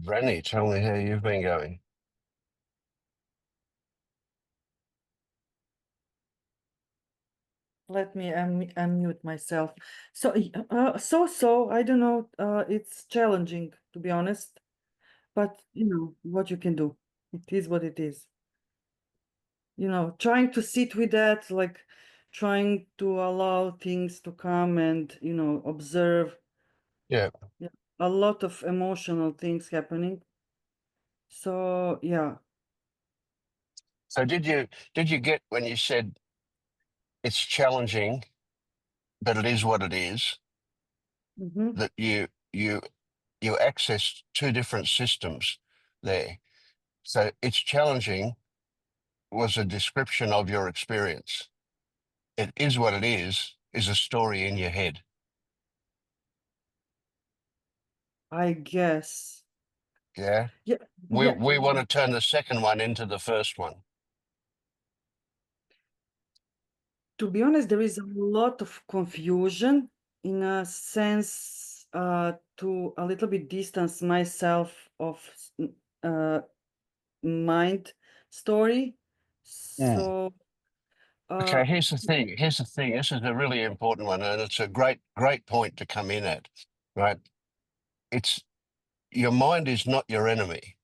Branny, tell me how you've been going. Let me unmute myself. So I don't know. It's challenging, to be honest, but what you can do. It is what it is. Trying to sit with that, like trying to allow things to come and observe. Yeah. Yeah, a lot of emotional things happening. So yeah. So did you get when you said it's challenging, but it is what it is, Mm-hmm. that you access two different systems there. So it's challenging was a description of your experience. It is what it is a story in your head. I guess. Yeah. Yeah, We yeah. we want to turn the second one into the first one. To be honest, there is a lot of confusion in a sense to a little bit distance myself of uh, mind story. So, uh, Okay, here's the thing. Here's the thing. This is a really important one, and it's a great point to come in at, right? It's your mind is not your enemy.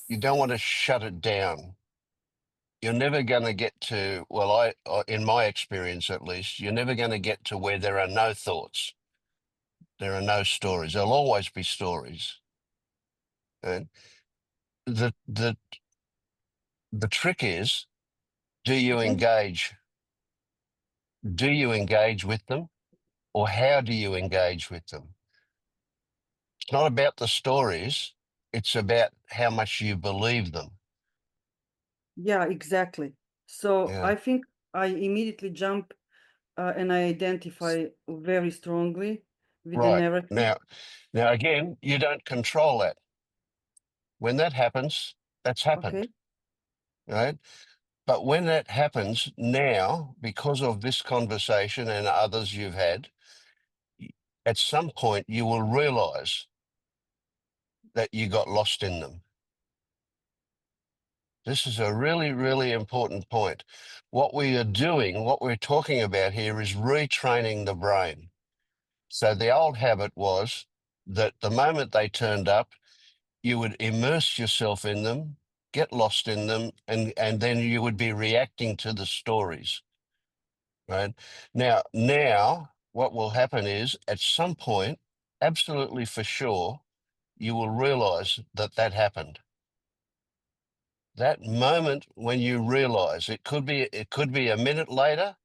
You don't want to shut it down. You're never going to get to, well, in my experience at least, you're never going to get to where there are no thoughts. There are no stories. There'll always be stories. And the the trick is, do you mhm. engage? Do you engage with them, or how do you engage with them? It's not about the stories. It's about how much you believe them. Yeah, exactly. So Yeah. I think I immediately jump and I identify very strongly with the Right. narrative. Now again, you don't control that. When that happens, that's happened, Okay. right? But when that happens now, because of this conversation and others you've had, at some point you will realize that you got lost in them. This is a really, really important point. What we are doing, what we're talking about here is retraining the brain. So the old habit was that the moment they turned up, you would immerse yourself in them, get lost in them, and then you would be reacting to the stories, right? Now, what will happen is at some point, absolutely for sure, you will realize that that happened. That moment when you realize it could be a minute later,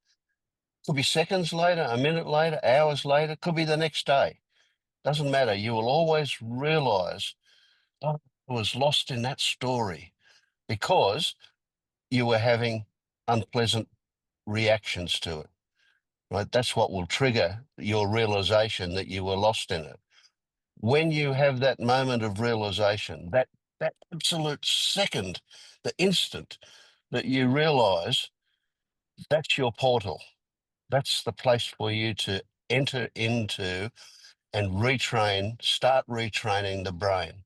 could be seconds later, a minute later, hours later, could be the next day. Doesn't matter. You will always realize, oh, I was lost in that story because you were having unpleasant reactions to it, right? That's what will trigger your realization that you were lost in it. When you have that moment of realization, that absolute second, the instant that you realize, that's your portal. That's the place for you to enter into and start retraining the brain.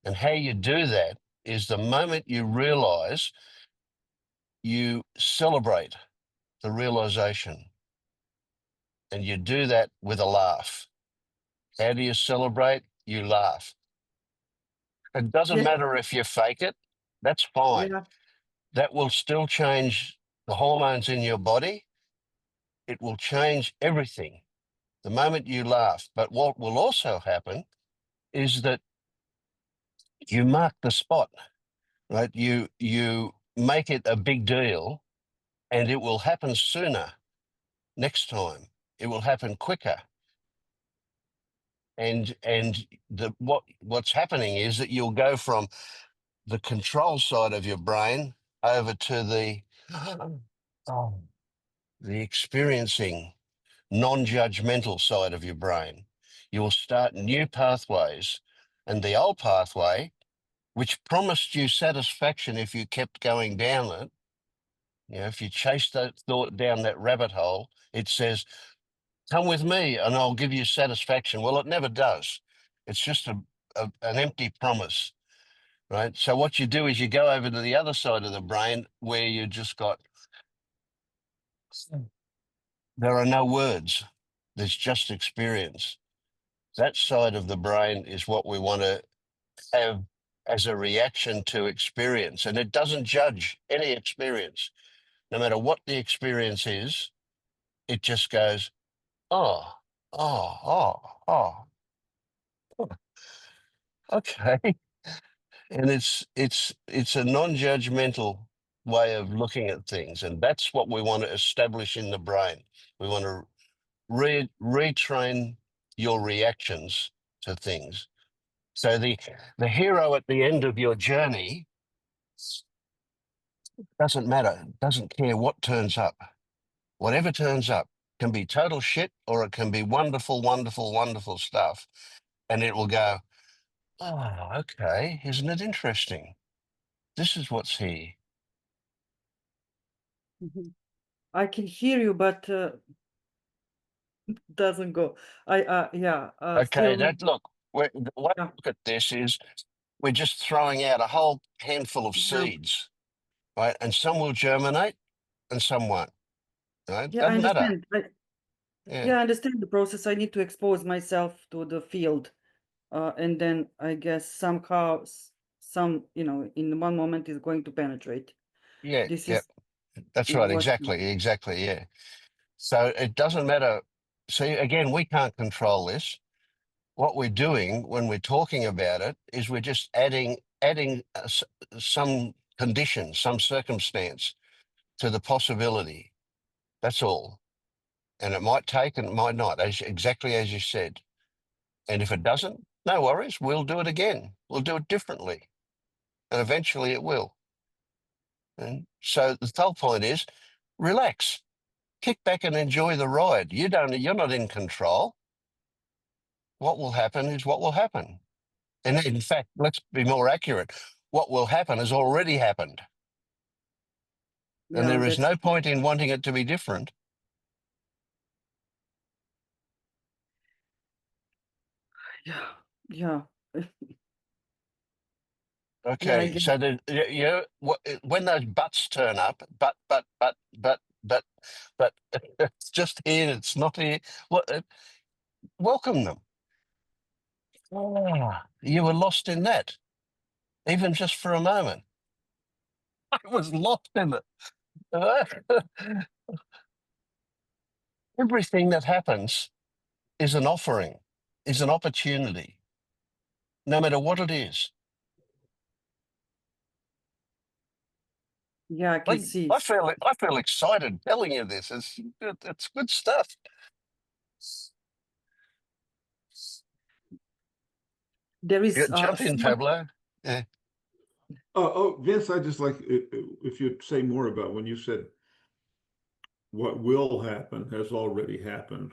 And how you do that is the moment you realize, you celebrate the realization, and you do that with a laugh. How do you celebrate? You laugh. It doesn't Yeah, matter if you fake it, that's fine. yeah, That will still change the hormones in your body. It will change everything the moment you laugh. But what will also happen is that you mark the spot, right? You make it a big deal, and it will happen sooner next time. It will happen quicker. And what's happening is that you'll go from the control side of your brain over to oh, the experiencing, non-judgmental side of your brain. You will start new pathways, and the old pathway, which promised you satisfaction if you kept going down it, if you chase that thought down that rabbit hole, it says, come with me and I'll give you satisfaction. Well, it never does. It's just an empty promise, right? So what you do is you go over to the other side of the brain where you just got, there are no words, there's just experience. That side of the brain is what we want to have as a reaction to experience. And it doesn't judge any experience. No matter what the experience is, it just goes, oh, oh, oh, oh, okay. And it's a non-judgmental way of looking at things. And that's what we want to establish in the brain. We want to retrain your reactions to things. So the hero at the end of your journey doesn't matter, doesn't care what turns up. Whatever turns up can be total shit or it can be wonderful, wonderful, wonderful stuff. And it will go, oh, okay, isn't it interesting? This is what's here. Mhm. I can hear you, but doesn't go. I yeah, Okay, still that look, the way I yeah, look at this is we're just throwing out a whole handful of yeah. seeds, right? And some will germinate and some won't. Right? Yeah, I Doesn't matter. understand. Yeah, Yeah, I understand the process. I need to expose myself to the field. And then I guess somehow some, in one moment is going to penetrate. yeah, This yeah. is That's right. what Exactly, exactly. Yeah. So it doesn't matter. See, again, we can't control this. What we're doing when we're talking about it is we're just adding some condition, some circumstance to the possibility. That's all. And it might take and it might not, exactly as you said. And if it doesn't, no worries. We'll do it again. We'll do it differently, and eventually it will. And so the whole point is, relax, kick back, and enjoy the ride. You're not in control. What will happen is what will happen. And in fact, let's be more accurate. What will happen has already happened. And yeah, there is that's no point in wanting it to be different. yeah, yeah. Yeah, I Okay. get So when those buts turn up, but, it's just here, it's not here. What, welcome them. Ah, you were lost in that, even just for a moment. I was lost in it. Everything that happens is an offering, is an opportunity, no matter what it is. yeah, I can see. I feel excited telling you this. It's good stuff. There Yeah, is jump in, someone. Pablo. Yeah. Vince, I just like if you'd say more about when you said what will happen has already happened.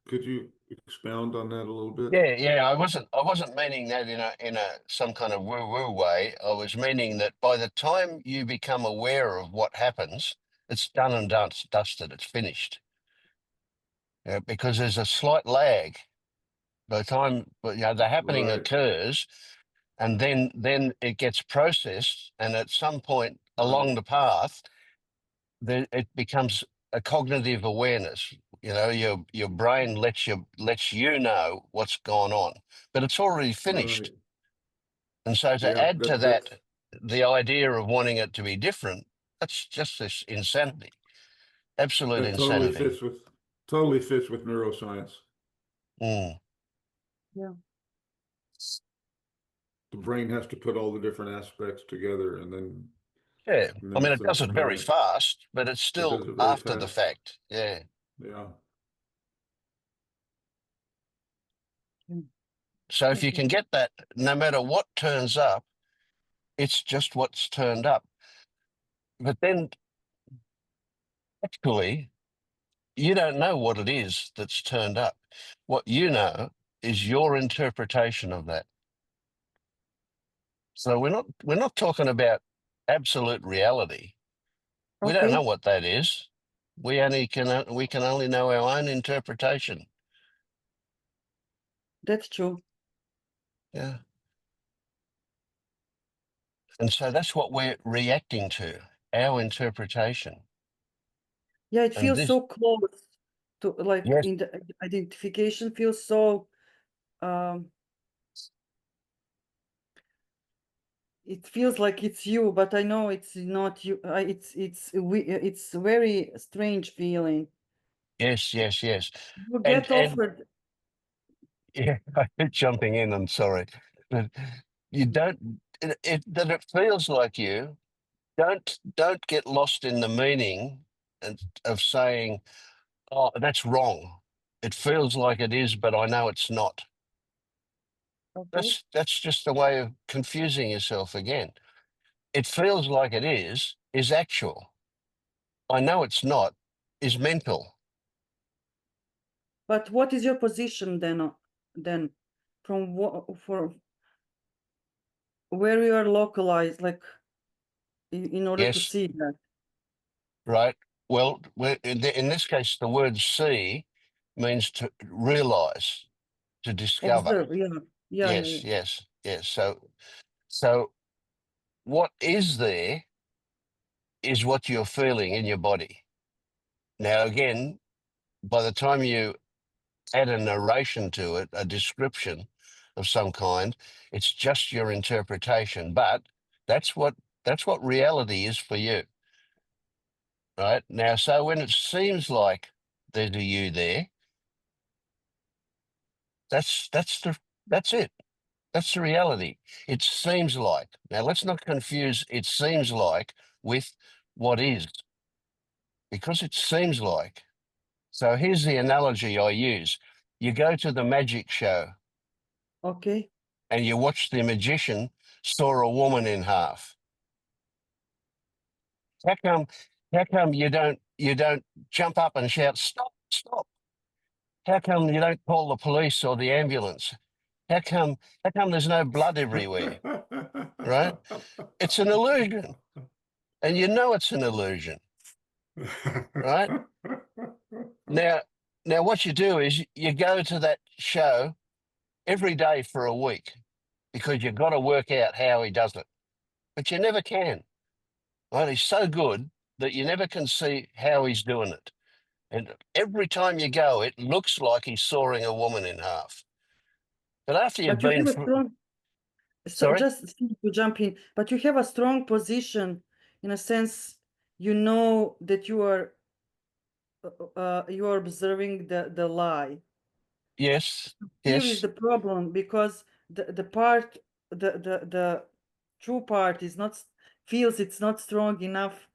Could you expound on that a little bit? Yeah. I wasn't meaning that in a some kind of woo-woo way. I was meaning that by the time you become aware of what happens, it's done and dusted. It's finished. Because there's a slight lag. By the time the happening Right, occurs, and then it gets processed, and at some point right, along the path, it becomes a cognitive awareness. Your brain lets you know what's gone on, but it's already right. finished. And so to Yeah, add to that, the idea of wanting it to be different, that's just this insanity, absolute that insanity. totally fits with neuroscience. Mm. Yeah, The brain has to put all the different aspects together, Yeah, and I then mean, it it starts does it very appearing. fast, but it's It still does it very after the fast. fact. Yeah. Yeah, yeah, So if you okay. can get that, no matter what turns up, it's just what's turned up. But then actually, you don't know what it is that's turned up. What you know is your interpretation of that. So we're not talking about absolute reality. We don't know Okay, what that is. We can only know our own interpretation. that's true. Yeah. And so that's what we're reacting to, our interpretation. Yeah, it And feels this, so close to, like, yes, in the identification feels so, it feels like it's you, but I know it's not you. It's very strange feeling. yes, yes, yes. You And get offered. yeah, I'm jumping in, I'm sorry. But you don't that it feels like you don't get lost in the meaning and of saying, oh, that's wrong. It feels like it is, but I know it's not. Okay, That's just a way of confusing yourself again. It feels like it is actual. I know it's not, is mental. but what is your position then? Then, from what for where you are localized, like in order to Yes, see that, right. Well, in this case, the word see means to realize, to discover. observe. Yeah, yeah, yeah, yeah. Yes, yes, yes. So what is there is what you're feeling in your body. Now, again, by the time you add a narration to it, a description of some kind, it's just your interpretation. But that's what that's what reality is for you, right? Now, so when it seems like there's a you there, that's the that's it. That's the reality. It seems like. Now, let's not confuse it seems like with what is, because it seems like. So here's the analogy I use. You go to the magic show Okay, and you watch the magician saw a woman in half. How come you don't jump up and shout, stop, stop? How come you don't call the police or the ambulance? How come there's no blood everywhere? Right? It's an illusion. And you know it's an illusion, right? Now now what you do is you go to that show every day for a week because you've got to work out how he does it. But you never can. Right? He's so good that you never can see how he's doing it. And every time you go, it looks like he's sawing a woman in half. But after you've but you been have a through, strong. So sorry? just to jump in, but you have a strong position in a sense. You know that you are observing the lie. Yes, Here is yes, the problem, because the part the true part is not feels it's not strong enough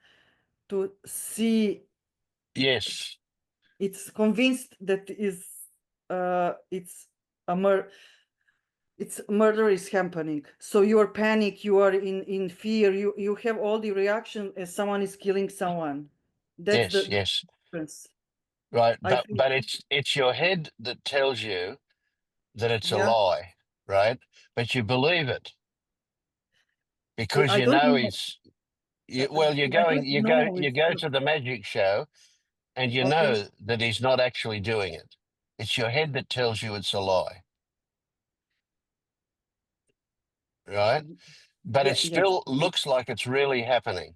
to see. yes, It's convinced that it's a murder is happening, so you are panic, you are in fear, you have all the reaction as someone is killing someone. That's yes, the yes. difference, Right. I But think. but it's your head that tells you that it's a Yeah, lie, right? But you believe it because I you don't know know. it's well, you're I going don't know, you it's go to the magic show and you okay. know that he's not actually doing it. It's your head that tells you it's a lie, right? But it Yeah, yes, still looks like it's really happening,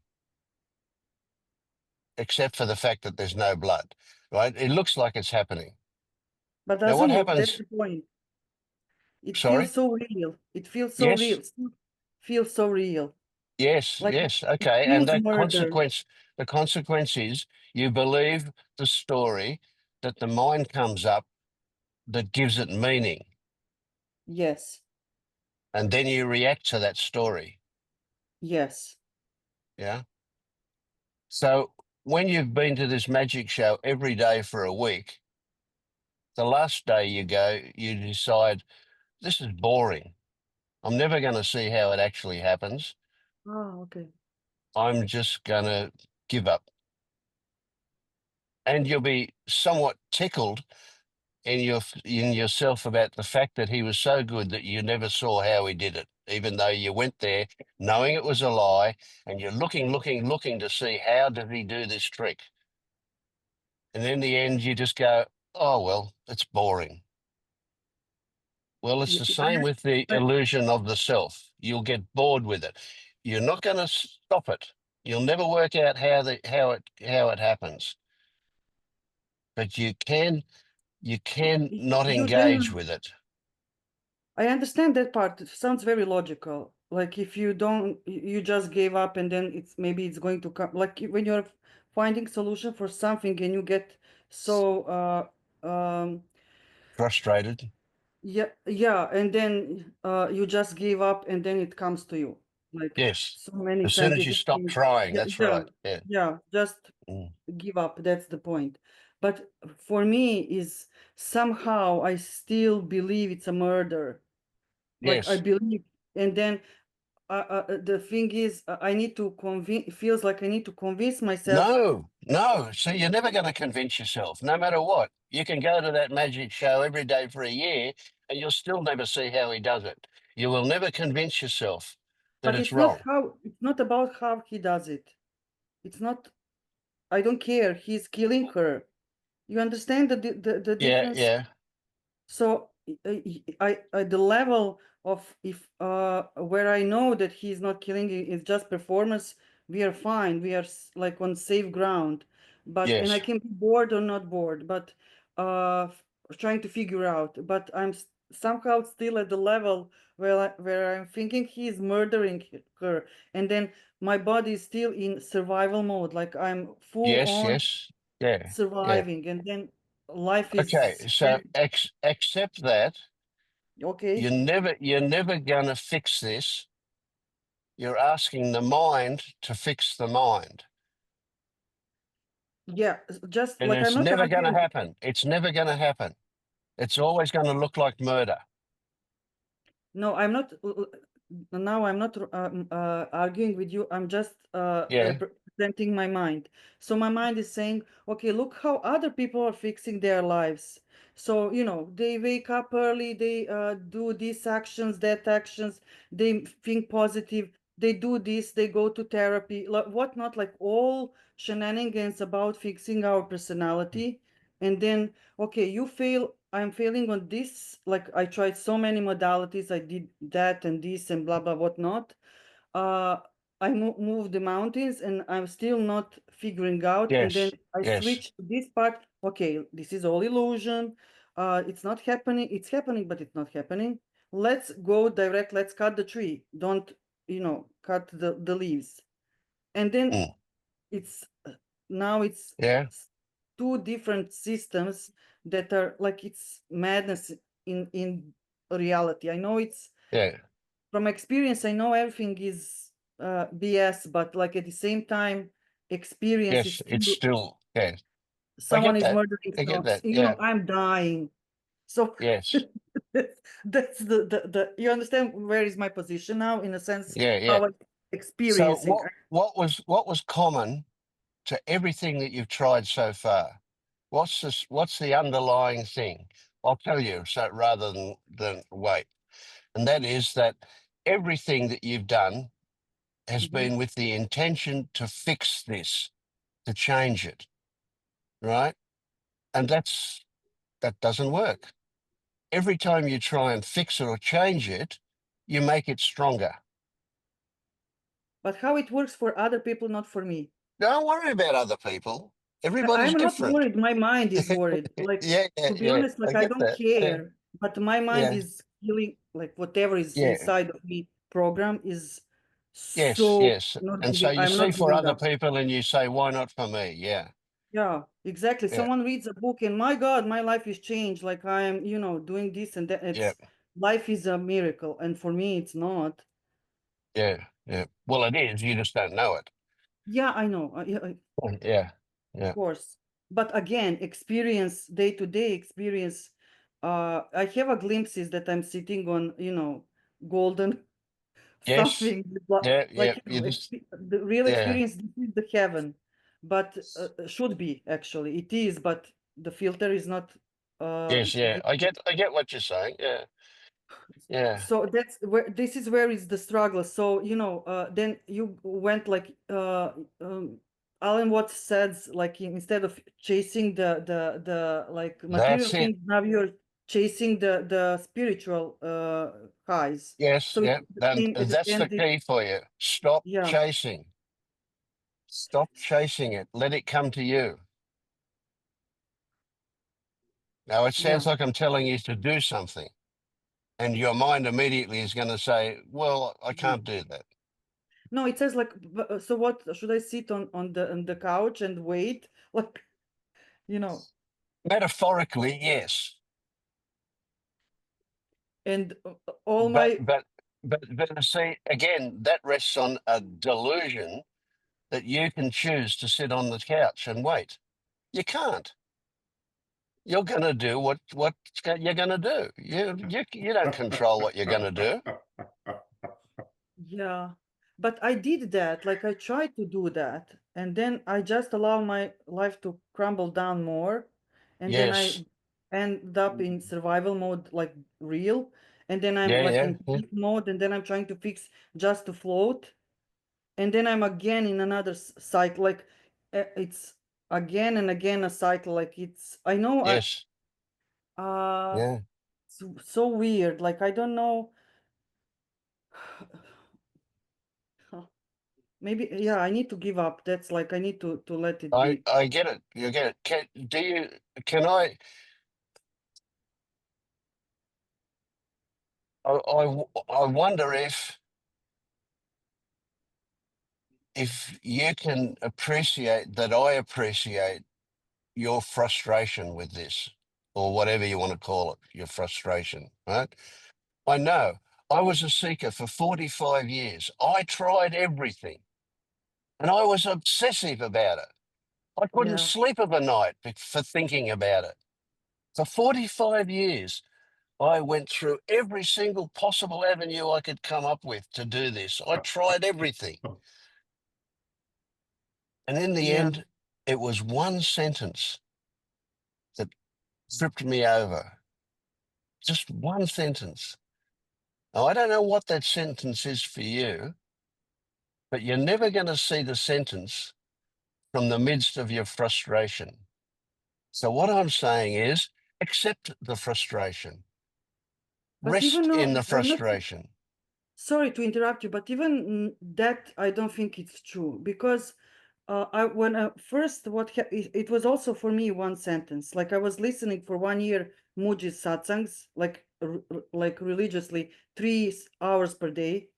except for the fact that there's no blood, right? It looks like it's happening. but Now, what doesn't look. That's happens? the point. It feels Sorry? so real. It feels so Yes, real. Feels so real. yes, Like yes. it Okay. And feels murder. the consequence is you believe the story that the mind comes up that gives it meaning, Yes, and then you react to that story. yes. Yeah. So when you've been to this magic show every day for a week, the last day you go, you decide this is boring. I'm never going to see how it actually happens. Oh, okay. I'm just going to give up. And you'll be somewhat tickled in yourself about the fact that he was so good that you never saw how he did it, even though you went there knowing it was a lie, and you're looking to see how did he do this trick. And in the end, you just go, oh, well, it's boring. Well, it's Yeah, the same with the illusion of the self. You'll get bored with it. You're not going to stop it. You'll never work out how it happens. But you can not you engage then, with it. I understand that part. It sounds very logical. Like if you don't, you just gave up and then maybe it's going to come. Like when you're finding solution for something and you get so, Frustrated. yeah, and then you just give up and then it comes to you. Like Yes. so many As soon as you scientific stop things. trying, Yeah, that's yeah, right. Yeah. yeah, just Mm. give up. That's the point. But for me is somehow I still believe it's a murder. Like I Yes. believe, and then the thing is, I need to convince. Feels like I need to convince myself. No, no. So you're never going to convince yourself, no matter what. You can go to that magic show every day for a year and you'll still never see how he does it. You will never convince yourself that But it's it's not wrong. how. It's not about how he does it. It's not. I don't care. He's killing her. You understand the Yeah, difference? yeah, So the level of if where I know that he's not killing it's just performance, we are fine. We are like on safe ground. But and I yes, can be bored or not bored, but trying to figure out. But I'm somehow still at the level where I'm thinking he is murdering her, and then my body is still in survival mode, like I'm full yes, on yes. Yeah, yeah. surviving, and then life Okay, is so accept that. okay. You're never going to fix this. You're asking the mind to fix the mind. Yeah, just And like I'm it's not never going to arguing. happen. It's never going to happen. It's always going to look like murder. No, I'm not. Now I'm not arguing with you. I'm just Yeah, representing my mind. So my mind is saying, okay, look how other people are fixing their lives. So, they wake up early, they do these actions, that actions, they think positive, they do this, they go to therapy, whatnot, like all shenanigans about fixing our personality. And then, okay, you fail, I'm failing on this. Like I tried so many modalities, I did that and this and blah blah whatnot. uh I moved the mountains and I'm still not figuring out, and then yes, I yes. switched to this part. Okay, this is all illusion. It's not happening, it's happening but it's not happening. Let's go direct, let's cut the tree, don't cut the leaves. And then Mm, it's now it's yeah, two different systems that are like it's madness in reality. I know it's yeah, from experience, I know everything is BS, but like at the same time experience is yes. It's still still, yeah. I someone get is that. murdering I get someone, that. Yeah, I'm dying. So yes. that's the you understand where is my position now, in a sense, Yeah, yeah. how I'm So experiencing. what was common to everything that you've tried so far? What's the underlying thing? I'll tell you, so rather than wait. And that is that everything that you've done has Mhm. been with the intention to fix this, to change it, right? And that doesn't work. Every time you try and fix it or change it, you make it stronger. But how it works for other people, not for me. Don't worry about other people. Everybody's I'm not different. worried. My mind is worried. Like, Yeah, yeah, to be yeah. honest, I like I get don't that. Yeah, care, but my mind yeah, is feeling like whatever is yeah. inside of me program is Yes, so yes. not And so giving, you I'm see not for giving other up. people and you say, why not for me? Yeah, Yeah, exactly. yeah, Someone reads a book and my God, my life is changed. Like I'm, doing this and that. yeah, Life is a miracle. And for me, it's not. yeah, yeah. Well, it is. You just don't know it. Yeah, I know. Yeah, Yeah, yeah. course. But again, experience, day-to-day experience, I have a glimpses that I'm sitting on, golden Yes. something, Yeah, yeah. like, You just, the real yeah. experience, this is the heaven. But should be, actually. It is, but the filter is not Yes, yeah. good. I get what you're saying. Yeah, yeah. So that's where this is where is the struggle. So then you went like Alan Watts says, like instead of chasing the like material That's it. things, now you're chasing the spiritual highs. Yes, So yeah. it That's the ended. key for you. Stop Yeah, chasing. Stop chasing it. Let it come to you. Now, it sounds yeah. like I'm telling you to do something, and your mind immediately is going to say, well, I Yeah. can't do that. No, it says like, so what should I sit on the couch and wait? Like, you know, Metaphorically, yes. and all But, my, but, but see, again, that rests on a delusion that you can choose to sit on the couch and wait. You can't. You're going to do what you're going to do. You don't control what you're going to do. yeah, but I did that. Like I tried to do that, and then I just allow my life to crumble down more, and then I Yes. end up in survival mode, like real, and then I'm Yeah, like yeah, in yeah. peace mode, and then I'm trying to fix just to float, and then I'm again in another cycle. Like it's again and again a cycle. Like it's I know Yes. uh Yeah. so weird. Like I don't know. Maybe, yeah, I need to give up. That's like I need to let it be. I get it. You get it. Can I wonder if you can appreciate that I appreciate your frustration with this, or whatever you want to call it, your frustration, right? I know I was a seeker for 45 years. I tried everything and I was obsessive about it. I couldn't Yeah. sleep of a night for thinking about it. For 45 years, I went through every single possible avenue I could come up with to do this. I tried everything. And in the Yeah. end, it was one sentence that tripped me over. Just one sentence. Now, I don't know what that sentence is for you, but you're never going to see the sentence from the midst of your frustration. So, what I'm saying is accept the frustration, But even rest in though the I'm not frustration. sorry to interrupt you, but even that I don't think it's true because I when I first it was also for me one sentence. Like I was listening for 1 year Muji's satsangs, like like religiously 3 hours per day,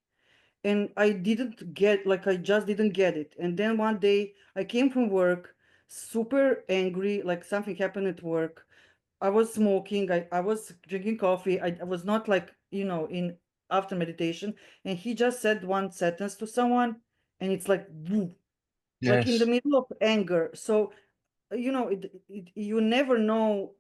and I didn't get like I just didn't get it. And then one day I came from work super angry, like something happened at work. I was smoking, I was drinking coffee. I was not like, in after meditation. And he just said one sentence to someone, and it's like, woo, like in the Yes. middle of anger. So, you never know.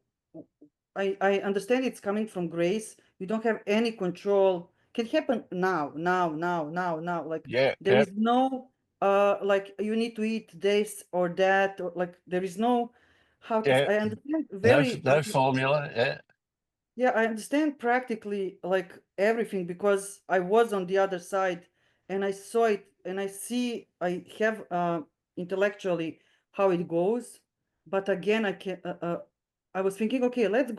I understand it's coming from grace. You don't have any control. Can happen now, now, now, now, now. Like Yeah. there Yeah. is no like you need to eat this or that, or like there is no how to Yeah. I understand No, very no formula. Yeah. yeah, I understand practically like everything because I was on the other side and I saw it and I have intellectually how it goes, but again I was thinking, okay, let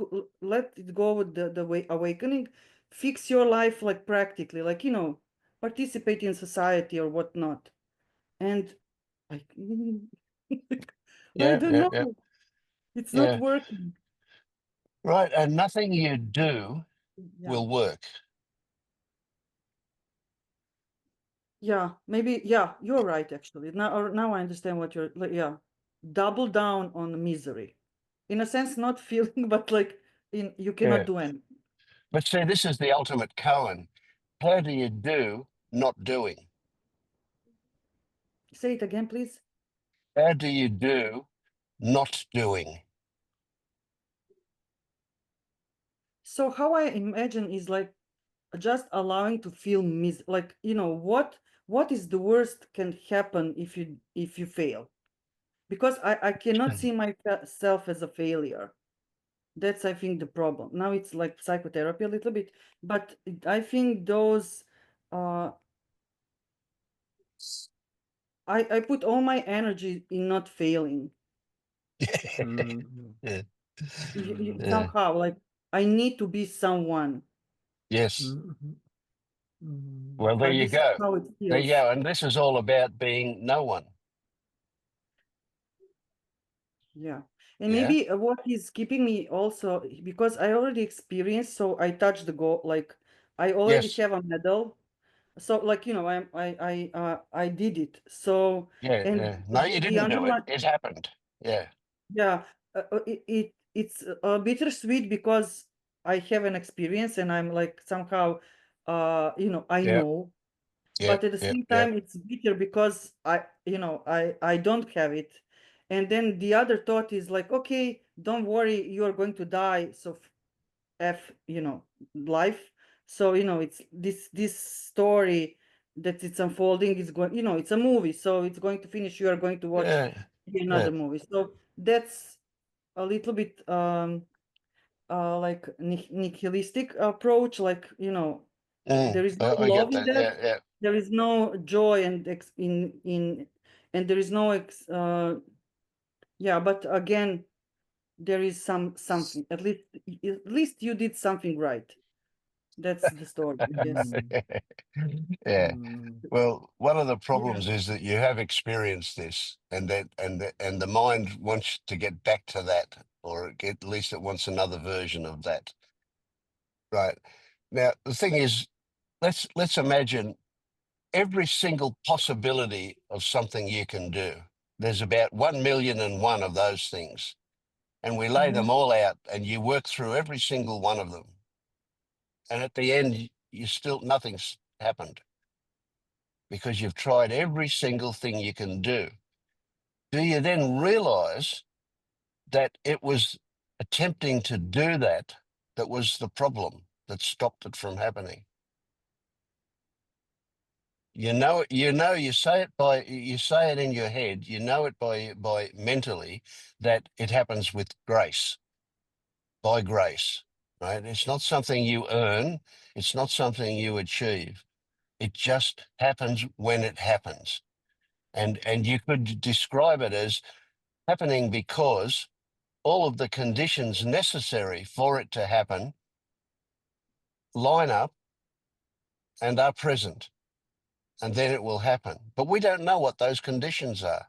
it go with the way awakening, fix your life like practically, like participate in society or whatnot, and I I Yeah. don't Yeah. Yeah. know, it's not Yeah. working. Right. And nothing you do Yeah. will work. Yeah, maybe. Yeah, you're right. Actually, now I understand what you're like. Yeah, double down on misery, in a sense, not feeling, but like you cannot Yeah. do anything. But see, this is the ultimate koan. How do you do not doing? Say it again, please. How do you do not doing? So how I imagine is like just allowing to feel like what is the worst can happen if you fail, because I cannot see myself as a failure. That's I think the problem. Now it's like psychotherapy a little bit, but I think those uh I put all my energy in not failing. Mm, Yeah. mm. Yeah. Somehow, like I need to be someone. Yes. Mhm. Mhm. Well, there you This is go. how it There you feels. go. And this is all about being no one. Yeah. And Yeah. maybe what is keeping me also, because I already experienced, so I touched the goal, like I already Yes. have a medal. So like, I did it. So, Yeah. and Yeah. No, you the didn't do it. underlying, It happened. Yeah. yeah, it's bittersweet because I have an experience and I'm like somehow, I Yeah. know, Yeah. but at the Yeah. same Yeah. time it's bitter because I don't have it. And then the other thought is like, okay, don't worry, you are going to die. So F, life. So, it's this story that it's unfolding is going, it's a movie, so it's going to finish. You are going to watch Yeah. Yeah. another movie. So that's a little bit like nihilistic approach, like, there is no I love get in that. that. Yeah. Yeah. There is no joy and and there is no yeah, but again, there is something, at least you did something right. That's the story, I guess. Mhm. Yeah. Mhm. Well, one of the Yeah. problems is that you have experienced this, and the mind wants to get back to that, or at least it wants another version of that. Right. Now, the thing is, let's imagine every single possibility of something you can do. There's about 1,000,001 of those things, and we lay them Mhm. all out, and you work through every single one of them, and at the end, you still nothing's happened because you've tried every single thing you can do. Do you then realize that it was attempting to do that that was the problem that stopped it from happening? You say it you say it in your head, you know it by mentally that it happens with grace, by grace, right? It's not something you earn, it's not something you achieve. It just happens when it happens. And you could describe it as happening because all of the conditions necessary for it to happen line up and are present, and then it will happen. But we don't know what those conditions are.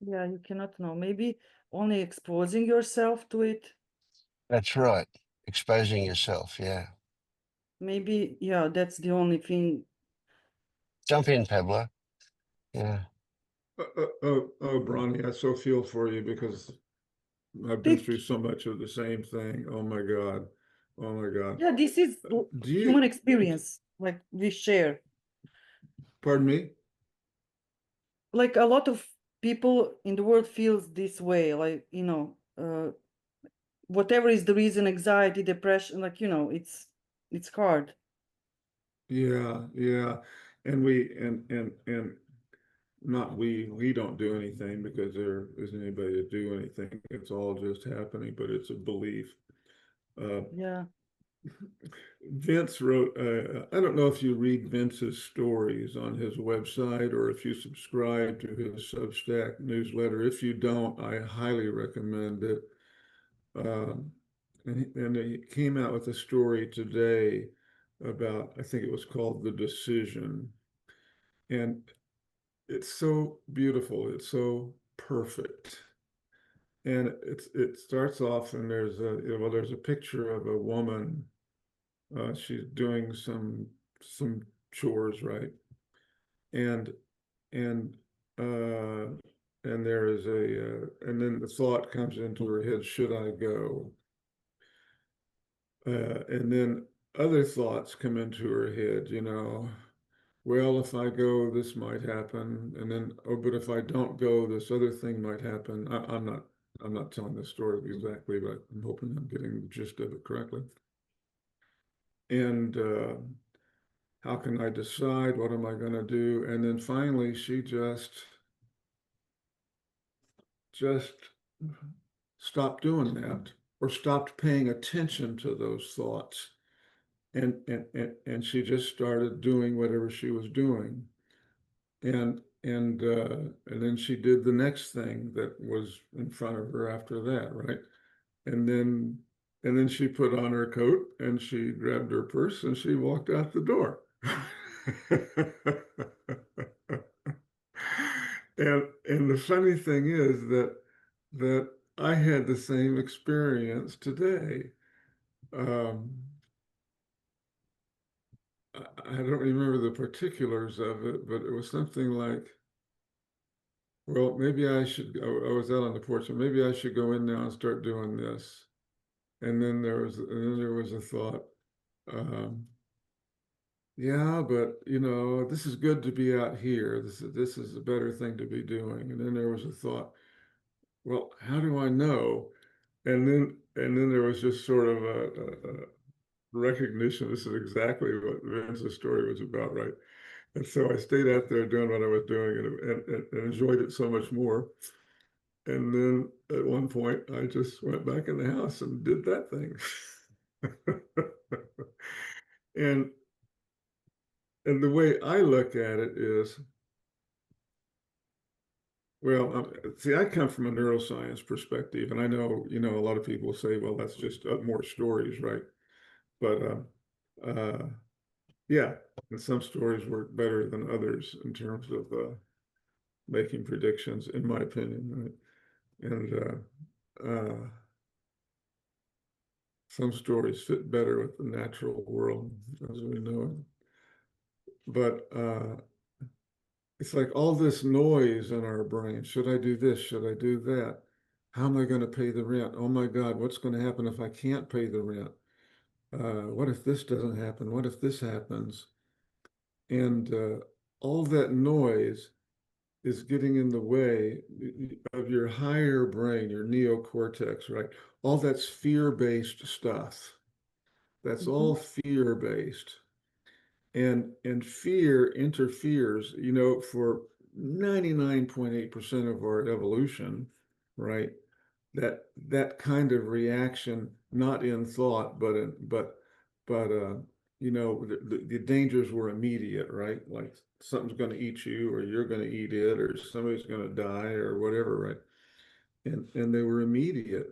Yeah, you cannot know. Maybe only exposing yourself to it. That's right. Exposing yourself. Yeah. Maybe, yeah, that's the only thing. Jump in, Pablo. Yeah. Bronny, I so feel for you because I've been through Think, so much of the same thing. Oh my God. Oh my God. yeah, this is Do you, human experience, like we share. pardon me? Like a lot of people in the world feels this way, like, whatever is the reason, anxiety, depression, like, it's hard. Yeah, yeah. And and not we don't do anything because there isn't anybody to do anything. It's all just happening, but it's a belief. Uh, Yeah. Vince wrote, I don't know if you read Vince's stories on his website or if you subscribe to his Substack newsletter. If you don't, I highly recommend it. Um, and he came out with a story today about, I think it was called The Decision. And it's so beautiful. It's so perfect. And it starts off and there's a picture of a woman. She's doing some chores, right? And and uh, and there is and then the thought comes into her head, should I go? And then other thoughts come into her head, well, if I go, this might happen, and then, oh, but if I don't go, this other thing might happen. I'm not telling this story exactly, but I'm hoping I'm getting the gist of it correctly. And how can I decide? What am I going to do? And then finally, she just stopped doing that, or stopped paying attention to those thoughts, and she just started doing whatever she was doing. And then she did the next thing that was in front of her after that, right? And then she put on her coat and she grabbed her purse and she walked out the door. And the funny thing is that I had the same experience today. Um, I don't remember the particulars of it, but it was something like, well, maybe I should go. I was out on the porch, and maybe I should go in now and start doing this. And then there was a thought, um, yeah, but this is good to be out here. This is a better thing to be doing. And then there was a thought, well, how do I know? And then there was just sort of a recognition. This is exactly what Vince's story was about, right? And so I stayed out there doing what I was doing and enjoyed it so much more. And then at one point, I just went back in the house and did that thing. and and the way I look at it is, well, see, I come from a neuroscience perspective, and I know, a lot of people say, well, that's just more stories, right? But yeah, and some stories work better than others in terms of making predictions, in my opinion, right? And some stories fit better with the natural world as we know it. But it's like all this noise in our brain. Should I do this? Should I do that? How am I going to pay the rent? Oh my God, what's going to happen if I can't pay the rent? What if this doesn't happen? What if this happens? And all that noise is getting in the way of your higher brain, your neocortex, right? All that's fear-based stuff. That's all fear-based. And fear interferes, for 99.8% of our evolution, right? That kind of reaction, not in thought, but the dangers were immediate, right? Like something's going to eat you, or you're going to eat it, or somebody's going to die, or whatever, right? And they were immediate.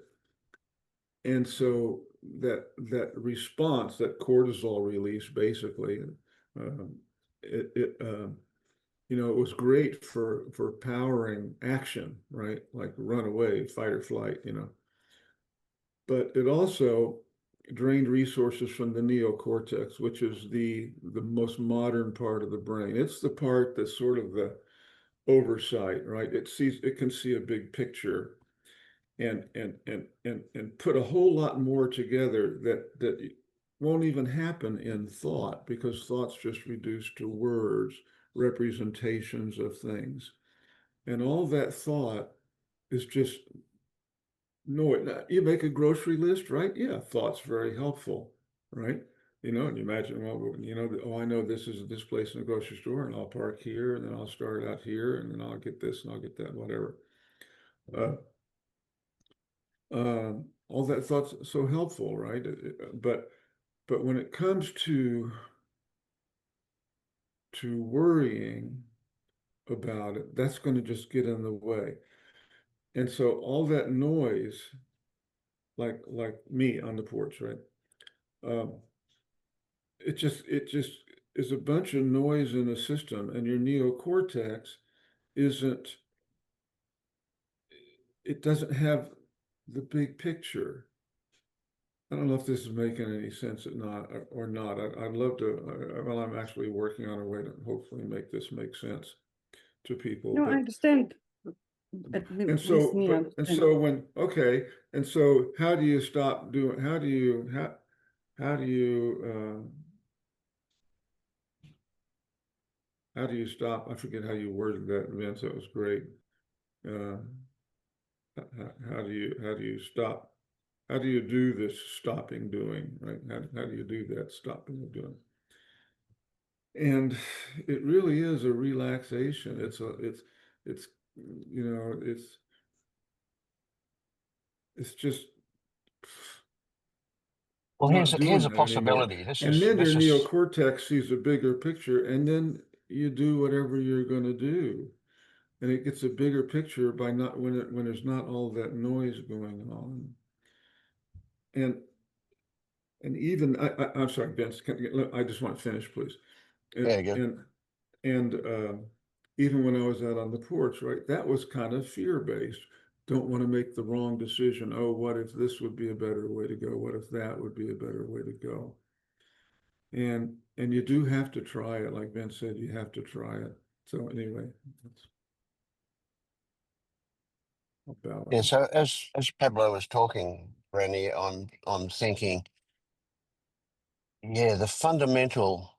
And so that response, that cortisol release, basically, um, it was great for powering action, right? Like run away, fight or flight. But it also drained resources from the neocortex, which is the most modern part of the brain. It's the part that's sort of the oversight, right? It can see a big picture and put a whole lot more together that won't even happen in thought, because thought's just reduced to words, representations of things. And all that thought is just, no, you make a grocery list, right? Yeah, thought's very helpful, right? And you imagine, well, oh, I know this is this place in the grocery store, and I'll park here, and then I'll start out here, and then I'll get this and I'll get that, whatever. Uh, all that thought's so helpful, right? But when it comes to worrying about it, that's going to just get in the way. And so all that noise, like me on the porch, right? Um, it just is a bunch of noise in the system, and your neocortex isn't it doesn't have the big picture. I don't know if this is making any sense or not. I'd love to. Well, I'm actually working on a way to hopefully make this make sense to people. No, I But understand. and At least so, me, I but and understand. so when okay, and so how do you stop doing? How do you stop? I forget how you worded that, Vince. That was great. Uh, how do you stop? How do you do this stopping doing, right? How do you do that stopping of doing? And it really is a relaxation. It's you know it's just Well, not here's doing a that anymore. possibility. This And is then your this is neocortex sees a bigger picture, and then you do whatever you're going to do, and it gets a bigger picture by not when there's not all that noise going on. and even I'm sorry, Vince. I just want to finish, please. And Yeah, good. and even when I was out on the porch, right, that was kind of fear-based. Don't want to make the wrong decision. Oh, what if this would be a better way to go? What if that would be a better way to go? And you do have to try it, like Vince said, you have to try it. So anyway, that's about Yeah, it. so as Pablo was talking, Brandy, I'm thinking, yeah, the fundamental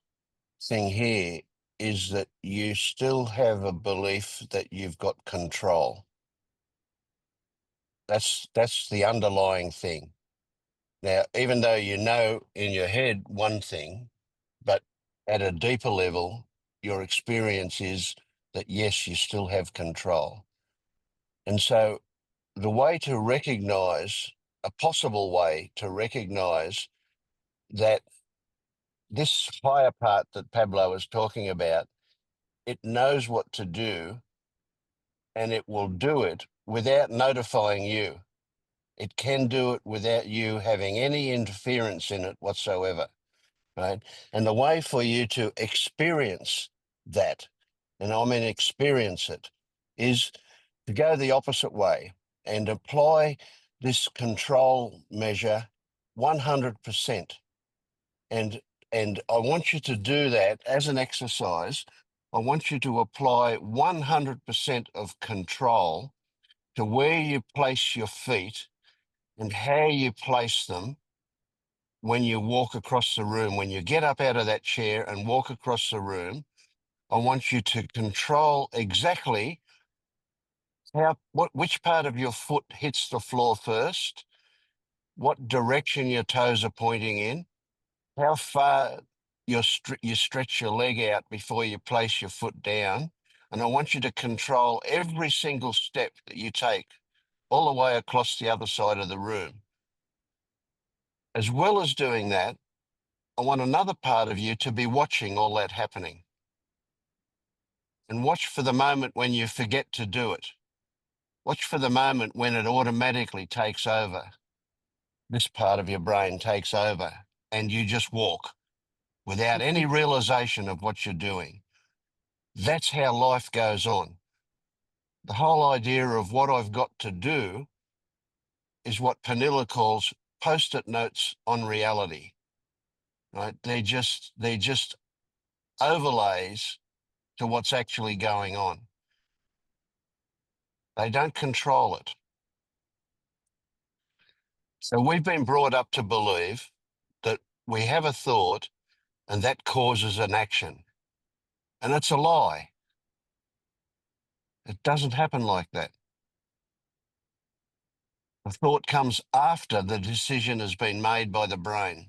thing here is that you still have a belief that you've got control. That's the underlying thing. Now, even though you know in your head one thing, but at a deeper level, your experience is that yes, you still have control. And so the way to recognize, a possible way to recognize that this higher part that Pablo is talking about, it knows what to do and it will do it without notifying you. It can do it without you having any interference in it whatsoever, right? And the way for you to experience that, and I mean experience it, is to go the opposite way and apply this control measure 100%. And I want you to do that as an exercise. I want you to apply 100% of control to where you place your feet and how you place them when you walk across the room. When you get up out of that chair and walk across the room, I want you to control exactly which part of your foot hits the floor first, what direction your toes are pointing in, how far you stretch your leg out before you place your foot down. And I want you to control every single step that you take all the way across the other side of the room. As well as doing that, I want another part of you to be watching all that happening. And watch for the moment when you forget to do it. Watch for the moment when it automatically takes over. This part of your brain takes over and you just walk without any realization of what you're doing. That's how life goes on. The whole idea of what I've got to do is what Panilla calls post-it notes on reality, right? They're just overlays to what's actually going on. They don't control it. So we've been brought up to believe that we have a thought and that causes an action. And it's a lie. It doesn't happen like that. The thought comes after the decision has been made by the brain.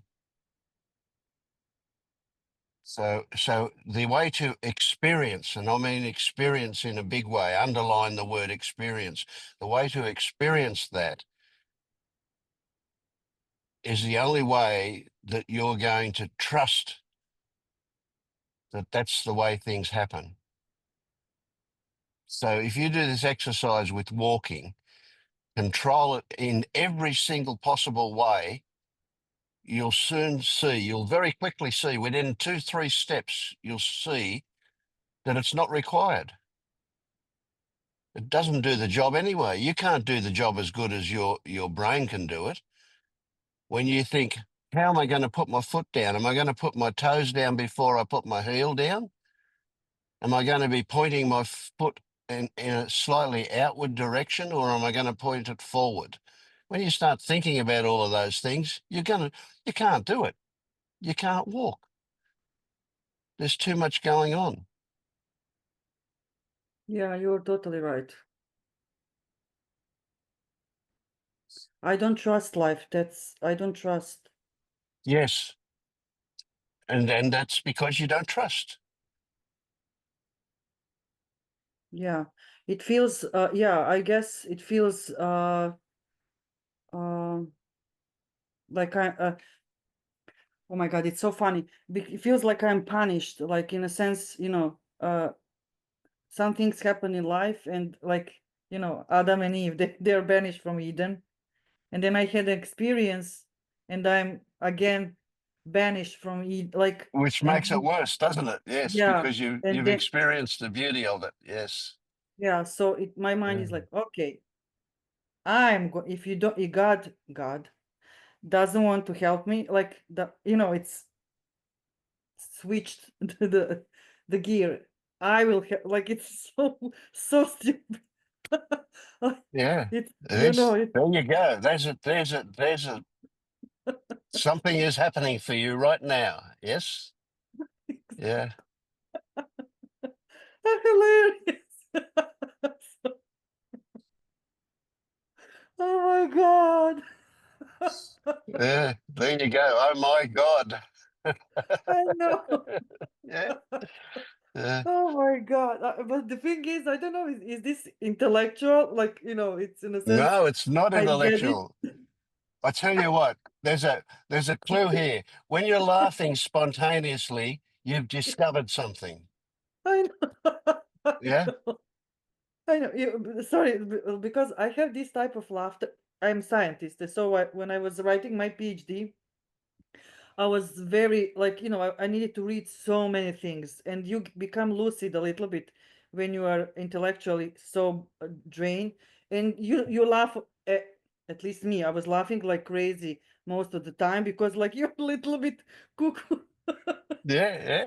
So the way to experience, and I mean experience in a big way, underline the word experience. The way to experience that is the only way that you're going to trust that that's the way things happen. So if you do this exercise with walking, control it in every single possible way, you'll very quickly see within 2-3 steps, you'll see that it's not required. It doesn't do the job anyway. You can't do the job as good as your brain can do it. When you think, how am I going to put my foot down? Am I going to put my toes down before I put my heel down? Am I going to be pointing my foot in a slightly outward direction, or am I going to point it forward? When you start thinking about all of those things, you can't do it. You can't walk. There's too much going on. Yeah, you're totally right. I don't trust life. I don't trust. Yes. And that's because you don't trust. Yeah. It feels, yeah, I guess it feels like oh my God, it's so funny. It feels like I'm punished, like in a sense, some things happen in life and like, Adam and Eve, they're banished from Eden. And then I had an experience and I'm again banished from it, like, Which and makes it worse, doesn't it? Yes, yeah, because and you've then experienced the beauty of it. Yes. yeah, so my mind Yeah. is like, okay, if you don't, if God doesn't want to help me, like it's switched the gear. I will like it's so stupid. Yeah, It's it is. There you go. There's a something is happening for you right now. Yes. Yeah. hilarious. Oh my God. Yeah. There you go. Oh my God. I know. Yeah. Yeah. Oh my God. But the thing is, I don't know, is this intellectual? Like, it's in a sense, No, it's not I get it. intellectual. I tell you what, there's a clue here. When you're laughing spontaneously, you've discovered something. I know. I Yeah. know. I know. Sorry, because I have this type of laughter. I'm scientist, so when I was writing my PhD, I was very like, I needed to read so many things, and you become lucid a little bit when you are intellectually so drained, and you laugh. At least me, I was laughing like crazy most of the time because like you're a little bit cuckoo. Yeah. Yeah.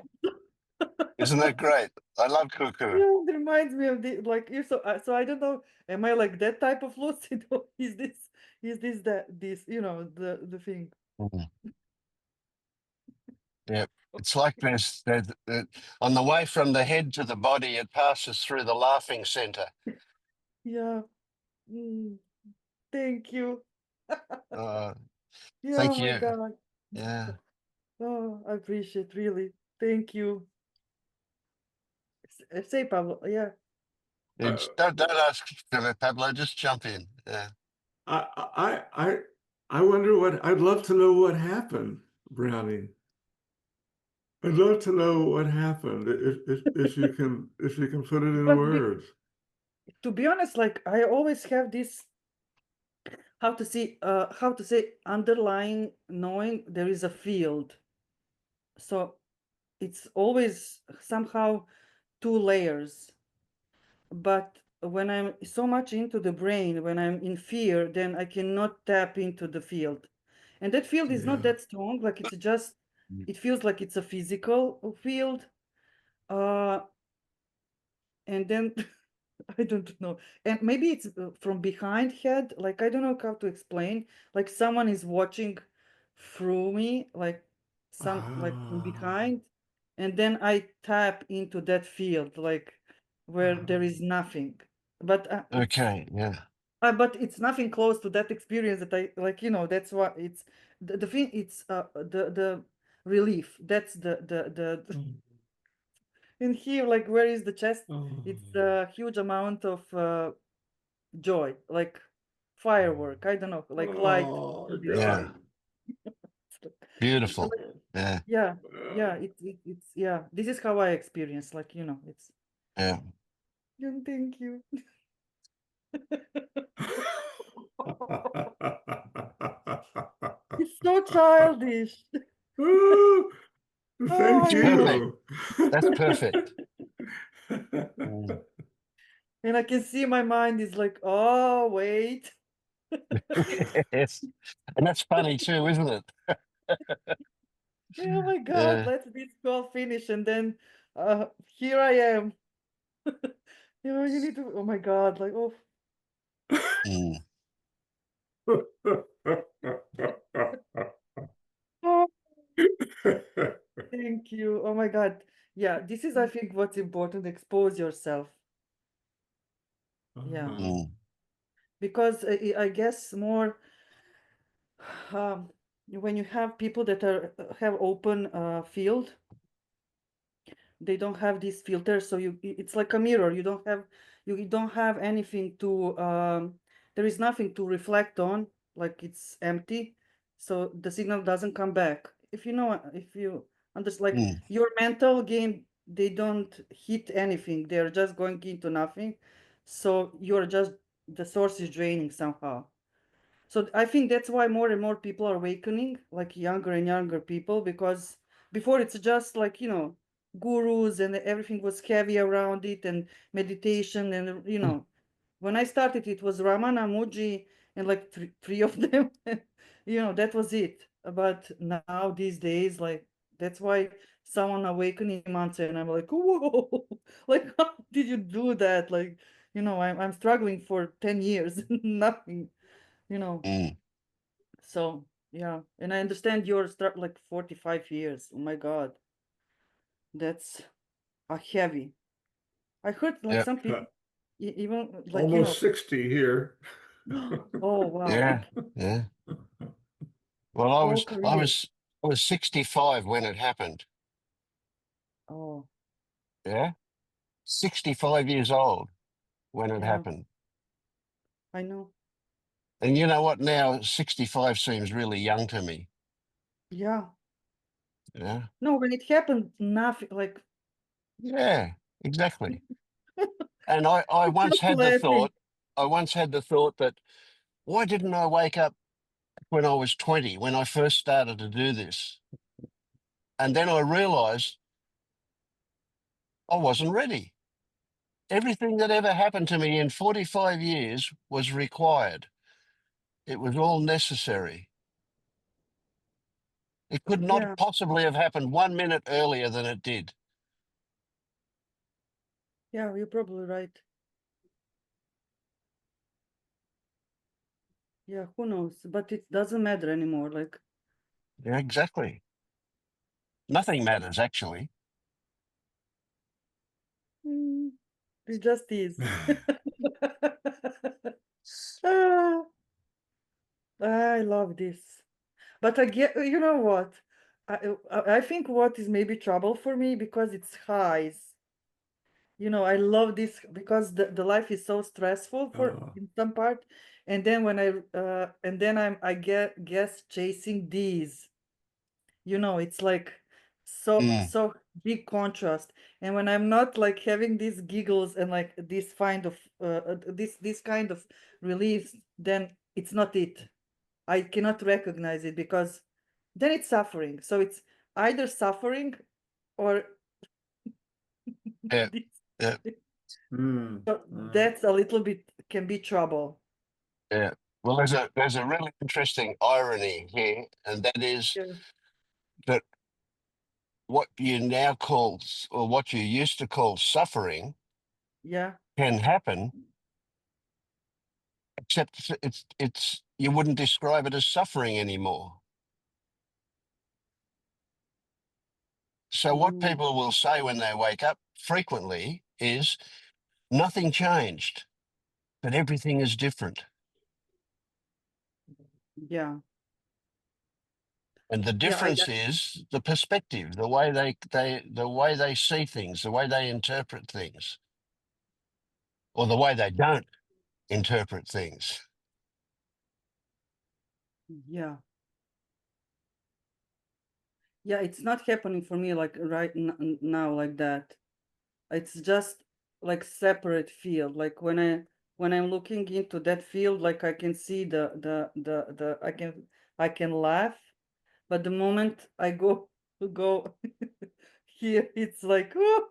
Isn't that great? I love cuckoo. Yeah, it reminds me of the like you so I don't know. Am I like that type of lucid or is this that this the thing? Mhm. Yeah. It's like on the way from the head to the body, it passes through the laughing center. Yeah. Mm, thank you. Uh, Yeah, oh thank my you. God. Yeah. Oh, I appreciate really. Thank you. Say Pablo. Yeah. It's, don't ask, Pablo. Just jump in. Yeah. I, I wonder I'd love to know what happened, Browning. I'd love to know what happened if you can put it in But words. to be honest, like I always have this how to say underlying knowing there is a field. So it's always somehow two layers. But when I'm so much into the brain, when I'm in fear, then I cannot tap into the field. And that field is not Yeah. that strong, like it's just, Mm. it feels like it's a physical field. Uh, and then I don't know. And maybe it's from behind head, like I don't know how to explain. Like someone is watching through me, like like from Ah, behind, and then I tap into that field, like where there is nothing. But Okay. Yeah. it's nothing close to that experience that I like. That's what it's the thing. It's the relief. That's the oh, in here, like where is the chest? It's oh, a huge amount of joy, like firework. I don't know, like light oh, in the Yeah. sky. God. Beautiful. Like, Yeah. yeah, yeah. It's yeah. This is how I experience. Like it's. Yeah. Thank you. It's so childish. Oh, Oh thank It's my God. perfect. you. That's perfect. Mm. And I can see my mind is like, oh wait. Yes. And that's funny too, isn't it? Oh my God, Yeah. let this call finish and then here I am. You need to, oh my God, like, oh, Mm. oh, thank you. Oh my God. Yeah, this is, I think, what's important. Expose yourself. Yeah. Uh-huh. Mm. Because I guess more when you have people that have open field, they don't have this filter, so it's like a mirror. You don't have anything to there is nothing to reflect on, like it's empty, so the signal doesn't come back. If you understand, like Mm. your mental game, they don't hit anything, they're just going into nothing, so you're just, the source is draining somehow. So I think that's why more and more people are awakening, like younger and younger people, because before it's just like, gurus and everything was heavy around it and meditation and, when I started, it was Ramana, Muji, and like three of them. That was it. But now these days, like that's why someone awakening months and I'm like, whoa, like how did you do that? Like, I'm struggling for 10 years, nothing, you know. Mm. So yeah, and I understand you're like 45 years. Oh my God, that's a heavy. I heard like Yeah, some people even like Almost 60 here. oh wow, yeah, okay. yeah. Well, I Whole was I career. was I was 65 when it happened. Oh Yeah, 65 years old when it yeah, happened. I know. And you know what? Now 65 seems really young to me. Yeah. Yeah, No, when it happened, nothing like yeah, exactly. And I once just had the laughing. thought, I once had the thought that why didn't I wake up when I was 20, when I first started to do this? And then I realized I wasn't ready. Everything that ever happened to me in 45 years was required. It was all necessary. It could not Yeah, possibly have happened 1 minute earlier than it did. yeah, you're probably right. Yeah, who knows? But it doesn't matter anymore. Like, Yeah, exactly. Nothing matters, actually. mm, it just is. Ah, I love this. But I get, you know what? I think what is maybe trouble for me because it's highs. I love this because the life is so stressful for Uh, in some part, and then when I get guess chasing these. It's like Mm, so big contrast. And when I'm not like having these giggles and like this kind of this kind of relief, then it's not it. I cannot recognize it because then it's suffering. So it's either suffering or yeah, this. yeah, mm, So mm. that's a little bit can be trouble. yeah. Well, there's a really interesting irony here, and that is Yeah. that what you now call, or what you used to call suffering Yeah. can happen, except it's you wouldn't describe it as suffering anymore. So what Mm, people will say when they wake up frequently is nothing changed, but everything is different. yeah. And the Yeah. difference is the perspective, the way they see things, the way they interpret things, or the way they don't interpret things. Yeah. Yeah. It's not happening for me like right now like that. It's just like separate field. Like when I'm looking into that field, like I can see the I can laugh, but the moment I go to go here, it's like oh,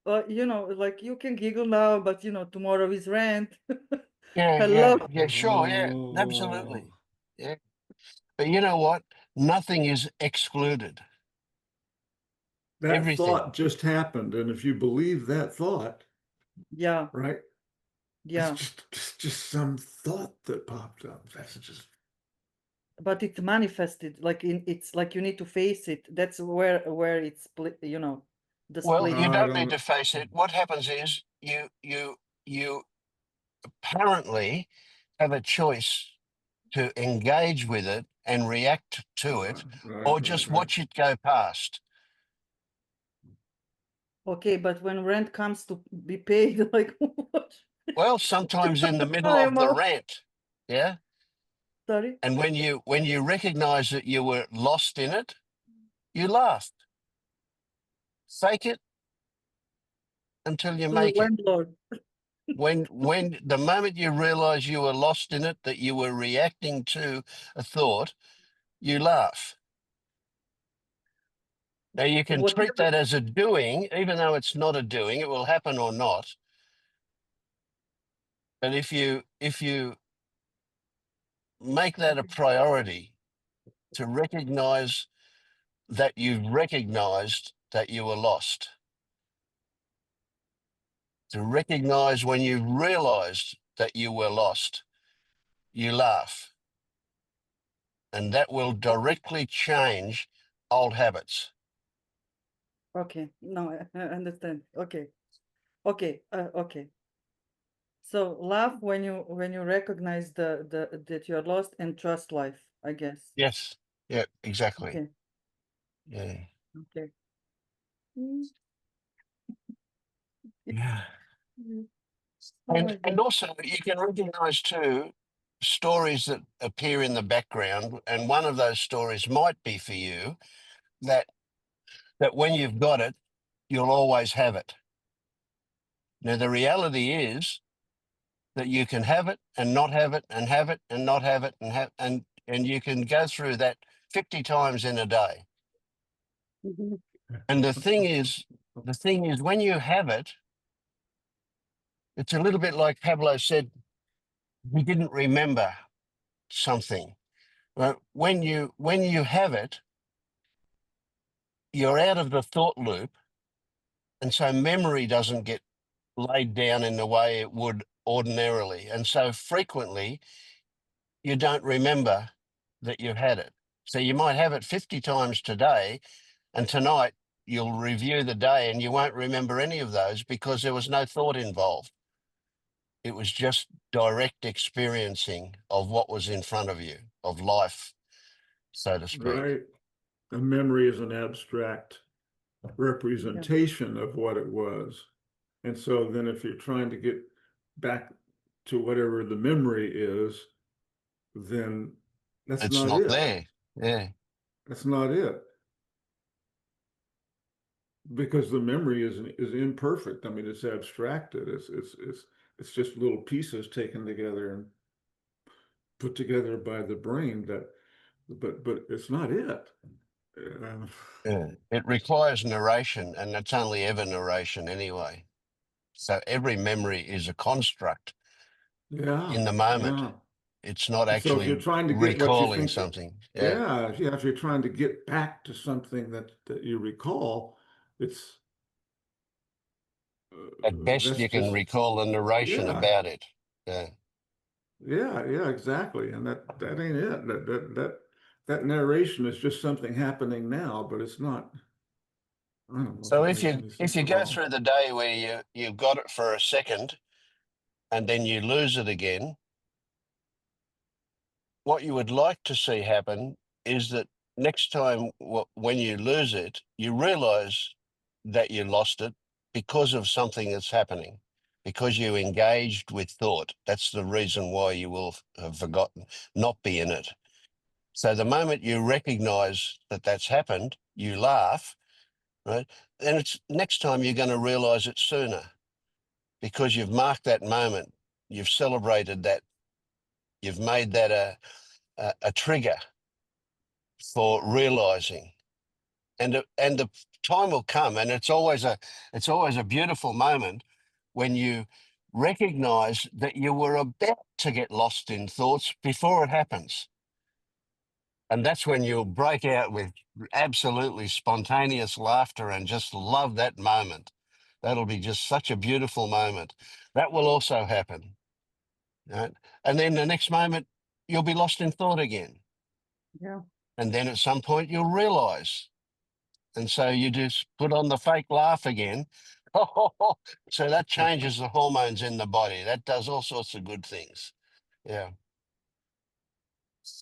like you can giggle now, but tomorrow is rent. Yeah, I yeah, love yeah, sure, yeah, Oh, absolutely. Yeah. But you know what? Nothing is excluded. that Everything. thought just happened. And if you believe that thought, yeah, right? It's yeah, just some thought that popped up. That's just but it's manifested like it's like you need to face it. That's where it's the Well, split. you I don't need don't to face it. What happens is you apparently have a choice to engage with it and react to it, right, or right, just right. watch it go past. Okay, but when rent comes to be paid, like what? Well, sometimes in the middle I of am the all rant, yeah. sorry. And when you recognize that you were lost in it, you laugh. Fake it until you To make it. landlord. When the moment you realize you were lost in it, that you were reacting to a thought, you laugh. Now you can treat Whatever. that as a doing, even though it's not a doing, it will happen or not. But if you make that a priority to recognize that you've recognized that you were lost, to recognize when you realized that you were lost, you laugh. And that will directly change old habits. Okay, no, I understand. Okay, okay, okay. So laugh when you recognize the that you're lost and trust life, I guess. Yes. Yeah, exactly. Okay, Yeah. okay. Mm, Yeah. mm. Oh my And God. also you can recognize too stories that appear in the background. And one of those stories might be for you that when you've got it, you'll always have it. Now the reality is that you can have it and not have it and have it and not have it and you can go through that 50 times in a day. Mhm. And the thing is when you have it, it's a little bit like Pablo said, he didn't remember something. When you have it, you're out of the thought loop, and so memory doesn't get laid down in the way it would ordinarily. And so frequently you don't remember that you've had it. So you might have it 50 times today, and tonight you'll review the day and you won't remember any of those because there was no thought involved. It was just direct experiencing of what was in front of you, of life, so to speak. Right. A memory is an abstract Yeah, representation of what it was. And so then if you're trying to get back to whatever the memory is, then that's It's not not it. there. Yeah. That's not it. Because the memory is imperfect. I mean, it's abstracted. It's just little pieces taken together and put together by the brain that, but it's not it. Uh, Yeah. It requires narration, and it's only ever narration anyway. So every memory is a construct yeah, in the moment. yeah. It's not And so if you're actually trying to get what you recalling think, something. Yeah. yeah, if you're trying to get back to something that you recall, it's At best, that's you can just recall the narration yeah, about it. Yeah. yeah, exactly. And that ain't it. That narration is just something happening now, but it's not. I don't know if So that if makes you any if sense you at go all. through the day where you've got it for a second and then you lose it again, what you would like to see happen is that next time when you lose it, you realize that you lost it because of something that's happening, because you engaged with thought. That's the reason why you will have forgotten, not be in it. So the moment you recognize that that's happened, you laugh, right? And it's next time you're going to realize it sooner because you've marked that moment, you've celebrated that, you've made that a trigger for realizing, and the time will come, and it's always a beautiful moment when you recognize that you were about to get lost in thoughts before it happens. And that's when you'll break out with absolutely spontaneous laughter and just love that moment. That'll be just such a beautiful moment. That will also happen. Right? And then the next moment, you'll be lost in thought again. yeah, And then at some point, you'll realize. And so you just put on the fake laugh again. So that changes the hormones in the body. That does all sorts of good things. Yeah.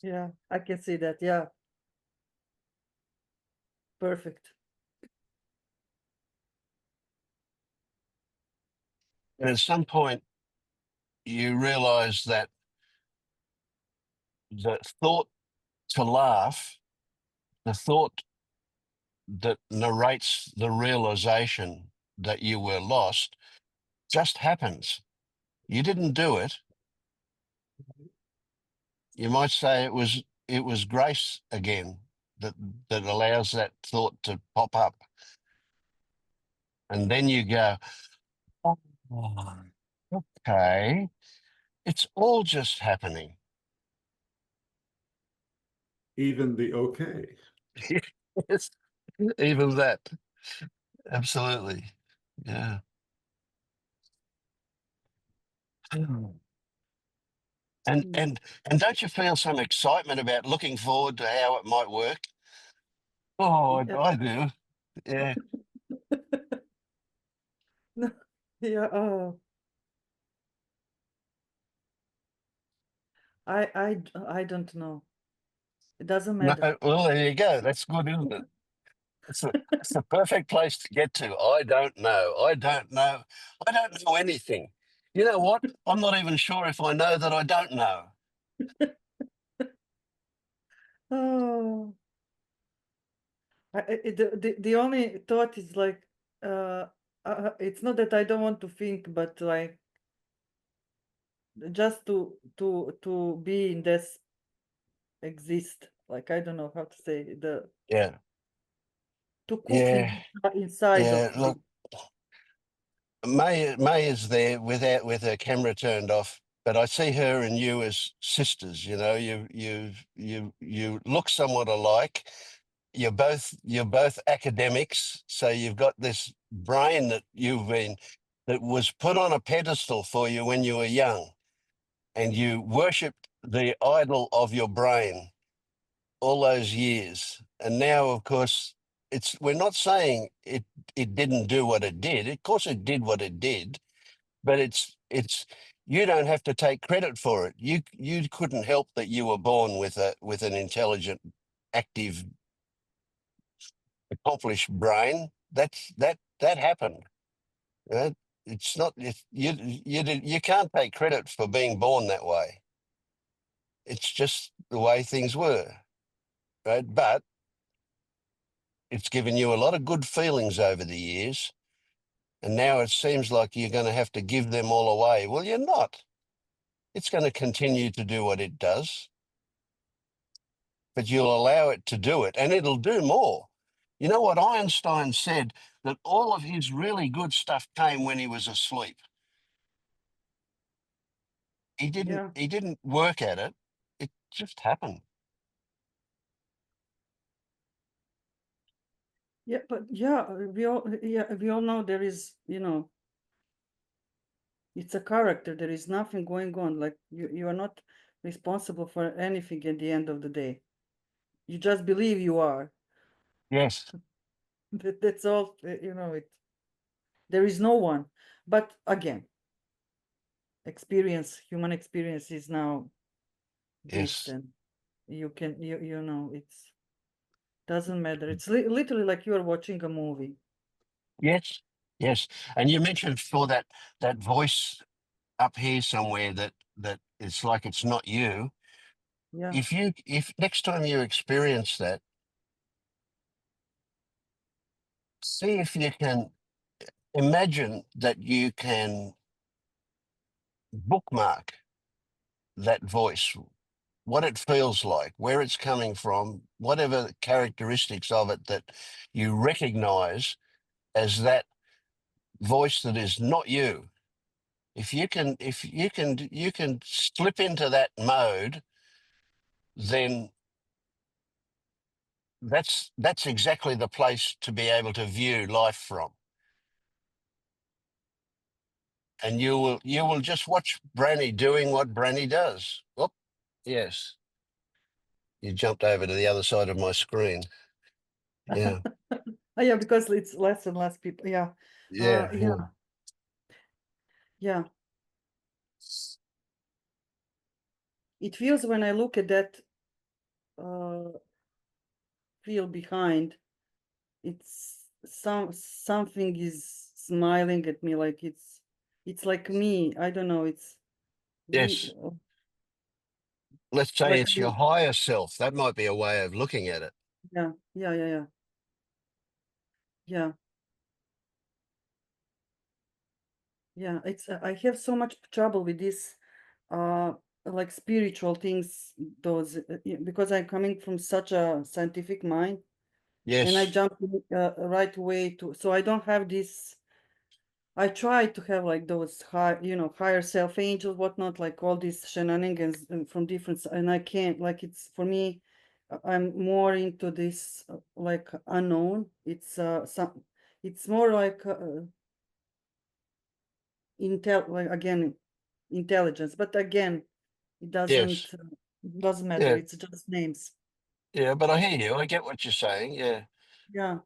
yeah. I can see that. Yeah, perfect. And at some point, you realize that the thought to laugh, the thought that narrates the realization that you were lost, just happens. You didn't do it. You might say it was grace again that allows that thought to pop up. And then you go, oh, okay, it's all just happening. Even the okay. Yes, even that. Absolutely. Yeah. And Mm. and don't you feel some excitement about looking forward to how it might work? Oh, Yeah. I do. Yeah. No, yeah. Oh, I don't know. It doesn't No, matter. well, there you go. That's good, isn't it? It's the perfect place to get to. I don't know. I don't know. I don't know anything. You know what? I'm not even sure if I know that I don't know. Oh, the only thought is like, uh, it's not that I don't want to think, but like just to be in this exist. Like I don't know how to say the Yeah. to cook Yeah. in, inside of Yeah. this. Look, May is there with her camera turned off, but I see her and you as sisters. You know, you look somewhat alike. You're both academics, so you've got this brain that was put on a pedestal for you when you were young, and you worshipped the idol of your brain all those years. And now, of course, we're not saying it didn't do what it did. Of course, it did what it did, but it's you don't have to take credit for it. You couldn't help that you were born with an intelligent, active, accomplished brain. That happened. Right? It's not you can't take credit for being born that way. It's just the way things were, right? But it's given you a lot of good feelings over the years, and now it seems like you're going to have to give them all away. Well, you're not. It's going to continue to do what it does, but you'll allow it to do it, and it'll do more. You know what Einstein said, that all of his really good stuff came when he was asleep. Yeah, He didn't work at it. It just happened. yeah, but yeah, we all know there is, it's a character. There is nothing going on. Like you are not responsible for anything at the end of the day. You just believe you are. Yes. That's all. It. There is no one. But again, human experience is now this, Yes. and you can, it's doesn't matter. It's literally like you are watching a movie. Yes. Yes. And you mentioned for that voice up here somewhere that it's like it's not you. Yeah, If next time you experience that, see if you can imagine that you can bookmark that voice, what it feels like, where it's coming from, whatever characteristics of it that you recognize as that voice that is not you. If you can slip into that mode, then that's exactly the place to be able to view life from. And you will just watch Branny doing what Branny does. Whoop, yes. You jumped over to the other side of my screen. Yeah. yeah, because it's less and less people. Yeah, Yeah. yeah, Yeah. yeah. It feels when I look at that uh field behind, it's something is smiling at me, like it's like me. I don't know. It's we Yes. Let's say like it's your higher self. That might be a way of looking at it. yeah, yeah, yeah, yeah, yeah. Yeah, it's I have so much trouble with this, uh, like spiritual things, those because I'm coming from such a scientific mind, and I Yes, jump right away to. So I don't have this. I try to have like those high, higher self angels, whatnot, like all these shenanigans from different, and I can't. Like it's for me, I'm more into this like unknown. It's more like like again intelligence, but again it yes, doesn't matter. yeah, It's just names. yeah. But I hear you. I get what you're saying. Yeah. Yeah.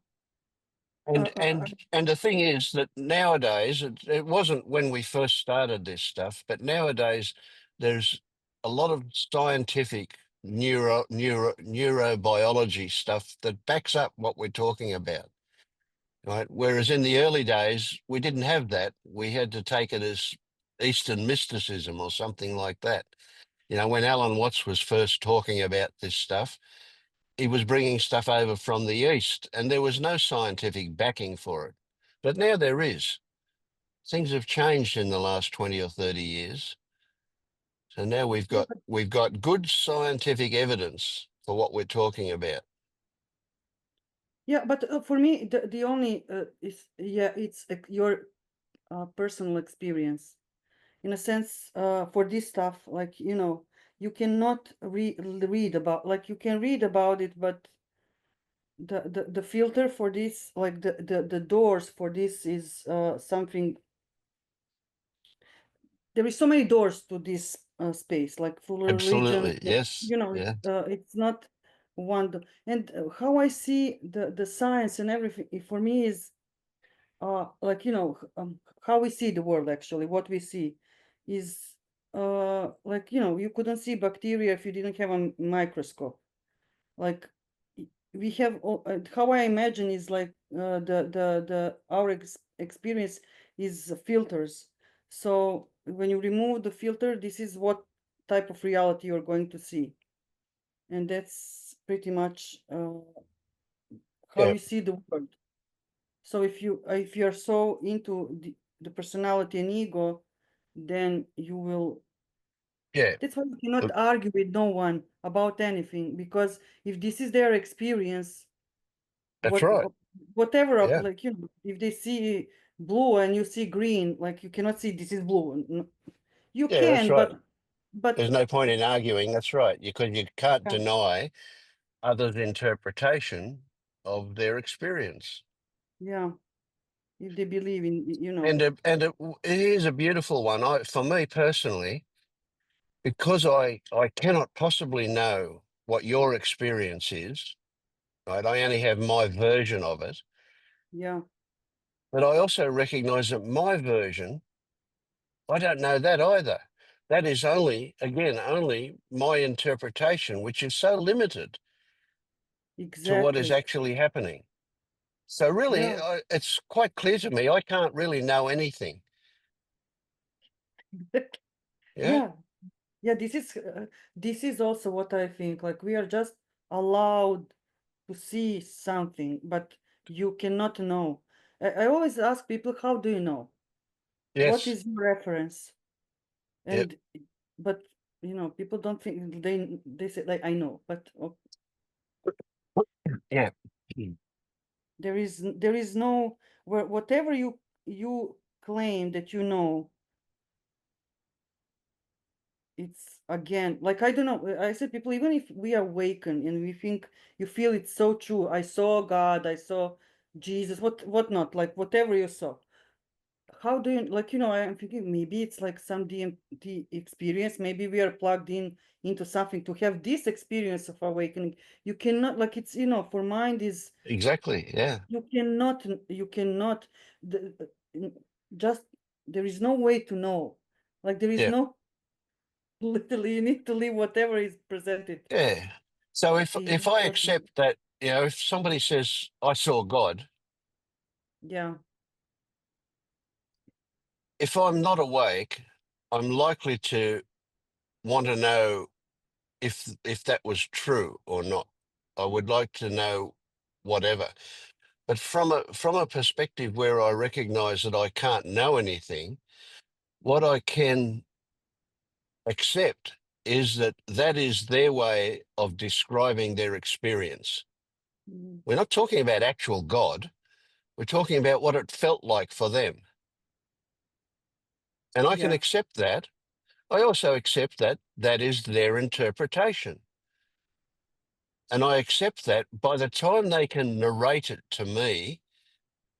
And Uh, uh, and and the thing is that nowadays it wasn't when we first started this stuff, but nowadays there's a lot of scientific neurobiology stuff that backs up what we're talking about, right? Whereas in the early days we didn't have that. We had to take it as Eastern mysticism or something like that. You know, when Alan Watts was first talking about this stuff, he was bringing stuff over from the East, and there was no scientific backing for it. But now there is. Things have changed in the last 20 or 30 years. So now we've yeah, got we've got good scientific evidence for what we're talking about. yeah, but for me, the only is yeah, it's your personal experience. In a sense, for this stuff, like you cannot read about, like you can read about it, but the filter for this, like the doors for this is something. There is so many doors to this space, like full religion. Absolutely. Yes. Yeah. It's not one. And how I see the science and everything for me is like how we see the world. Actually, what we see is like you couldn't see bacteria if you didn't have a microscope. Like we have how I imagine is like the our experience is filters. So when you remove the filter, this is what type of reality you're going to see, and that's pretty much how Yeah. you see the world. So if you're so into the personality and ego, then you will. Yeah. That's why you cannot Uh, argue with no one about anything, because if this is their experience, That's what right. whatever Yeah. like if they see blue and you see green, like you cannot see this is blue. You Yeah, that's can, right. but There's no point in arguing. That's right. Because you can't yeah, deny others' interpretation of their experience. yeah, if they believe in Here's a beautiful one. For me personally, because I cannot possibly know what your experience is, right? I only have my version of it, yeah, but I also recognize that my version, I don't know that either. That is only, again, only my interpretation, which is so limited to what is exactly. actually happening. So really, Yeah. it's quite clear to me I can't really know anything. Yeah. Yeah, yeah, this is also what I think, like we are just allowed to see something, but you cannot know. I always ask people, how do you know? What Yes. is your reference? Yep. And but people don't think, they say like I know, but Yeah. there is no, whatever you claim that you know, it's again like I don't know. I said people, even if we awaken and we think, you feel it's so true. I saw God, I saw Jesus, whatnot, like whatever you saw. How do you, like I'm thinking maybe it's like some DMT experience. Maybe we are plugged in into something to have this experience of awakening. You cannot, like it's for mind is, Exactly. Yeah. you cannot just, there is no way to know. Like there is Yeah. no, literally you need to live whatever is presented. Yeah. So if Is I what you- accept that, if somebody says I saw God, yeah, if I'm not awake, I'm likely to want to know if that was true or not. I would like to know whatever. But from a perspective where I recognize that I can't know anything, What I can accept is that that is their way of describing their experience. Mhm. We're not talking about actual God. We're talking about what it felt like for them. And I can Yeah, accept that. I also accept that that is their interpretation. And I accept that by the time they can narrate it to me,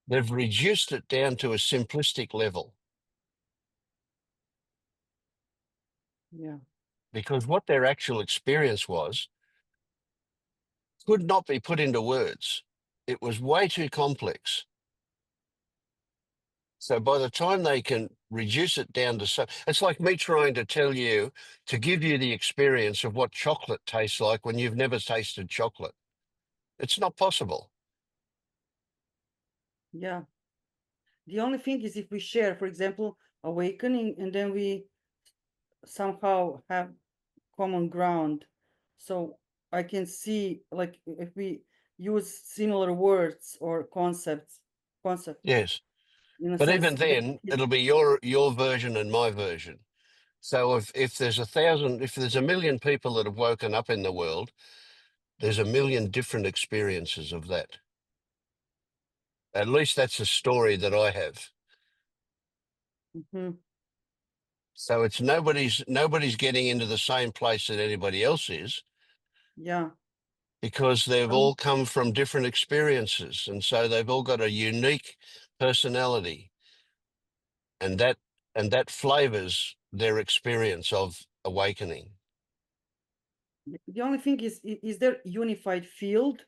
they've reduced it down to a simplistic level. yeah, Because what their actual experience was could not be put into words. It was way too complex. So by the time they can reduce it down to so, it's like me trying to tell you to give you the experience of what chocolate tastes like when you've never tasted chocolate. It's not possible. yeah. The only thing is if we share, for example, awakening, and then we somehow have common ground. So I can see, like, if we use similar words or concept Yes. in a But sense even that then, it'll be your version and my version. So if there's 1,000, if there's 1 million people that have woken up in the world, there's 1 million different experiences of that. At least that's a story that I have. Mhm. So it's nobody's getting into the same place that anybody else is Yeah, because they've um, all come from different experiences, and so they've all got a unique personality, and that flavors their experience of awakening. the only thing is there unified field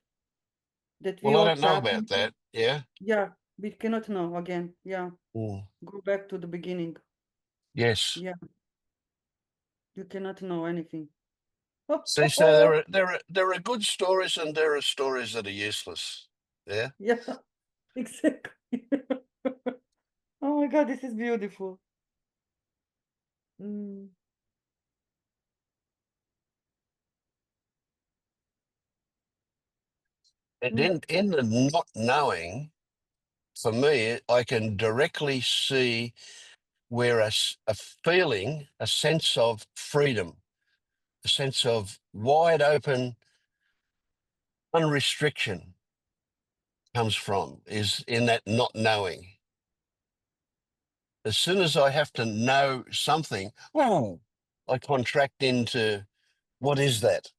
that we Well, I all don't know tap about into? that. Yeah. Yeah, we cannot know again. Yeah, Mm. go back to the beginning. Yes. Yeah, you cannot know anything. See, so there are good stories and there are stories that are useless. Yeah. Yeah, exactly. Oh my God, this is beautiful. Mm, And mm, in the not knowing, for me, I can directly see where a feeling, a sense of freedom, a sense of wide open unrestriction comes from, is in that not knowing. As soon as I have to know something, oh, I contract into what is that?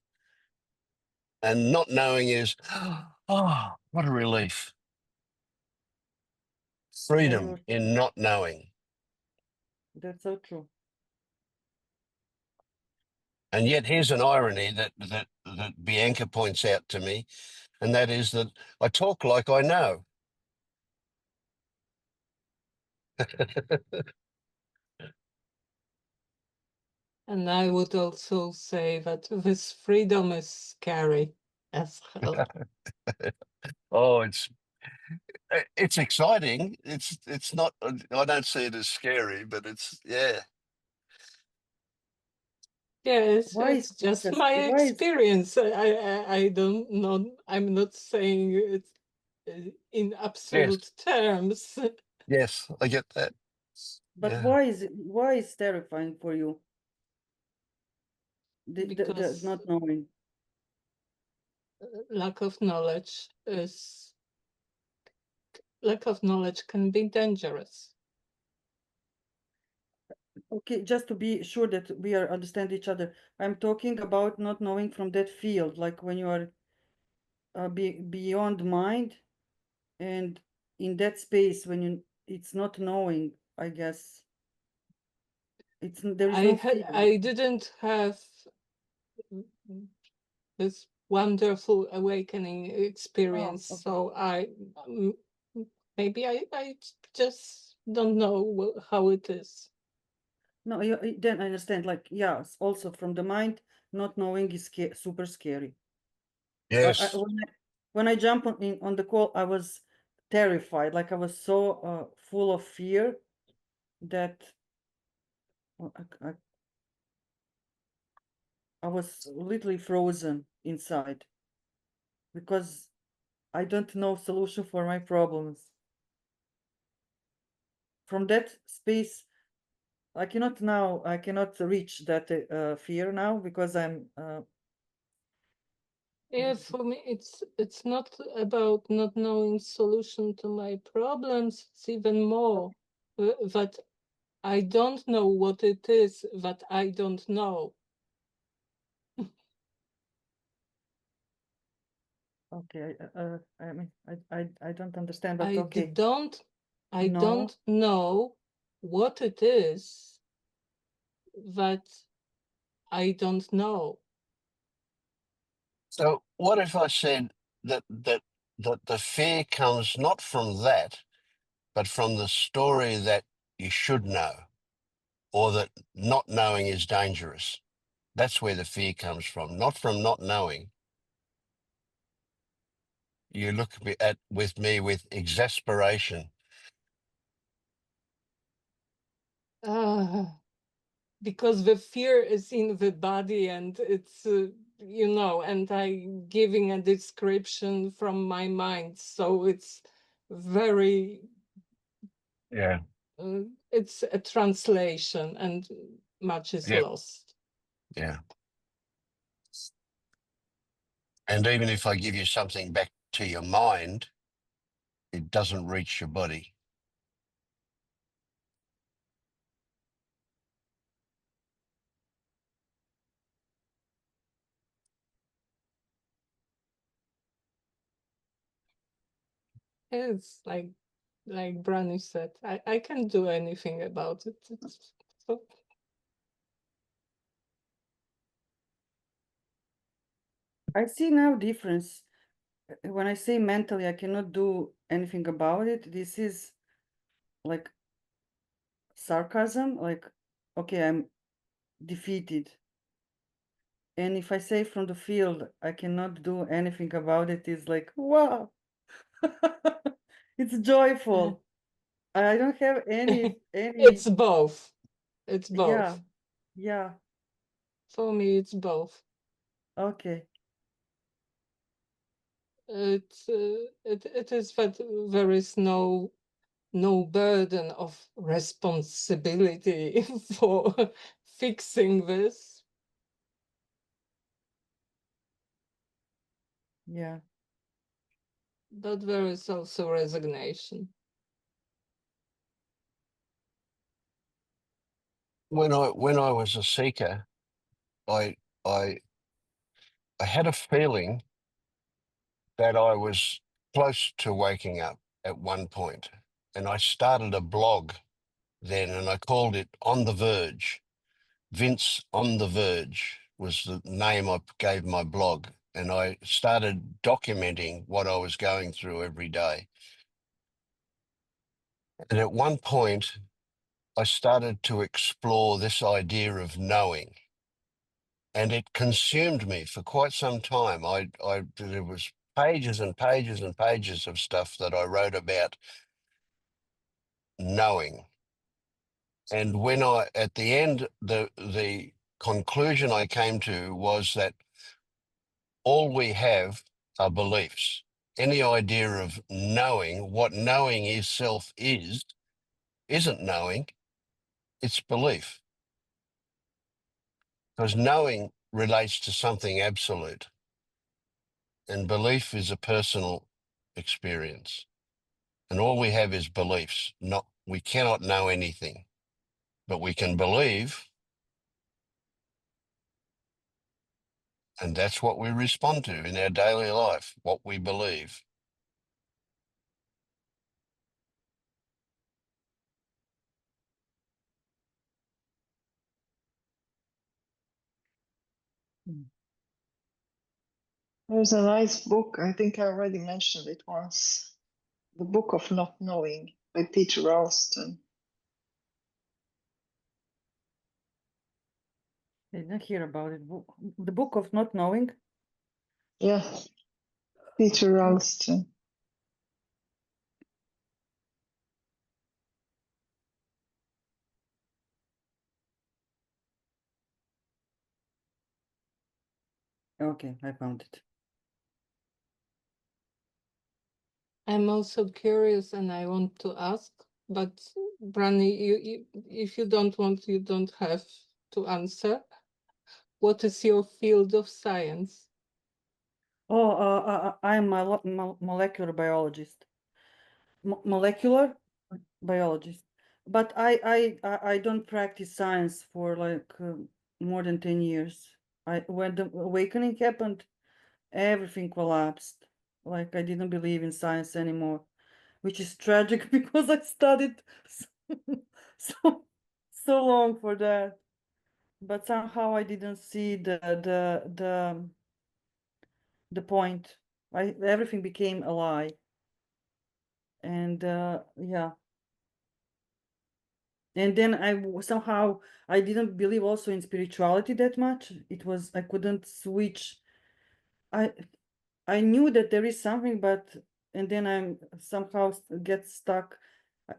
And not knowing is, oh, what a relief. yeah, Freedom in not knowing. that's so true. And yet here's an irony that Bianca points out to me, and that is that I talk like I know. And I would also say that this freedom is scary as hell. Oh, it's exciting. It's not. I don't see it as scary, but it's yeah. Yeah, Why is it's just my why is experience. I don't know. I'm not saying it in Yes, absolute terms yes, I get that. but Yeah. why is terrifying for you? The because not knowing. lack of knowledge is lack of knowledge can be dangerous. Okay, just to be sure that we are understand each other. I'm talking about not knowing from that field, like when you are beyond mind and in that space when it's not knowing, I guess. There is no fear. I didn't have this wonderful awakening Oh, experience, okay. so mm, maybe I just don't know how it is. No, then I understand. Like, yes, also from the mind, not knowing is super scary. Yes. When I jump on the call, I was terrified. Like I was so full of fear that uh, I, I, I was literally frozen inside because I don't know solution for my problems. From that space, I cannot reach that fear now because I'm Yeah, for me, it's not about not knowing solution to my problems. It's even more that I don't know what it is that I don't know. okay. I mean, I don't understand, but I okay. don't No. know what it is that I don't know. So what if I said that the fear comes not from that, but from the story that you should know, or that not knowing is dangerous? That's where the fear comes from, not from not knowing. You look at with me with exasperation. Because the fear is in the body, and it's and I giving a description from my mind, so it's very Yeah. it's a translation, and much is Yeah. lost. Yeah. And even if I give you something back to your mind, it doesn't reach your body. It's like Brani said, I can't do anything about it. So I see now difference. When I say mentally, I cannot do anything about it. This is like sarcasm, like, okay, I'm defeated. And if I say from the field, I cannot do anything about it, it's like, wow, it's joyful. I don't have any, it's both. It's yeah, both. yeah, For me, it's both. okay. It is that there is no burden of responsibility for fixing this. Yeah. But there is also resignation. When I was a seeker, I I I had a feeling that I was close to waking up at one point, and I started a blog then, and I called it On the Verge. Vince on the Verge was the name I gave my blog, and I started documenting what I was going through every day. And at one point, I started to explore this idea of knowing, and it consumed me for quite some time. There was pages and pages and pages of stuff that I wrote about knowing. And when at the end, the conclusion I came to was that all we have are beliefs. Any idea of knowing, what knowing is self is, isn't knowing, it's belief. Because knowing relates to something absolute, and belief is a personal experience. And all we have is beliefs. We cannot know anything, but we can believe, and that's what we respond to in our daily life, what we believe. There's a nice book, I think I already mentioned it once. The Book of Not Knowing by Peter Ralston. I didn't hear about it. The book of not knowing. Yeah, Peter Ralston. Okay, I found it. I'm also curious, and I want to ask, But Brani, if you don't want, you don't have to answer. What is your field of science? Oh, I'm a molecular biologist. Molecular biologist. But I don't practice science for like more than 10 years. When the awakening happened, everything collapsed. Like I didn't believe in science anymore, which is tragic because I studied so so long for that. But somehow I didn't see the point. Everything became a lie. And yeah. And then somehow I didn't believe also in spirituality that much. It was I couldn't switch. I I knew that there is something, but and then I'm somehow get stuck.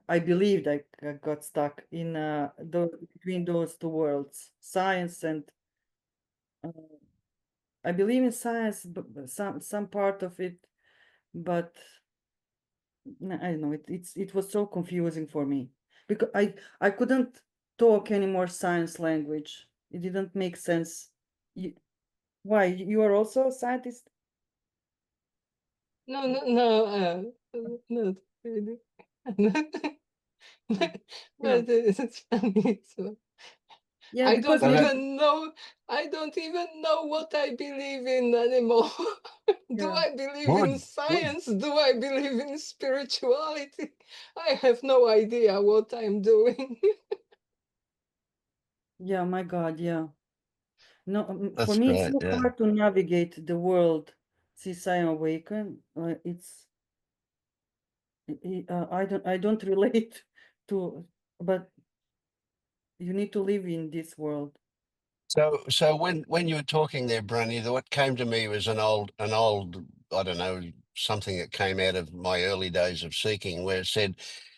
I believed I got stuck in between those two worlds, science and uh, I believe in science, but some part of it, but I don't know. It was so confusing for me because I couldn't talk any more science language. It didn't make sense. Why? You are also a scientist? No, no, no, not really. Mm. But Yeah. it's funny. So Yeah, I because don't So that, maybe even know. I don't even know what I believe in anymore. Do yeah. I believe in good, good. science? Do I believe in spirituality? I have no idea what I'm doing. Yeah, my God, yeah. No, for That's me it's great. so Yeah. hard to navigate the world since I am awakened. I don't relate to, but you need to live in this world. So when you were talking there, Bruni, what came to me was an old, I don't know, something that came out of my early days of seeking, where it said,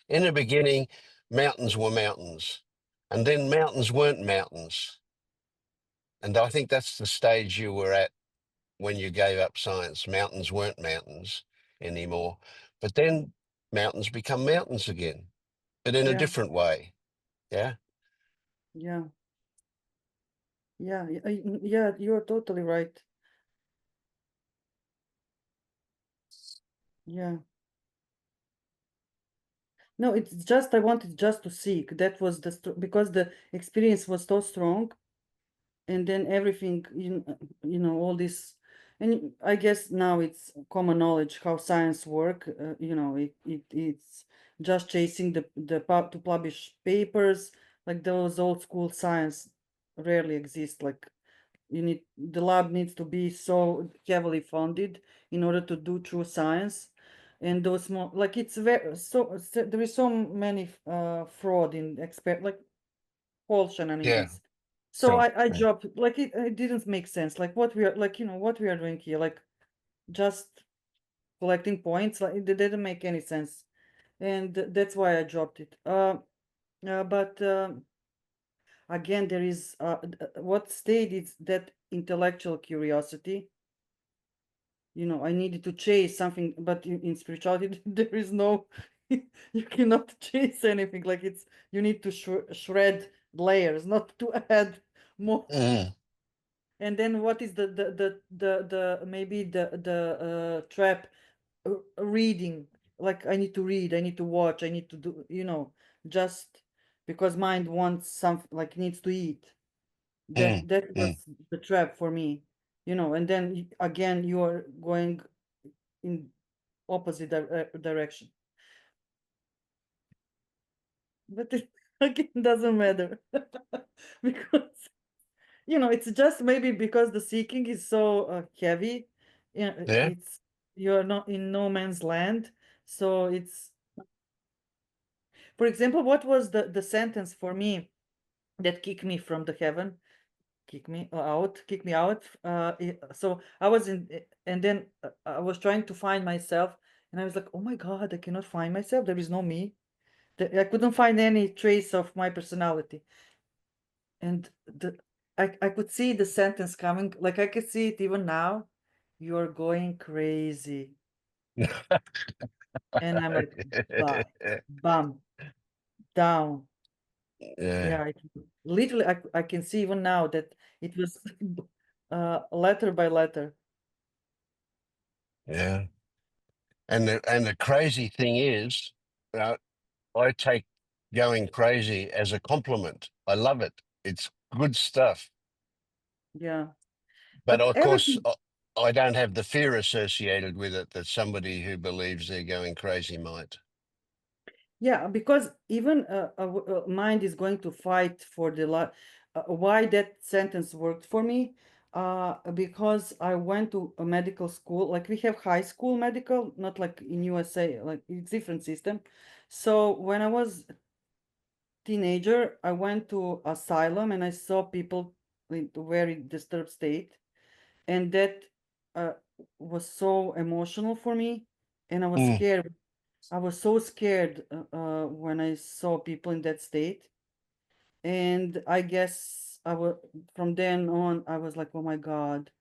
in the beginning, mountains were mountains, and then mountains weren't mountains. And I think that's the stage you were at when you gave up science. Mountains weren't mountains anymore, but then mountains become mountains again, but in a Yeah, different way. Yeah. yeah, yeah, yeah, you're totally right. Yeah. No, it's just I wanted just to seek. That was because the experience was so strong, and then everything, all this, and I guess now it's common knowledge how science work. It's just chasing to publish papers. Like those old school science rarely exist. Like the lab needs to be so heavily funded in order to do true science, and those small like it's very there is so many fraud in expert like false Yeah. shenanigans. So Sure. I Yeah. dropped like it didn't make sense like what we are like what we are doing here like just collecting points like it didn't make any sense, and that's why I dropped it. But again there is what stayed is that intellectual curiosity. I needed to chase something, but in spirituality there is no you cannot chase anything. Like you need to shred layers, not to add more. Mm, And then what is the maybe the trap? Reading. Like I need to read, I need to watch, I need to do, just because mind wants something, like needs to eat. that mm, that mm. was the trap for me. And then again you are going in opposite direction. But it again doesn't matter because it's just maybe because the seeking is so heavy. Yeah. You're not in no man's land. So it's, for example, what was the sentence for me that kicked me from the heaven, kick me out. So I was in, and then I was trying to find myself, and I was like, oh my God, I cannot find myself. There is no me. I couldn't find any trace of my personality. And I could see the sentence coming, like I could see it even now. You're going crazy. And I'm like, bah, bam. down. Yeah, Yeah, literally, I can see even now that it was letter by letter. yeah. And the crazy thing is, I take going crazy as a compliment. I love it. It's good stuff. Yeah, But but of course, everything. I don't have the fear associated with it that somebody who believes they're going crazy might. Yeah, because even mind is going to fight for the why that sentence worked for me. Because I went to a medical school, like we have high school medical, not like in USA, like it's different system. So when I was teenager, I went to asylum and I saw people in very disturbed state, and that uh, was so emotional for me, and I was Mm, scared. I was so scared when I saw people in that state, and I guess I was from then on. I was like, "Oh my God,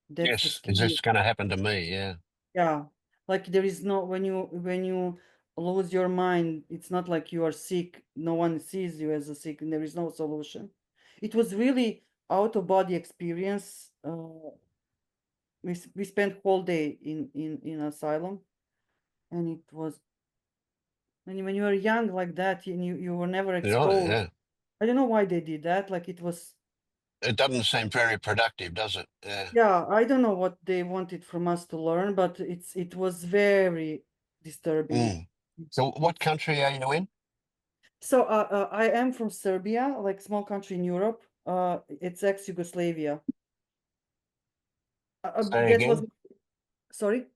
that's the yes, is this scary." going to happen to me? Yeah. Yeah, like there is no when you lose your mind, it's not like you are sick. No one sees you as a sick, and there is no solution. It was really out of body experience. We spent whole day in asylum, and it was and when you are young like that, and you were never Right, exposed. yeah. I don't know why they did that. Like it was, It doesn't seem very productive, does it? Yeah. yeah, I don't know what they wanted from us to learn, but it was very disturbing. Mm. So, what It's country are you in? so I am from Serbia, like small country in Europe. It's ex-Yugoslavia. Say That was again. sorry,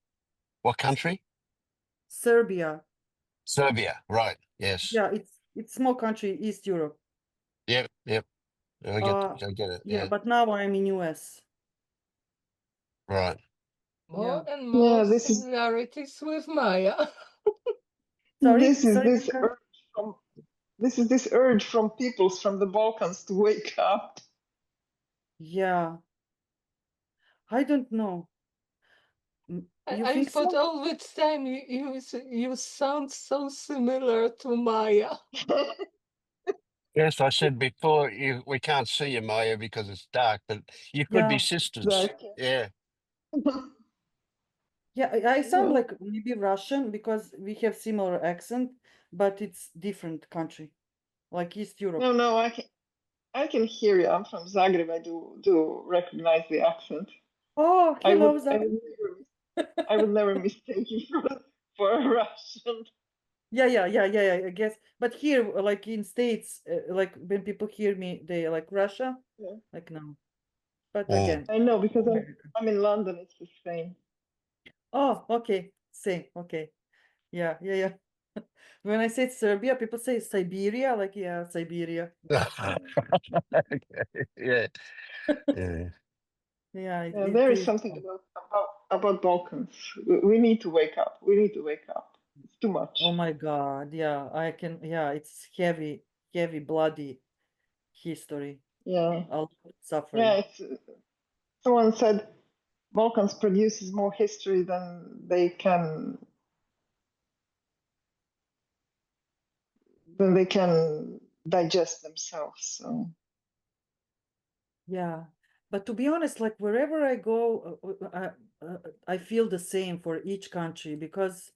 What country? Serbia. Serbia. Right. Yes. Yeah, it's small country, East Europe. Yep. Yep. I get. Uh, I get it. yeah, Yeah. but now I'm in US. Right. Yeah. More and more Yeah, similarities with Maya. Sorry, this is sorry, this Bianca? urge from this urge from peoples from the Balkans to wake up. Yeah, I don't know. You I think thought so? all the time you sound so similar to Maya. Yes, I said before. We can't see you, Maya, because it's dark. But you could be Yeah. sisters. That Yeah. Yeah, I sound yeah. like maybe Russian because we have similar accent, but it's different country, like East Europe. No, I can hear you. I'm from Zagreb. I do recognize the accent. Oh, I would hello, I Zach. would never I would never mistake you for a Russian. Yeah, I guess. But here, like in States, like when people hear me, they like Russia, Yeah. like no. But Mm. again, I know because I'm America. I'm in London. It's the same. Oh, okay, same. Okay, yeah. When I say Serbia, people say Siberia, like yeah, Siberia. Okay. Yeah. Yeah. Yeah, it, Yeah, it there is is. something about Balkans. We need to wake up. We need to wake up. It's too Oh much. my God, yeah, I can, yeah, it's heavy, bloody history, Yeah, a lot of yeah. suffering. It's someone said Balkans produces more history than they can digest themselves. So Yeah, but to be honest, like wherever I go, I feel the same for each country because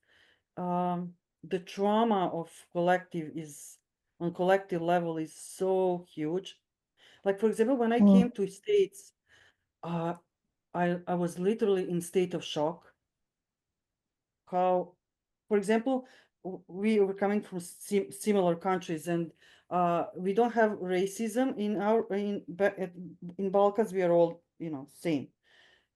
the trauma of collective is on collective level is so huge. Like for example, when I mm, came to States, uh, I was literally in state of shock. How, for example, we were coming from similar countries, and we don't have racism in our in Balkans. We are all same.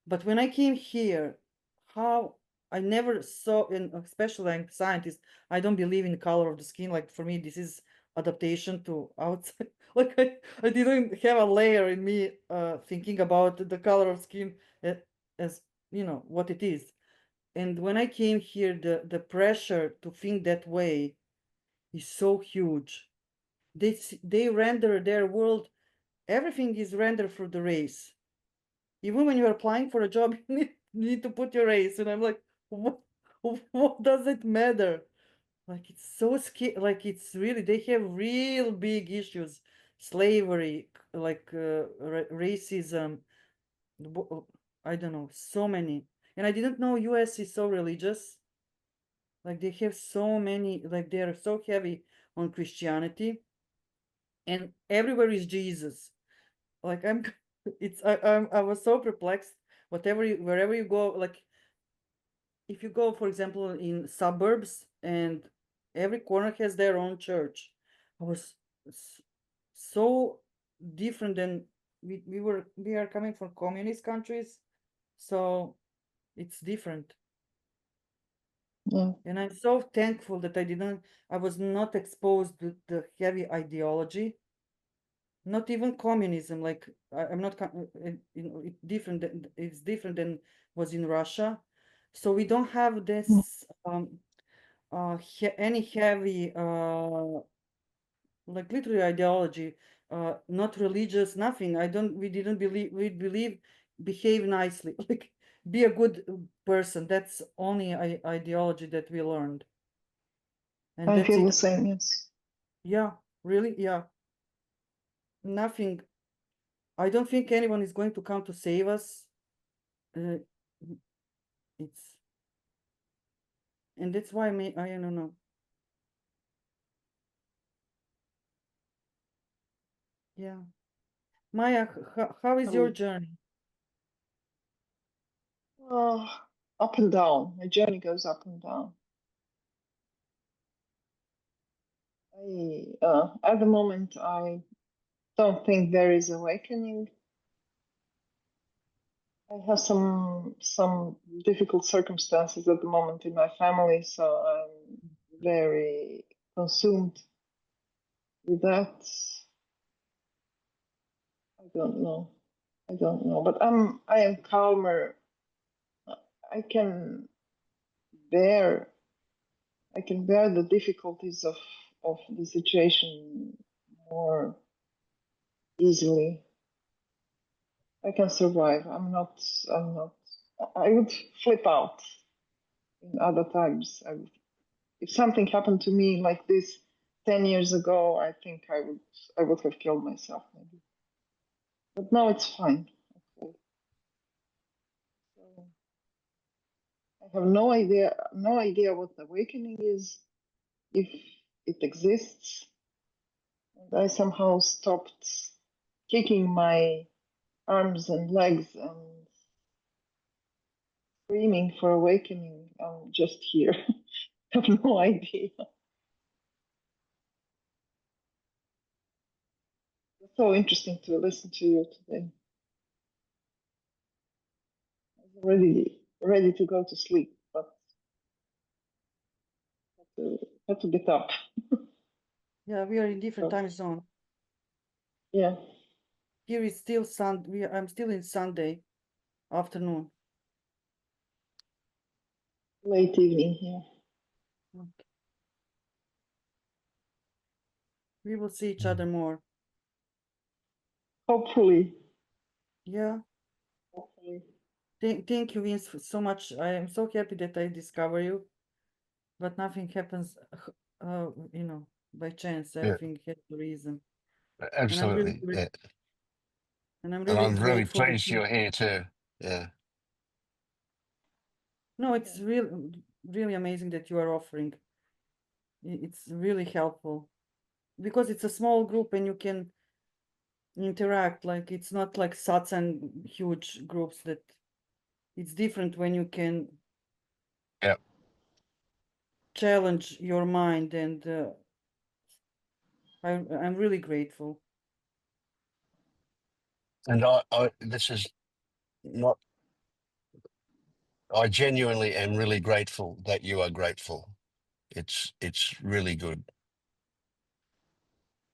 But when I came here, how I never saw, and especially I'm scientist, I don't believe in the color of the skin. Like for me, this is adaptation to outside. Like I didn't have a layer in me thinking about the color of skin as what it is. And when I came here, the pressure to think that way is so huge. They render their world, everything is rendered for the race. Even when you're applying for a job, you need to put your race. And I'm like, what does it matter? Like it's so scary, like it's really, they have real big issues, slavery, like racism, I don't know, so many. And I didn't know US is so religious. Like they have so many, like they're so heavy on Christianity, and everywhere is Jesus. Like I'm, I was so perplexed. Wherever you go, like if you go, for example, in suburbs, and every corner has their own church. I was so different than we are coming from communist countries, so it's different. Yeah. And I'm so thankful that I was not exposed to the heavy ideology, not even communism. Like I'm not, it's different than was in Russia. So we don't have this any heavy like literary ideology, not religious, nothing. We didn't believe, we believe behave nicely, like be a good person. That's only ideology that we learned, and I that's feel the it. same, yes. Yeah, really, yeah, nothing. I don't think anyone is going to come to save us. uh, it's and that's why I don't know. Yeah, Maya, how is your Um, journey? uh, Up and down. My journey goes up and down. At the moment, I don't think there is awakening. I have some difficult circumstances at the moment in my family, so I'm very consumed with that. I don't know. I don't know, but I am calmer. I can bear I can bear the difficulties of the situation more easily. I can survive. I'm not I would flip out in other times. If something happened to me like this 10 years ago, I think I would have killed myself maybe. But now it's fine. Okay. So I have no idea what awakening is, if it exists. And I somehow stopped kicking my arms and legs and screaming for awakening. I'm just here. I have no idea. It's so interesting to listen to you today. I'm already ready to go to sleep, but have to get up. Yeah, we are in different So, time zone. yeah, Here is still I'm still in Sunday afternoon. late evening here. Okay. We will see each other more. Hopefully, Yeah. hopefully. Thank you, Vince, so much. I am so happy that I discover you, but nothing happens, by chance. Yeah, Everything has a reason, and I'm really, absolutely. Yeah. and I'm And really I'm really grateful that pleased you're here too. Yeah. No, it's really amazing that you are offering. It's really helpful because it's a small group and you can interact. Like it's not like satsang huge groups that it's different when you can Yeah. challenge your mind, and I'm really grateful. And this is not, I genuinely am really grateful that you are grateful. It's really good.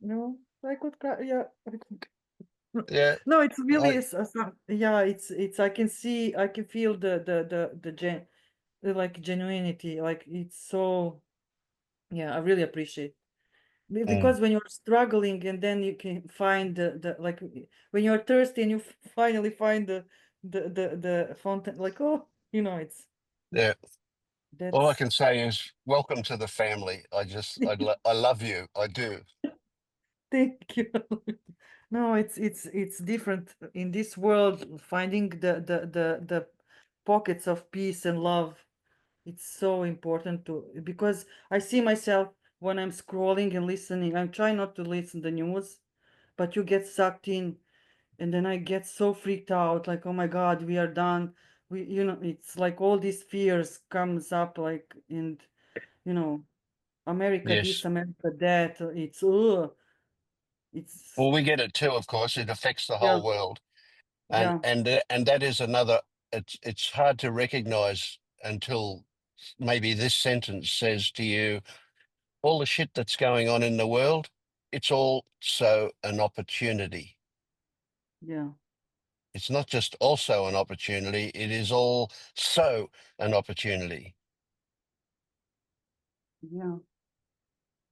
No, I could cry. Yeah, Yeah. no, it's really I, is yeah. It's I can feel the like genuinity. Like it's so yeah. I really appreciate. mm, Because when you're struggling and then you can find the like when you're thirsty and you finally find the fountain, like, oh, it's yeah. All I That's can say is welcome to the family. I love you. I do. thank you. No, it's different in this world. Finding the pockets of peace and love. It's so important to because I see myself when I'm scrolling and listening. I'm trying not to listen the news, but you get sucked in, and then I get so freaked out. Like, oh my God, we are done. It's like all these fears comes up, like, and you know, America this, Yes. America that. It's Well, we get it too. Of course, it affects the yeah, whole world, and yeah, and that is another. It's hard to recognize until maybe this sentence says to you, all the shit that's going on in the world, it's also an opportunity. yeah, It's not just also an opportunity, it is also an opportunity. yeah.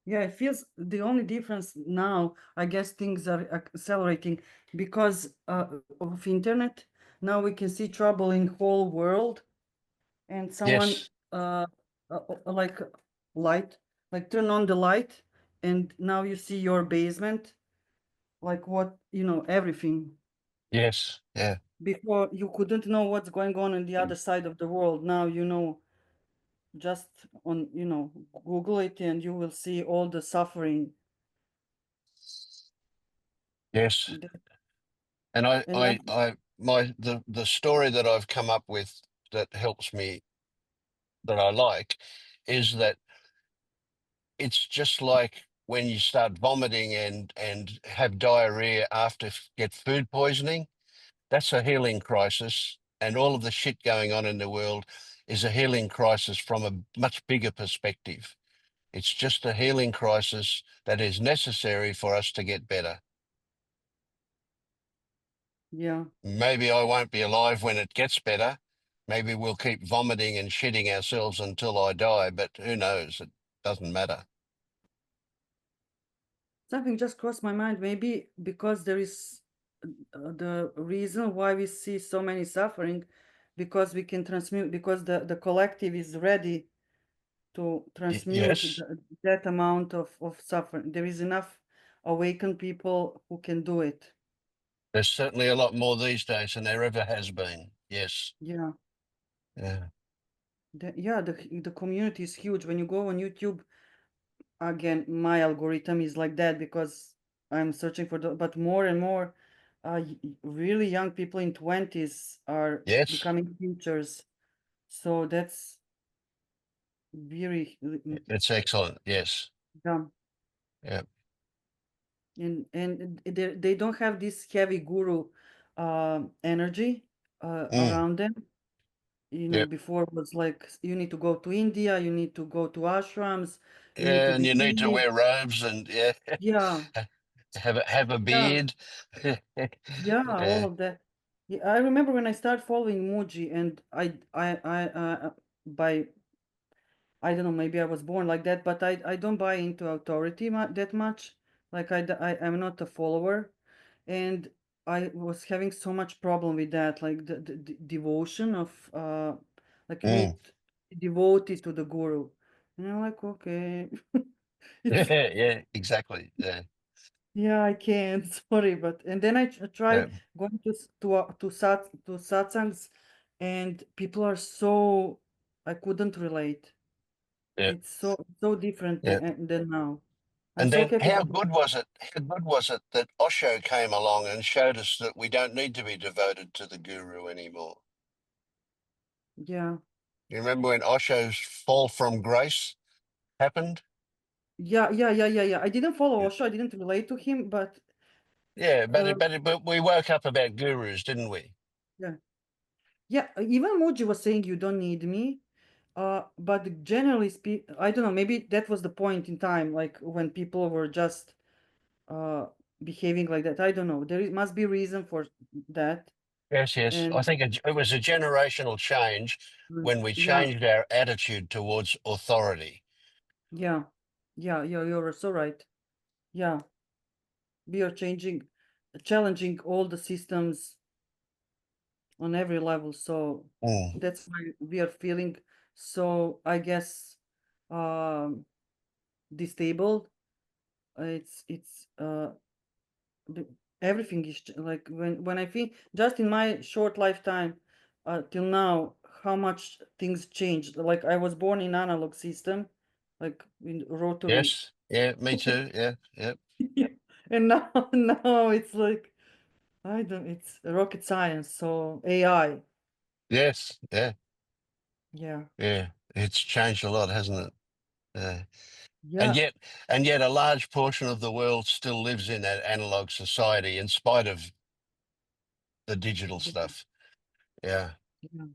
Yeah, it feels the only difference now, I guess things are accelerating because of internet. Now we can see trouble in whole world and someone Yes, like light, like turn on the light and now you see your basement, like what, everything. yes, yeah, Before you couldn't know what's going on the other side of the world. Now just on, Google it and you will see all the suffering. yes. That- And And I, the story that I've come up with that helps me, that I like, is that it's just like when you start vomiting and have diarrhea after get food poisoning. That's a healing crisis, and all of the shit going on in the world is a healing crisis from a much bigger perspective. It's just a healing crisis that is necessary for us to get better. yeah. Maybe I won't be alive when it gets better. Maybe we'll keep vomiting and shitting ourselves until I die, but who knows? It doesn't matter. Something just crossed my mind. Maybe because there is the reason why we see so many suffering, because we can transmute, because the collective is ready to transmute Yes, that amount of suffering. There is enough awakened people who can do it. there's certainly a lot more these days than there ever has been. Yes. Yeah. Yeah. The community is huge. When you go on YouTube, again, my algorithm is like that because I'm searching for but more and more really young people in 20s are Yes. becoming teachers. So that's very It's excellent. Yes. yeah. Yeah. And they don't have this heavy guru energy Mm. around them. Yep. Before it was like you need to go to India, you need to go to ashrams, you need to Yeah, and be you need to this. wear robes and yeah, Yeah, have a yeah. beard. Yeah, all Yeah. of that. Yeah, I remember when I started following Muji, and by I don't know, maybe I was born like that, but I don't buy into authority that much. Like I'm not a follower, and I was having so much problem with that, like the devotion of like you Mm. need to be devoted to the guru, and I'm like, okay, it's Yeah, yeah, exactly. Yeah. yeah, I can't. Sorry, but and then I try Yeah. going to satsangs, and people are so I couldn't relate. Yeah. It's so different Yeah. than now. I'm And so then happy how that good was it? How good was it that Osho came along and showed us that we don't need to be devoted to the guru anymore? yeah, You remember when Osho's fall from grace happened? yeah. I didn't follow Yeah. Osho. I didn't relate to him, but Yeah, uh, but we woke up about gurus, didn't we? yeah, yeah. Even Muji was saying you don't need me. But generally speak, I don't know. Maybe that was the point in time, like when people were just uh behaving like that. I don't know. Must be reason for that. Yes, yes. I And think it was a generational change when we yeah, changed our attitude towards authority. yeah, yeah, you're so right. Yeah, we are challenging all the systems on every level. So Mm. that's why we are feeling so I guess um, disabled. It's everything is like when I think just in my short lifetime till now how much things changed. Like I was born in analog system, like in rotary. Yes. Yeah. Me too. Yeah. Yeah. Yeah. And now now it's like I don't it's rocket science, so AI. Yes. Yeah. Yeah. Yeah. It's changed a lot, hasn't it? Yeah. And Yeah. yet, and yet, a large portion of the world still lives in that analog society, in spite of the digital Yeah. stuff. Yeah. Yeah.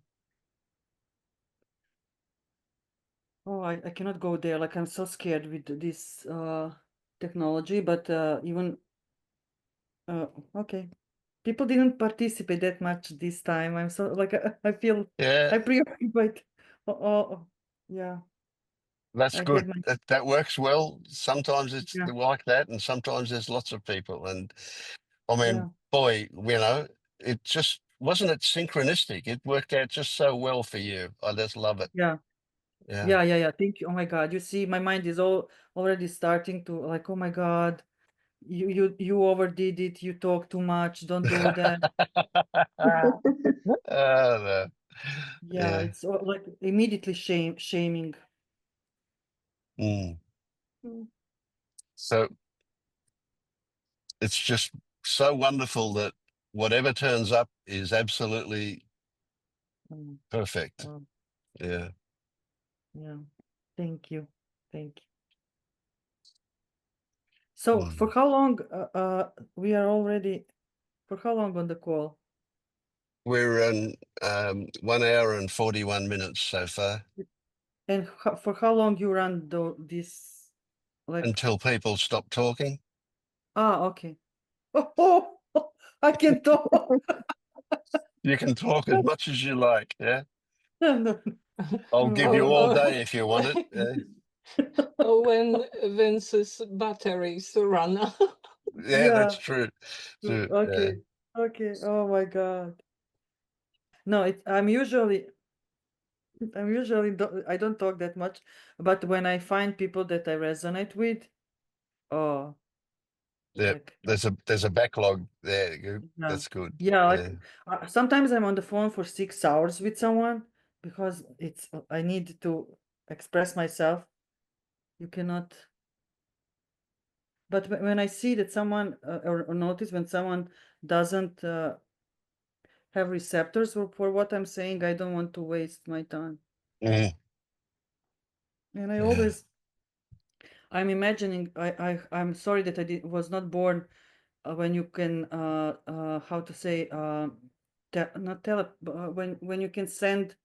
Oh, I cannot go there. Like I'm so scared with this technology, but even uh, okay. People didn't participate that much this time. I'm so like I feel Yeah. I preoccupied. Oh, yeah. That's I good. had my That works well. Sometimes it's yeah, like that, and sometimes there's lots of people. And I yeah, mean, boy, it just wasn't it synchronistic. It worked out just so well for you. I just love it. yeah, Yeah. yeah. Thank you. Oh my God. You see, my mind is all already starting to like, oh my God, you overdid it. You talk too much. Don't do that. No. Yeah, Yeah. it's like immediately shaming. Mm. Mm. So it's just so wonderful that whatever turns up is absolutely Mm. perfect. Oh, Yeah. yeah. Thank you. Thank you. So for Mm. how long we are already for how long on the call? We're on 1 hour and 41 minutes so far And for how long you run this like until people stop talking. okay. Oh, I can talk. You can talk as much as you like. Yeah. No, I'll give you no. all Oh, day if you want it. Yeah. when Vince's batteries run out. Yeah, that's Yeah. true. True. Yeah. Okay. Okay. Oh my God. No, I don't talk that much, but when I find people that I resonate with, oh, Yeah. like There's a backlog there. yeah, That's good. yeah. Like Yeah. sometimes I'm on the phone for 6 hours with someone because I need to express myself. You cannot. But when I see that someone or notice when someone doesn't have receptors for what I'm saying, I don't want to waste my time. Mm. And I Yeah. always I'm imagining I'm sorry that was not born when you can how to say not tele when you can send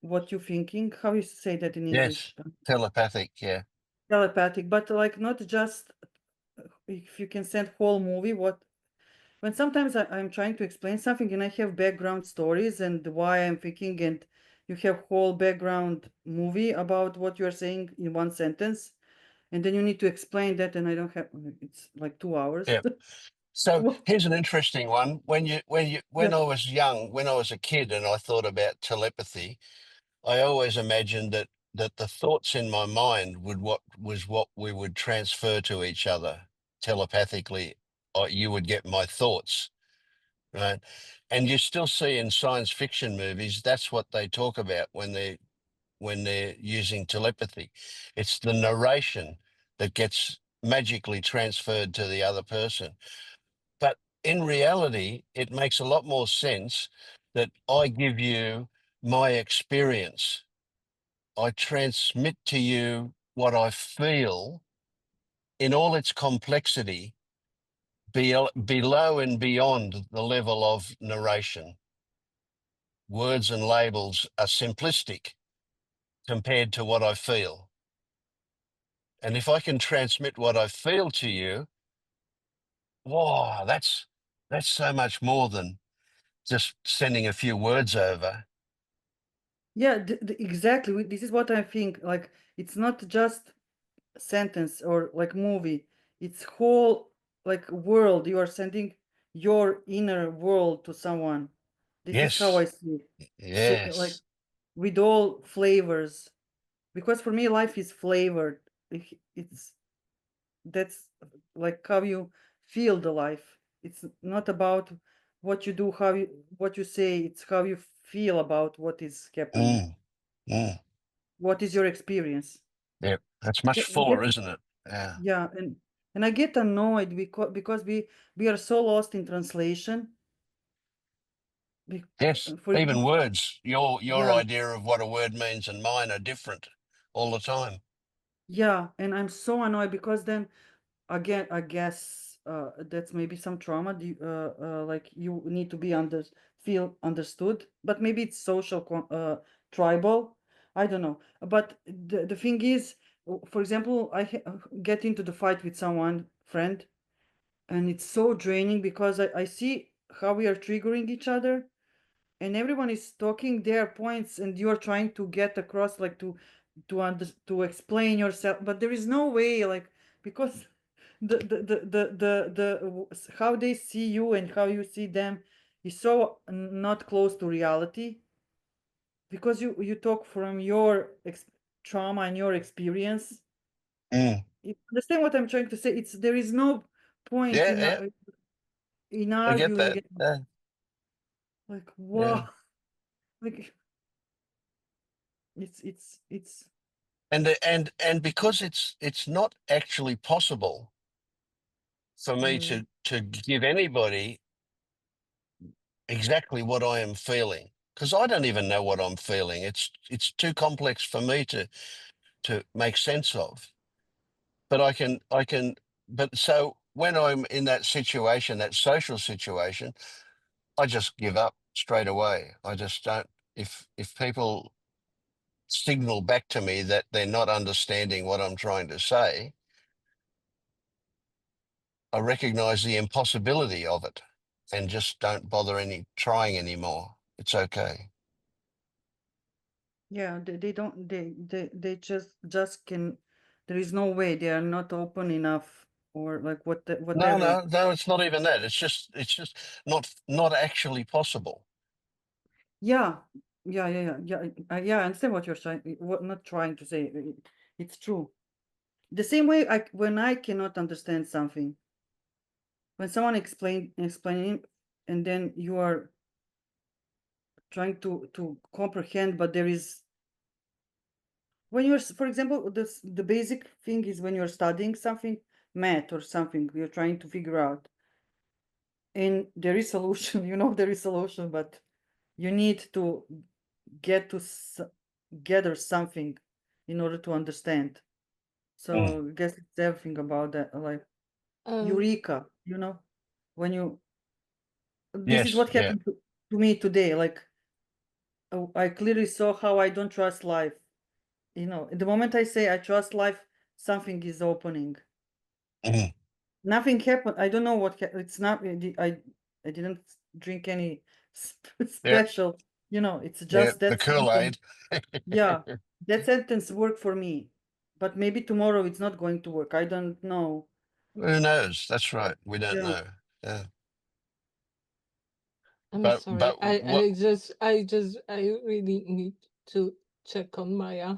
what you're thinking. How you say that in Yes. English? Telepathic. Yeah. Telepathic, but like not just if you can send whole movie. What when sometimes I'm trying to explain something and I have background stories and why I'm thinking, and you have whole background movie about what you're saying in one sentence, and then you need to explain that, and I don't have. It's like 2 hours. Yeah. So What? here's an interesting one. Yeah. When I was young, when I was a kid, and I thought about telepathy, I always imagined that the thoughts in my mind what we would transfer to each other telepathically. Or you would get my thoughts, right? And you still see in science fiction movies that's what they talk about when they're using telepathy. It's the narration that gets magically transferred to the other person. But in reality, it makes a lot more sense that I give you my experience. I transmit to you what I feel in all its complexity, below and beyond the level of narration. Words and labels are simplistic compared to what I feel. And if I can transmit what I feel to you, wow, that's so much more than just sending a few words over. Yeah, exactly. This is what I think. Like, it's not just sentence or like movie. It's whole like world. You are sending your inner world to someone. This is how I Yes, see. See, like, yes, with all flavors, because for me life is flavored. It's that's like how you feel the life. It's not about what you do, what you say. It's how you feel about what is happening. Mm, mm. What is your experience? Yeah, that's much I get, fuller, isn't it? Yeah. yeah, and I get annoyed because we are so lost in translation. Yes, For even example, words. Your yeah, idea of what a word means and mine are different all the time. yeah, and I'm so annoyed because then again, I guess that's maybe some trauma. Like you need to be feel understood, but maybe it's social, tribal. I don't know. But the thing is, for example, get into the fight with someone, friend, and it's so draining because I see how we are triggering each other, and everyone is talking their points, and you are trying to get across, like to explain yourself, but there is no way, like, because how they see you and how you see them is so not close to reality, because you talk from your trauma and your experience. Mm. You understand what I'm trying to say? There is no point Yeah, in yeah, I get arguing that. it. Yeah, Like, yeah. wow. Like, it's And because it's not actually possible for me mm, to give anybody exactly what I am feeling, because I don't even know what I'm feeling. It's too complex for me to make sense of. But I can but so when I'm in that situation, that social situation, I just give up straight away. I just don't. If people signal back to me that they're not understanding what I'm trying to say, I recognize the impossibility of it and just don't bother trying anymore. It's okay. yeah, they don't they just can. There is no way, they are not open enough, or like No, whatever. no, no, it's not even that. It's just not actually possible. Yeah, yeah, I understand what you're trying, what not trying to say. It's true. The same way, when I cannot understand something, when someone explaining, and then you are trying to comprehend, but there is, when you're, for example, the basic thing is when you're studying something, math or something, you're trying to figure out, and there is solution. There is solution, but you need to get to gather something in order to understand. Mm. So I guess it's everything about that, like Um, eureka, when you, this is Yes, what yeah. happened to me today. Like, I clearly saw how I don't trust life. The moment I say I trust life, something is opening. Mhm. Nothing happened. I don't know what it's not. I didn't drink any Yeah, special. It's yeah. just The that sentence. Kool-Aid. Yeah, that sentence worked for me, but maybe tomorrow it's not going to work. I don't know. Who knows? That's right. We don't Yeah. know. Yeah. I'm But sorry. I, what? I just, I just, I really need to check on Maya.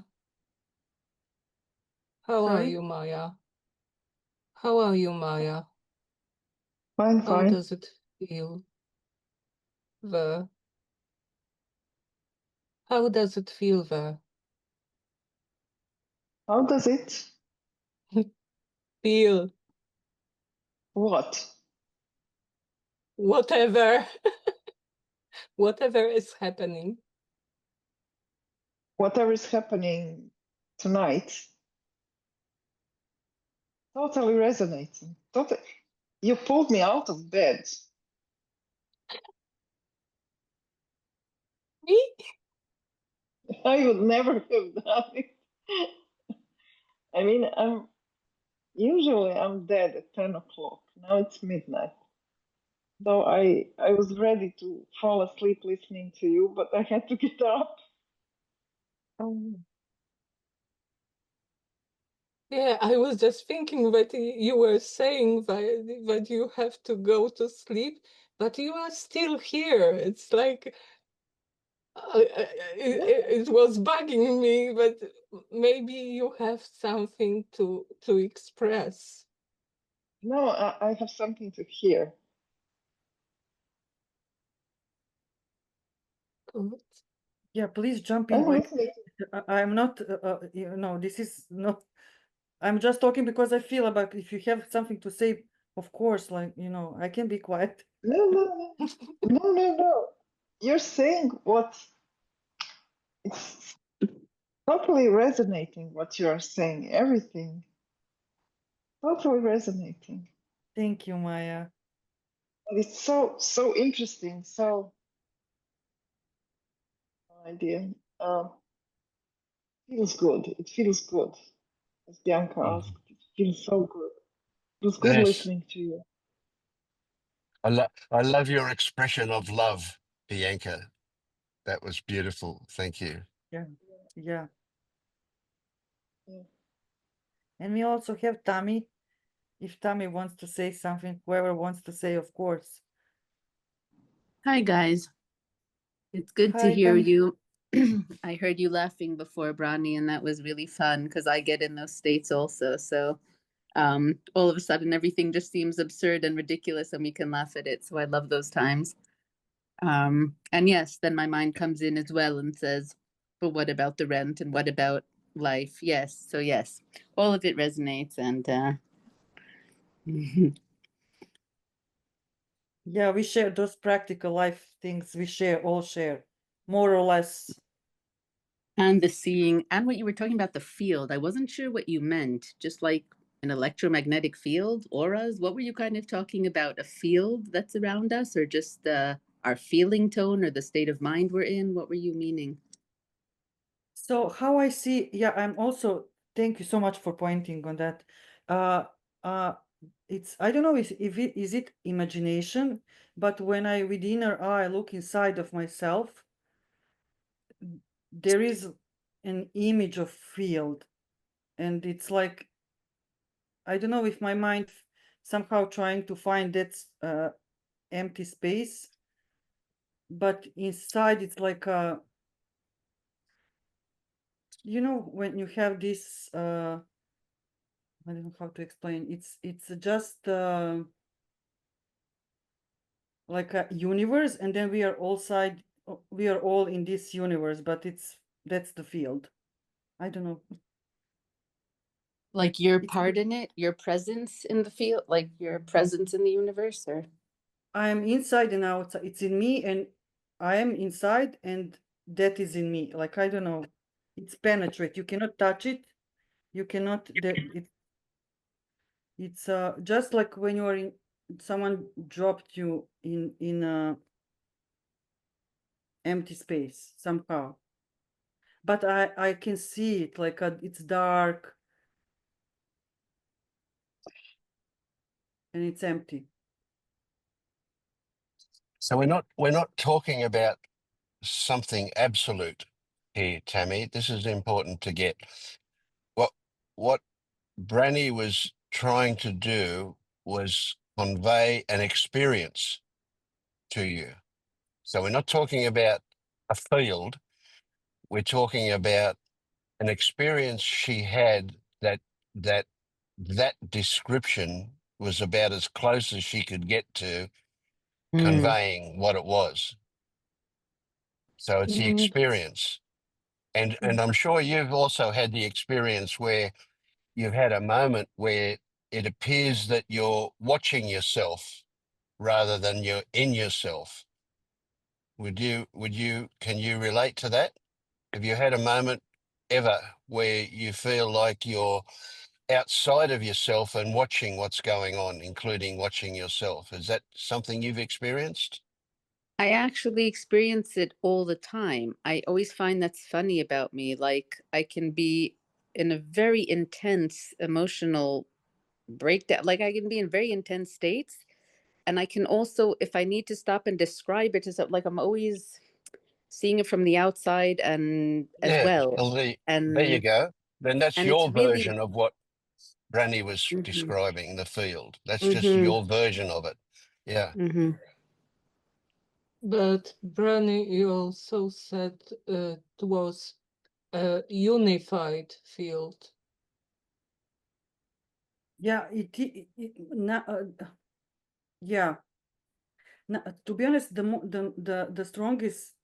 How are Sorry. you, Maya? How are you, Maya? Fine, How fine. does it feel there? How does it feel there? How does it? Feel What? whatever, whatever is happening. Whatever is happening tonight, totally resonating. Totally. You pulled me out of bed. Me? I would never have done it. I mean, I'm dead at 10 o'clock. Now it's midnight. So I was ready to fall asleep listening to you, but I had to get up. Oh. Yeah, I was just thinking that you were saying that you have to go to sleep, but you are still here. It's like, it was bugging me, but maybe you have something to express. No, I have something to hear. Good. Yeah, please jump in. I'm Like listening. I'm not, you know, this is not. I'm just talking because I feel about if you have something to say, of course, like you know, I can be quiet. No, no, no, no, no, no. You're saying what it's totally resonating. What you are saying, everything totally resonating. Thank you, Maya. And it's so interesting. So, no idea. Feels good. It feels good. As Bianca Mhm. asked, it feels so good. It was good Yes, listening to you. I love your expression of love, Bianca. That was beautiful. Thank you. Yeah, yeah. Yeah. And we also have Tammy. If Tammy wants to say something, whoever wants to say, of course. Hi, guys. It's good to Hi, hear Tammy. you. I heard you laughing before, Bronny, and that was really fun because I get in those states also. So all of a sudden, everything just seems absurd and ridiculous, and we can laugh at it. So I love those times. And yes, then my mind comes in as well and says, but what about the rent and what about life? Yes. So, yes, all of it resonates. And Yeah, we share those practical life things. We share, all share, more or less. And the seeing, and what you were talking about, the field. I wasn't sure what you meant, just like an electromagnetic field, auras. What were you kind of talking about? A field that's around us, or just our feeling tone or the state of mind we're in? What were you meaning? So how I see, yeah, I'm also, thank you so much for pointing on that. Uh, uh, it's, I don't know if it is it imagination, but when I with inner eye look inside of myself, there is an image of field, and it's like, I don't know if my mind somehow trying to find that empty space, but inside it's like a, you know, when you have this I don't know how to explain. It's just like a universe, and then we are all side. We are all in this universe, but that's the field. I don't know. Like your It's part in it, your presence in the field, like your presence in the universe, or I am inside and outside. It's in me, and I am inside, and that is in me. Like I don't know. It's penetrate. You cannot touch it. You cannot. That it's just like when you are in. Someone dropped you in a empty space somehow, but I can see it like it's dark and it's empty. So we're not talking about something absolute here, Tammy. This is important to get. What what Branny was trying to do was convey an experience to you. So we're not talking about a field. We're talking about an experience she had that that description was about as close as she could get to Hmm. conveying what it was. So it's the Mm. experience. And I'm sure you've also had the experience where you've had a moment where it appears that you're watching yourself rather than you're in yourself. Can you relate to that? Have you had a moment ever where you feel like you're outside of yourself and watching what's going on, including watching yourself? Is that something you've experienced? I actually experience it all the time. I always find that's funny about me. Like I can be in a very intense emotional breakdown. Like I can be in very intense states. And I can also, if I need to stop and describe it, is like I'm always seeing it from the outside and as Yeah, well. well, there you And go. Then that's it's your really version of what Brandy was hmm describing, the field. That's just hmm your version of it. Yeah. hmm But Brani, you also said it was a unified field. Yeah, yeah. To be honest, the strongest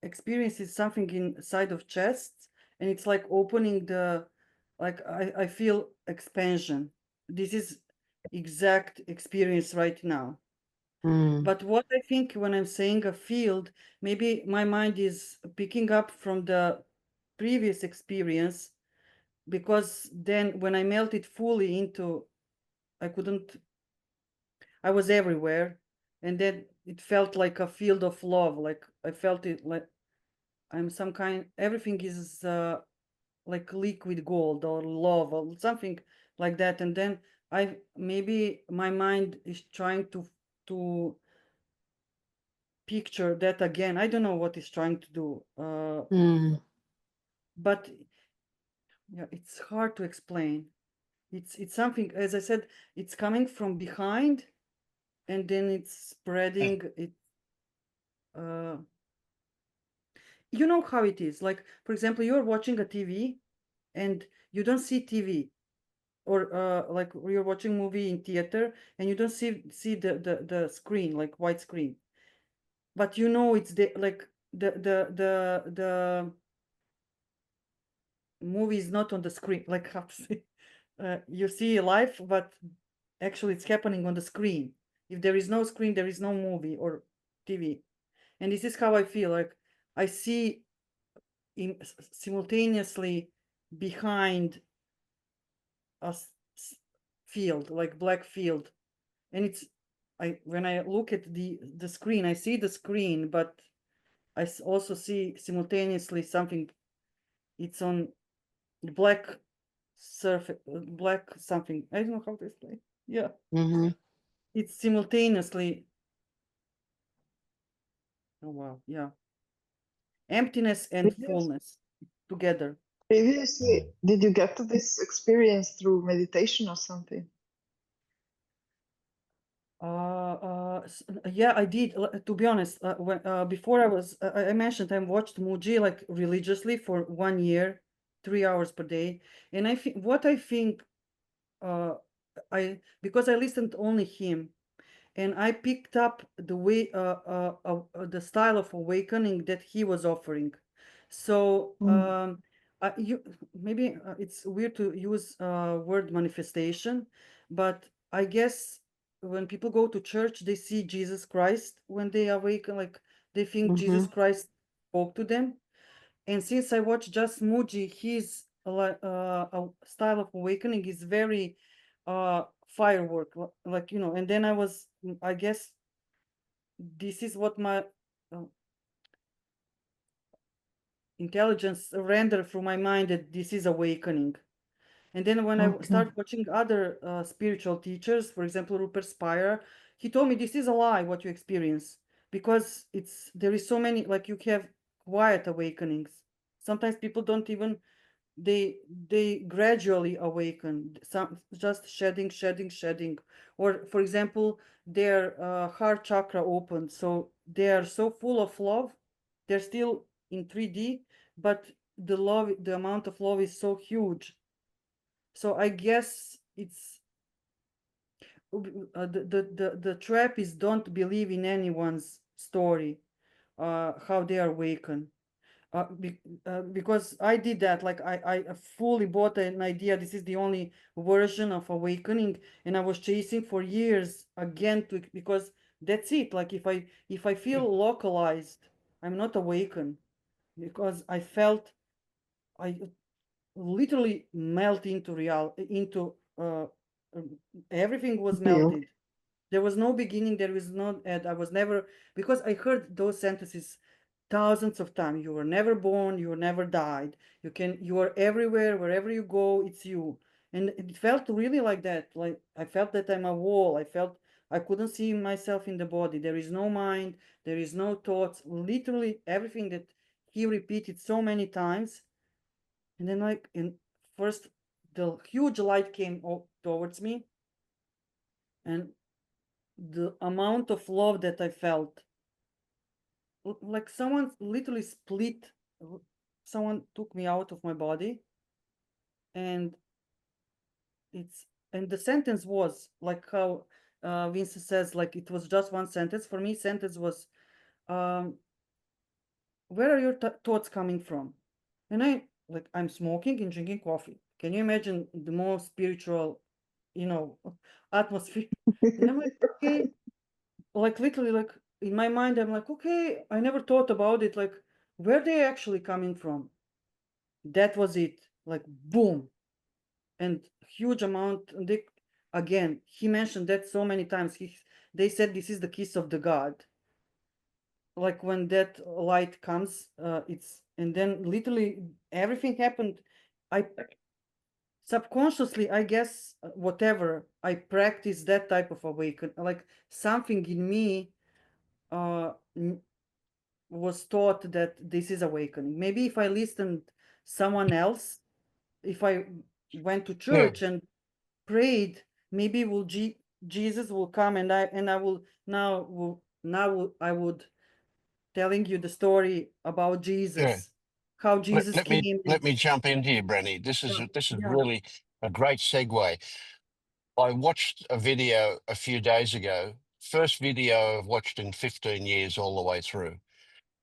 experience is something inside of chest, and it's like opening I feel expansion. This is exact experience right now. But what I think when I'm saying a field, maybe my mind is picking up from the previous experience, because then when I melted fully into, I was everywhere, and then it felt like a field of love. Like I felt it like I'm some kind, everything is like liquid gold or love or something like that. And then maybe my mind is trying to picture that again. I don't know what it's trying to do. But yeah, it's hard to explain. It's something, as I said, it's coming from behind, and then it's spreading. Uh, you know how it is. Like, for example, you're watching a TV and you don't see TV, or like you're watching movie in theater and you don't see the screen, like white screen, but you know it's like the movie is not on the screen, like how to say, you see life, but actually it's happening on the screen. If there is no screen, there is no movie or TV. And this is how I feel. Like I see simultaneously behind a field, like black field. And it's, when I look at the screen, I see the screen, but I also see simultaneously something. It's on black surface, black something. I don't know how to explain. Yeah, it's simultaneously. Oh wow, yeah, emptiness and fullness together. Previously, did you get to this experience through meditation or something? Yeah, I did. To be honest, before I mentioned I watched Muji like religiously for 1 year, 3 hours per day, and what I think, uh, because I listened only him, and I picked up the way, the style of awakening that he was offering. So you maybe it's weird to use word manifestation, but I guess when people go to church, they see Jesus Christ when they awaken, like they think Jesus Christ spoke to them. And since I watched just Muji, his style of awakening is very firework, like, and then I guess this is what my uh, intelligence rendered through my mind, that this is awakening. And then when I start watching other spiritual teachers, for example, Rupert Spire, he told me this is a lie what you experience, because there is so many, like you have quiet awakenings. Sometimes people don't even, they gradually awaken, some just shedding, or for example their heart chakra opened, so they are so full of love, they're still in 3D, but the amount of love is so huge. So I guess it's the trap is don't believe in anyone's story, how they are awakened. Because I did that, like I fully bought an idea, this is the only version of awakening, and I was chasing for years again because that's it. Like if I feel localized, I'm not awakened, because I felt I literally melt into everything was Feel. melted. There was no beginning, there was no end. I was never, because I heard those sentences thousands of times. You were never born, you were never died. You are everywhere, wherever you go, it's you. And it felt really like that. Like I felt that I'm a wall. I felt I couldn't see myself in the body. There is no mind, there is no thoughts. Literally everything that he repeated so many times. And then like in first the huge light came towards me, and the amount of love that I felt, like someone literally split, someone took me out of my body, and the sentence was like how Vincent says, like it was just one sentence. For me, sentence was, um, where are your thoughts coming from? And I'm smoking and drinking coffee. Can you imagine the more spiritual, atmosphere? And I'm like, okay, like literally, like in my mind, I'm like, okay, I never thought about it. Like, where they actually coming from? That was it. Like, boom, and huge amount. And again, he mentioned that so many times. They said this is the kiss of the God. Like when that light comes, and then literally everything happened. I subconsciously, I guess, whatever, I practice that type of awaken, like something in me uh was taught that this is awakening. Maybe if I listened someone else, if I went to Yeah. church and prayed, maybe Jesus will come, and I will I would telling you the story about Yeah. Jesus, how Jesus came. Let me jump in here, Brenny. Yeah, This is yeah. really a great segue. I watched a video a few days ago, first video I've watched in 15 years all the way through.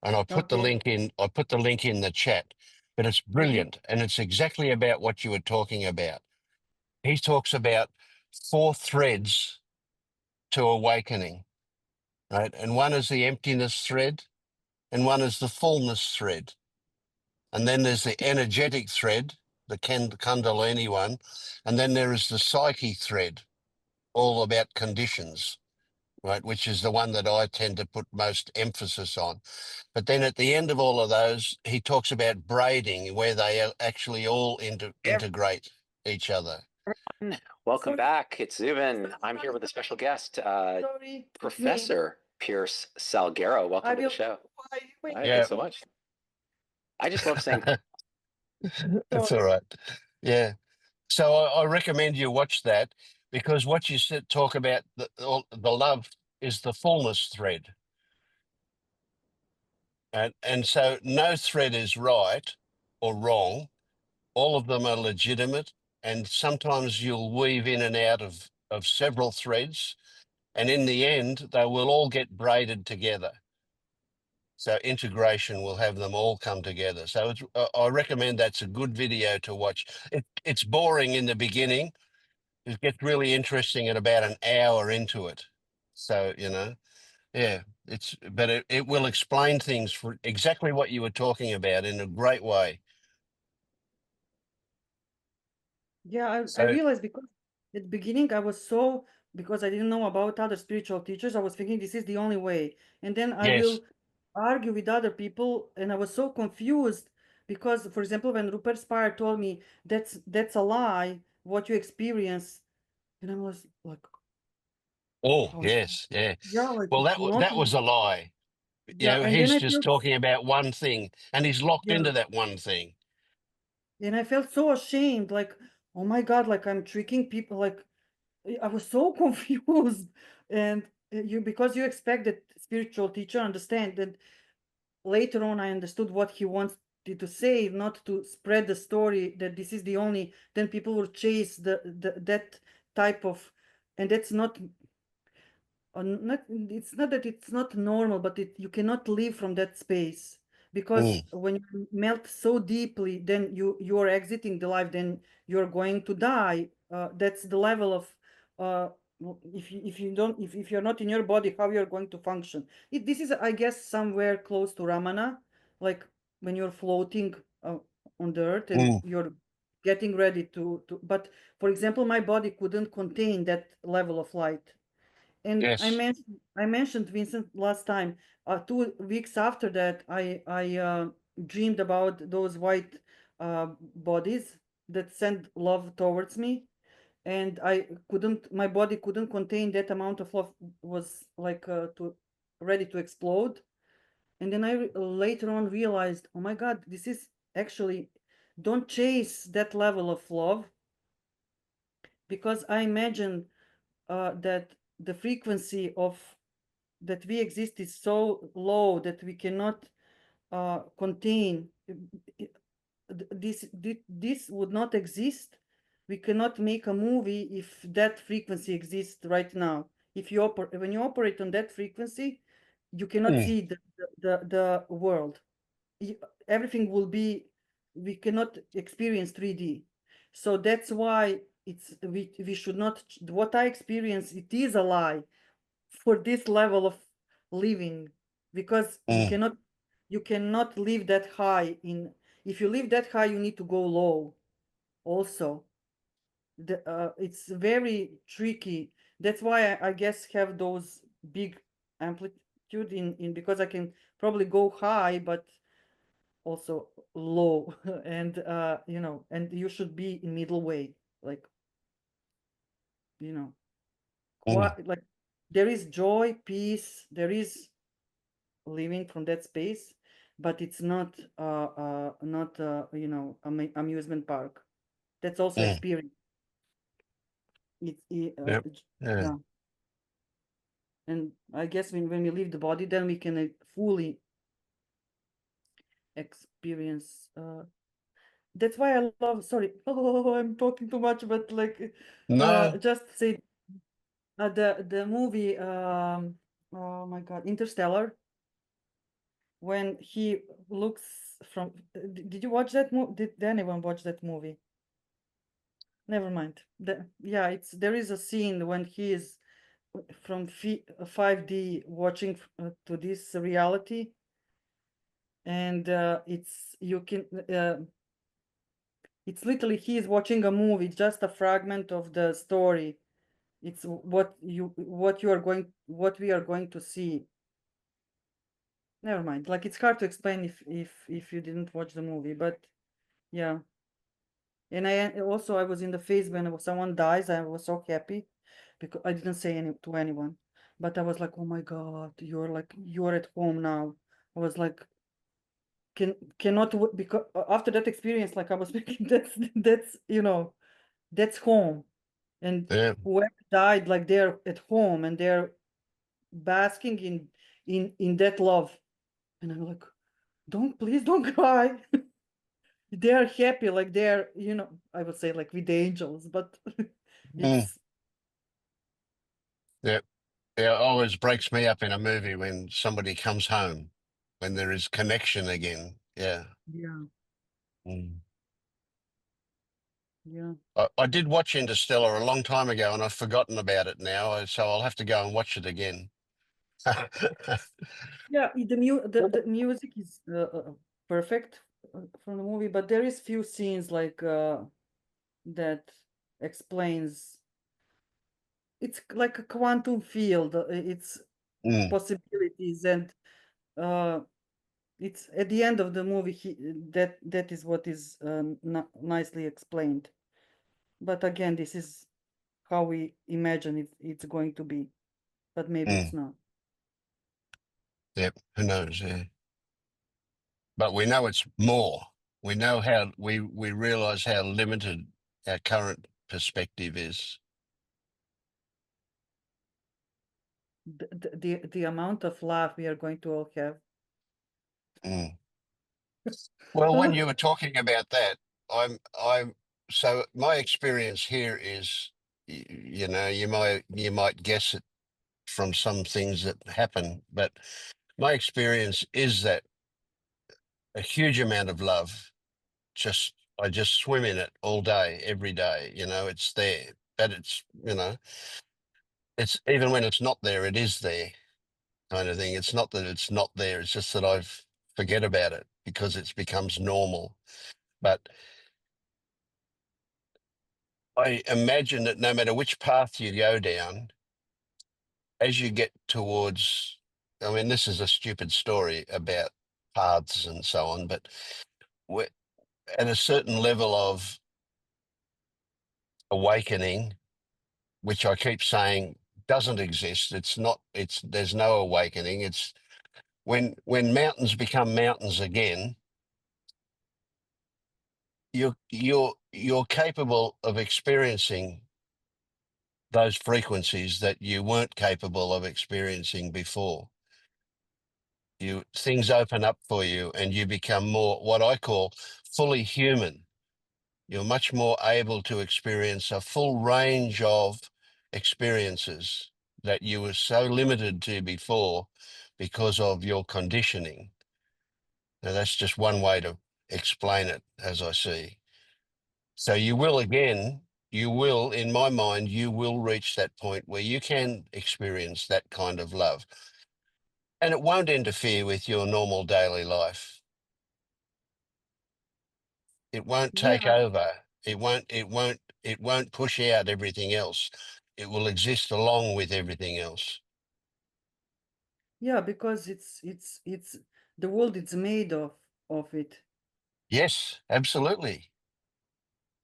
And Okay. I put the link in the chat, but it's Mm-hmm. brilliant. And it's exactly about what you were talking about. He talks about four threads to awakening, right? And one is the emptiness thread, and one is the fullness thread. And then there's the energetic thread, the Kundalini one. And then there is the psyche thread, all about conditions, right? Which is the one that I tend to put most emphasis on. But then at the end of all of those, he talks about braiding, where they actually all integrate each other. Welcome Sorry. back. It's Zubin. I'm here with a special guest, Sorry, it's me. Professor Pierce Salguero. Welcome to the show. Wait. Hi, Yeah. thanks so much. I just love saying That's all right. Yeah. So I recommend you watch that, because what you said, talk about the love is the fullness thread. And so no thread is right or wrong. All of them are legitimate. And sometimes you'll weave in and out of several threads. And in the end, they will all get braided together. So integration will have them all come together. So I recommend that's a good video to watch. It's boring in the beginning. It gets really interesting at about an hour into it. So, yeah, but it will explain things for exactly what you were talking about in a great way. Yeah, I So, realized, because at the beginning because I didn't know about other spiritual teachers, I was thinking this is the only way. And then I yes. will argue with other people, and I was so confused because, for example, when Rupert Spire told me that's a lie, what you experience, and I was like, Oh, I was, yes. Yeah. yeah, like Well, it's not, that was a lie. yeah. And then He's I just felt, talking about one thing, and he's locked yeah, into that one thing. and I felt so ashamed, like, oh my God, like I'm tricking people, like I was so confused. And because you expect that spiritual teacher understand that. Later on, I understood what he wanted to say, not to spread the story that this is the only. Then people will chase that type of, and that's not. It's not that it's not normal, but you cannot live from that space, because Mm, when you melt so deeply, then you are exiting the life. Then you're going to die. That's the level of. If you don't, if you're not in your body, how you're going to function. This is, I guess, somewhere close to Ramana, like when you're floating on the earth and mm, you're getting ready to. But for example, my body couldn't contain that level of light. And yes. I mentioned Vincent last time. 2 weeks after that, I dreamed about those white bodies that send love towards me, and my body couldn't contain that amount of love. Was like to ready to explode. And then later on realized, oh my God, this is actually, don't chase that level of love, because I imagine that the frequency of that we exist is so low that we cannot contain this would not exist. We cannot make a movie if that frequency exists right now. If you when you operate on that frequency, you cannot see the world. Everything will be, we cannot experience 3D. So that's why it's we should not, what I experience, it is a lie for this level of living, because you cannot live that high. In if you live that high, you need to go low also. It's very tricky. That's why I guess have those big amplitude in because I can probably go high but also low. And you know, and you should be in middle way, like, you know, like there is joy, peace, there is living from that space, but it's not you know, amusement park. That's also experience. Yep. Yeah. Yeah. And I guess when we leave the body, then we can fully experience. That's why I love. Sorry, oh, I'm talking too much, but like, No. just say the movie. Oh my God, Interstellar. When he looks from, did you watch that movie? Did anyone watch that movie? Never mind. Yeah, it's there is a scene when he is from 5D watching to this reality, and it's you can it's literally he is watching a movie, just a fragment of the story. It's what we are going to see. Never mind. Like, it's hard to explain if you didn't watch the movie, but yeah. And I was in the phase when someone dies, I was so happy because I didn't say to anyone, but I was like, oh my God, you're at home now. I was like, cannot because after that experience, like I was thinking, that's you know, that's home. And whoever died, like they're at home and they're basking in that love. And I'm like, please don't cry. They are happy, like they're, you know, I would say like with the angels, but it's Yeah. It always breaks me up in a movie when somebody comes home, when there is connection again. Yeah. yeah. Yeah. I did watch Interstellar a long time ago and I've forgotten about it now, so I'll have to go and watch it again. Yeah, the music is perfect from the movie, but there is few scenes like that explains. It's like a quantum field. It's possibilities, and it's at the end of the movie. That is what is nicely explained. But again, this is how we imagine it's going to be, but maybe it's not. Yep, who knows? Yeah, but we know it's more. We know how we realize how limited our current perspective is. The amount of love we are going to all have. Well, when you were talking about that, I'm so my experience here is, you know, you might guess it from some things that happen, but my experience is that a huge amount of love, I just swim in it all day, every day. You know, it's there, but it's, you know, it's even when it's not there, it is there, kind of thing. It's not that it's not there; it's just that I've forget about it because it's becomes normal. But I imagine that no matter which path you go down, as you get towards, I mean, this is a stupid story about paths and so on, but we're at a certain level of awakening, which I keep saying doesn't exist. It's not, there's no awakening. It's when mountains become mountains again, you're capable of experiencing those frequencies that you weren't capable of experiencing before. Things open up for you and you become more what I call fully human. You're much more able to experience a full range of experiences that you were so limited to before because of your conditioning. Now, that's just one way to explain it, as I see. So you will, in my mind, you will reach that point where you can experience that kind of love. And it won't interfere with your normal daily life. It won't take Yeah, over. It won't push out everything else. It will exist along with everything else. yeah, because it's the world is made of it. Yes, absolutely.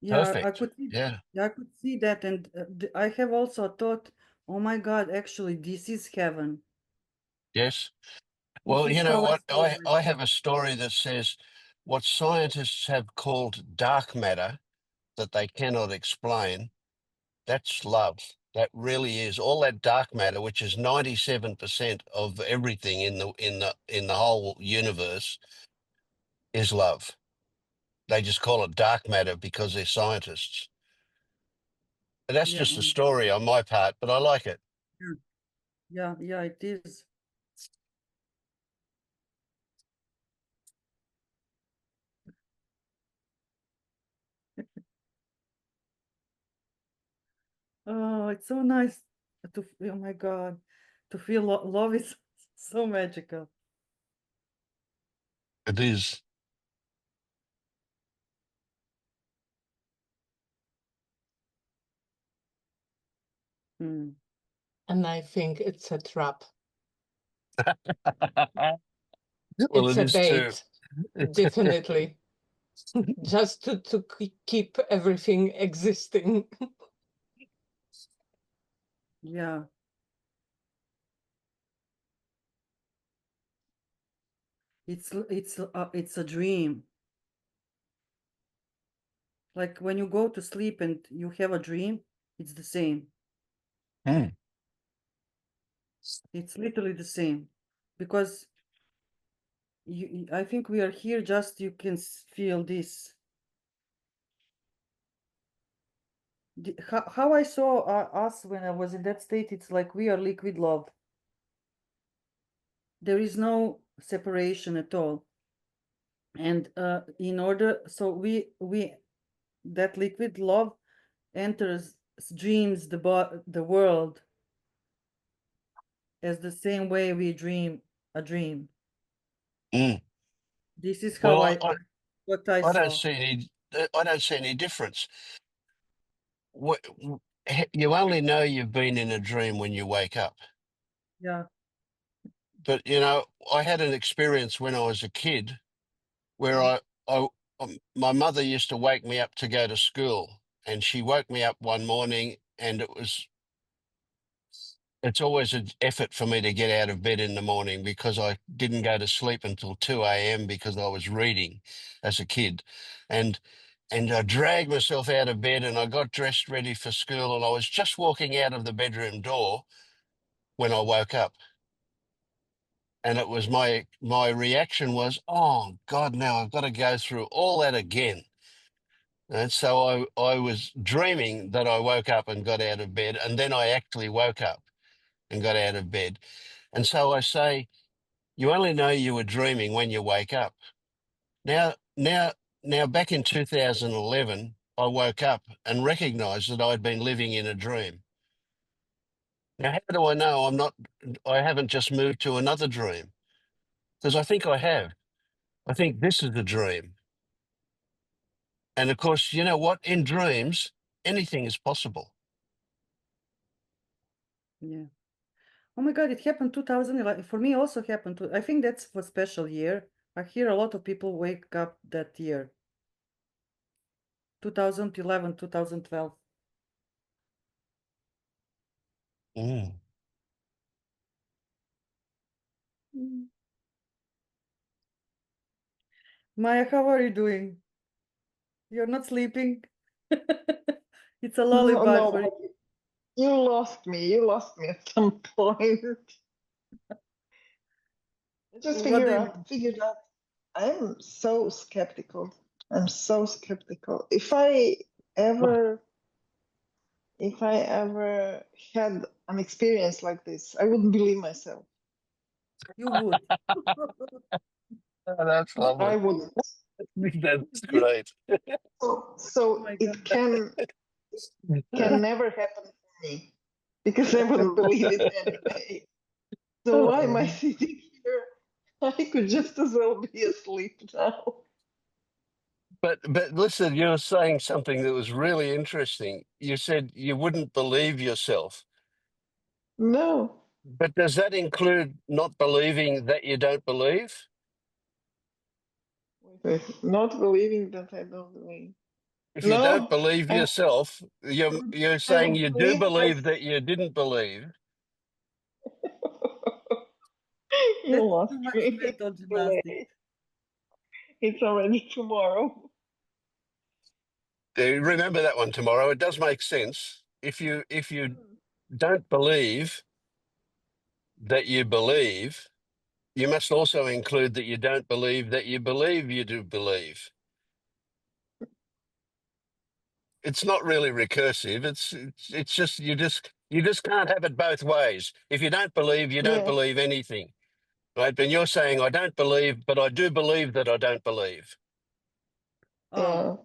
Yeah, I Perfect. could see, Yeah. yeah, I could see that, and I have also thought, oh my God, actually, this is heaven. Yes. This Well, is you know how I what? saw I have myself. a story that says what scientists have called dark matter that they cannot explain. That's love. That really is all that dark matter, which is 97% of everything in the whole universe, is love. They just call it dark matter because they're scientists. But that's Yeah, just a story on my part, but I like it. yeah, it is. Oh, it's so nice to, oh my God, to feel love is so magical. It is. Hmm. And I think it's a trap. Well, It's it a is too. bait, definitely, just to keep everything existing. Yeah, it's a dream. Like when you go to sleep and you have a dream, it's the same. Mm. It's literally the same, because I think we are here just you can feel this. How I saw us when I was in that state, it's like we are liquid love. There is no separation at all. And in order, so we that liquid love enters, dreams the world as the same way we dream a dream. Mm. This is how Well, what I I don't saw. see any difference. You only know you've been in a dream when you wake up. Yeah. But I had an experience when I was a kid where I my mother used to wake me up to go to school, and she woke me up one morning, and it's always an effort for me to get out of bed in the morning because I didn't go to sleep until 2 a.m. because I was reading as a kid. And I dragged myself out of bed and I got dressed ready for school, and I was just walking out of the bedroom door when I woke up. And it was my reaction was, oh God, now I've got to go through all that again. And so I was dreaming that I woke up and got out of bed, and then I actually woke up and got out of bed. And so I say, you only know you were dreaming when you wake up. Now, now, now, back in 2011, I woke up and recognized that I'd been living in a dream. Now, how do I know I haven't just moved to another dream? Because I think I have. I think this is the dream. And of course, you know what? In dreams, anything is possible. Yeah. Oh my God, it happened 2011. For me also happened I think that's a special year. I hear a lot of people wake up that year. 2011, 2012. Mm. Mm. Maya, how are you doing? You're not sleeping? It's a No, lullaby no, for but you. You lost me. You lost me at some point. I just What do you mean? figured out I'm so skeptical. I'm so skeptical. Ever if I ever had an experience like this, I wouldn't believe myself. You would. Oh, that's I lovely. wouldn't. That's great. So, Oh so my it God. can never happen for me because I wouldn't believe it anyway. So why am I Oh. sitting here? I could just as well be asleep now. But listen, you were saying something that was really interesting. You said you wouldn't believe yourself. No. But does that include not believing that you don't believe? Wait, not believing that I don't believe. If you don't No, believe I, yourself, you're I saying would you do believe my. believe that you didn't believe. You That's lost too much me. It's mental too gymnastics. late. It's already tomorrow. Remember that one tomorrow. It does make sense. If you don't believe that you believe, you must also include that you don't believe that you believe you do believe. It's not really recursive. It's just you just can't have it both ways. If you don't believe, you don't Yes. believe anything, right? But you're saying I don't believe, but I do believe that I don't believe. Um, Yeah.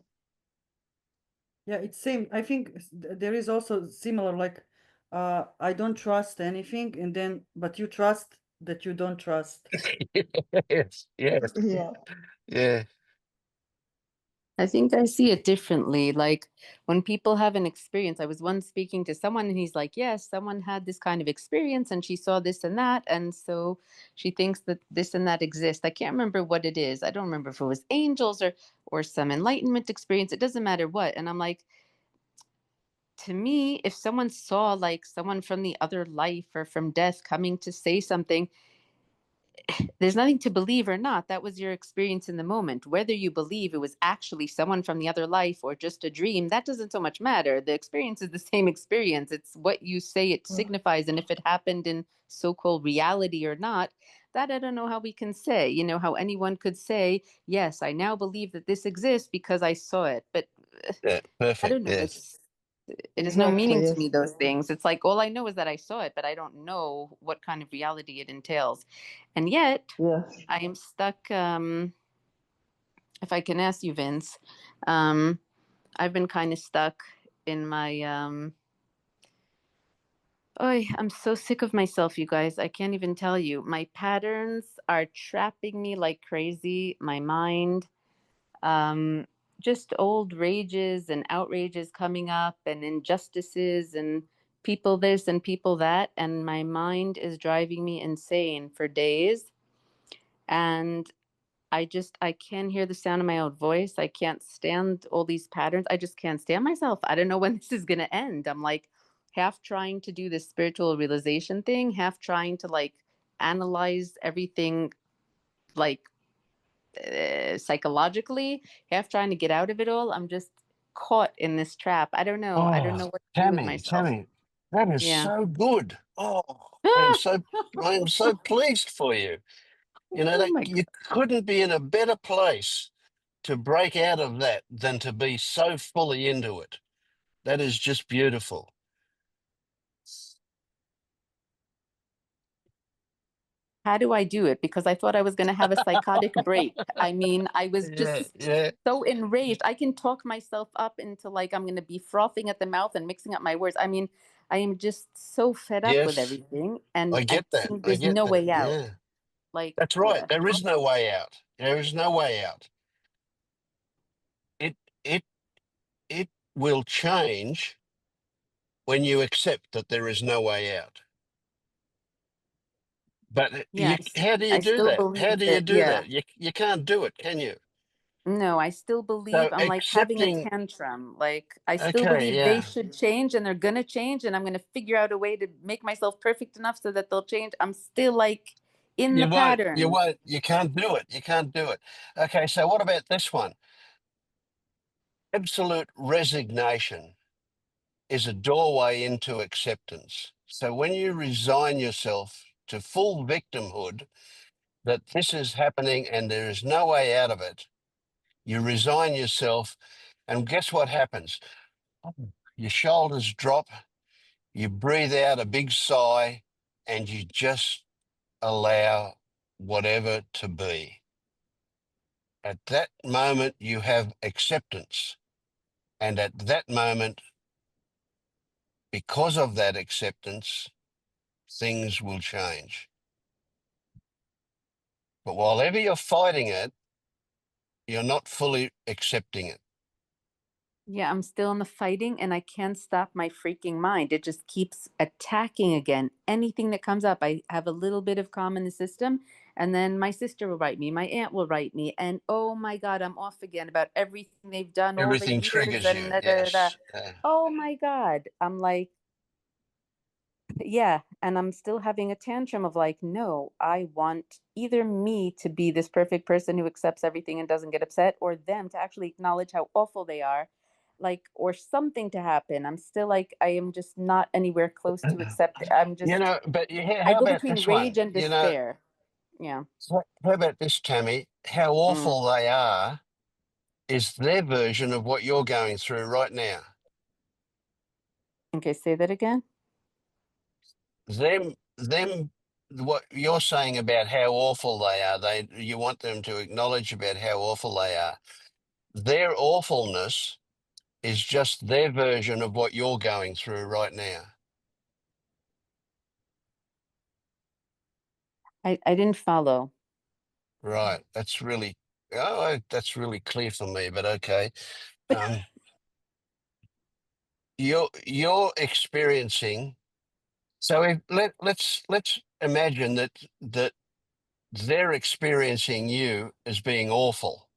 yeah, it's same. I think there is also similar, like, I don't trust anything, and then, but you trust that you don't trust. Yes, yes, Yeah. yeah. I think I see it differently. Like when people have an experience, I was once speaking to someone and he's like, yes, someone had this kind of experience and she saw this and that. And so she thinks that this and that exists. I can't remember what it is. I don't remember if it was angels or some enlightenment experience. It doesn't matter what. And I'm like, to me, if someone saw like someone from the other life or from death coming to say something, there's nothing to believe or not. That was your experience in the moment. Whether you believe it was actually someone from the other life or just a dream, that doesn't so much matter. The experience is the same experience. It's what you say it signifies. And if it happened in so-called reality or not, that I don't know how we can say, how anyone could say, yes, I now believe that this exists because I saw it. But Yeah, I perfect. don't know. Yes. It has no Exactly. meaning to Yes. me, those things. It's like all I know is that I saw it, but I don't know what kind of reality it entails. And yet Yes. I am stuck. If I can ask you, Vince, um, I've been kind of stuck in my. I'm so sick of myself, you guys. I can't even tell you. My patterns are trapping me like crazy. My mind, um, just old rages and outrages coming up, and injustices, and people this and people that, and my mind is driving me insane for days. And I can't hear the sound of my own voice. I can't stand all these patterns. I just can't stand myself. I don't know when this is going to end. I'm like half trying to do this spiritual realization thing, half trying to like analyze everything like psychologically, half trying to get out of it all. I'm just caught in this trap. I don't know. I don't Oh, know what to do with Tammy, myself. Tammy, that is Yeah. so good. Oh, I am so pleased for you. You know Oh that my God. you couldn't be in a better place to break out of that than to be so fully into it. That is just beautiful. How do I do it? Because I thought I was going to have a psychotic break. I mean, I was Yeah, just yeah, so enraged. I can talk myself up into like I'm going to be frothing at the mouth and mixing up my words. I mean, I am just so fed up with yes. everything, and I I get that. think I there's get no that. way out. Yeah, Like, that's right. There is no way out. There is no way out. It it it will change when you accept that there is no way out. But yes, how do you I do still that? How believe do you that. do Yeah. that? You can't do it, can you? No, I still So believe I'm like having a accepting, tantrum. Like, I still okay, believe they yeah, should change and they're going to change, and I'm going to figure out a way to make myself perfect enough so that they'll change. I'm still like in the pattern. you can't do it. You can't do it. Okay, so what about this one? Absolute resignation is a doorway into acceptance. So when you resign yourself to full victimhood, that this is happening and there is no way out of it, you resign yourself, and guess what happens? Your shoulders drop, you breathe out a big sigh, and you just allow whatever to be. At that moment, you have acceptance. And at that moment, because of that acceptance, things will change. But while ever you're fighting it, you're not fully accepting it. Yeah, I'm still in the fighting and I can't stop my freaking mind. It just keeps attacking again. Anything that comes up, I have a little bit of calm in the system, and then my sister will write me, my aunt will write me, and oh my God, I'm off again about everything they've done all the Everything years triggers and you. da, da, da, da. Yes. Oh my God. I'm like, yeah, and I'm still having a tantrum of like, no, I want either me to be this perfect person who accepts everything and doesn't get upset, or them to actually acknowledge how awful they are, like, or something to happen. I'm still like, I am just not anywhere close to accept it. I'm You just, know, but I how go about between this one? rage and You know, despair. Yeah. how about this, Tammy? How Mm. awful they are is their version of what you're going through right now. Okay, say that again. Them, what you're saying about how awful they are, you want them to acknowledge about how awful they are. Their awfulness is just their version of what you're going through right now. I didn't follow. Right. That's really, that's really clear for me, but okay. Um, you're experiencing. So let's imagine that they're experiencing you as being awful,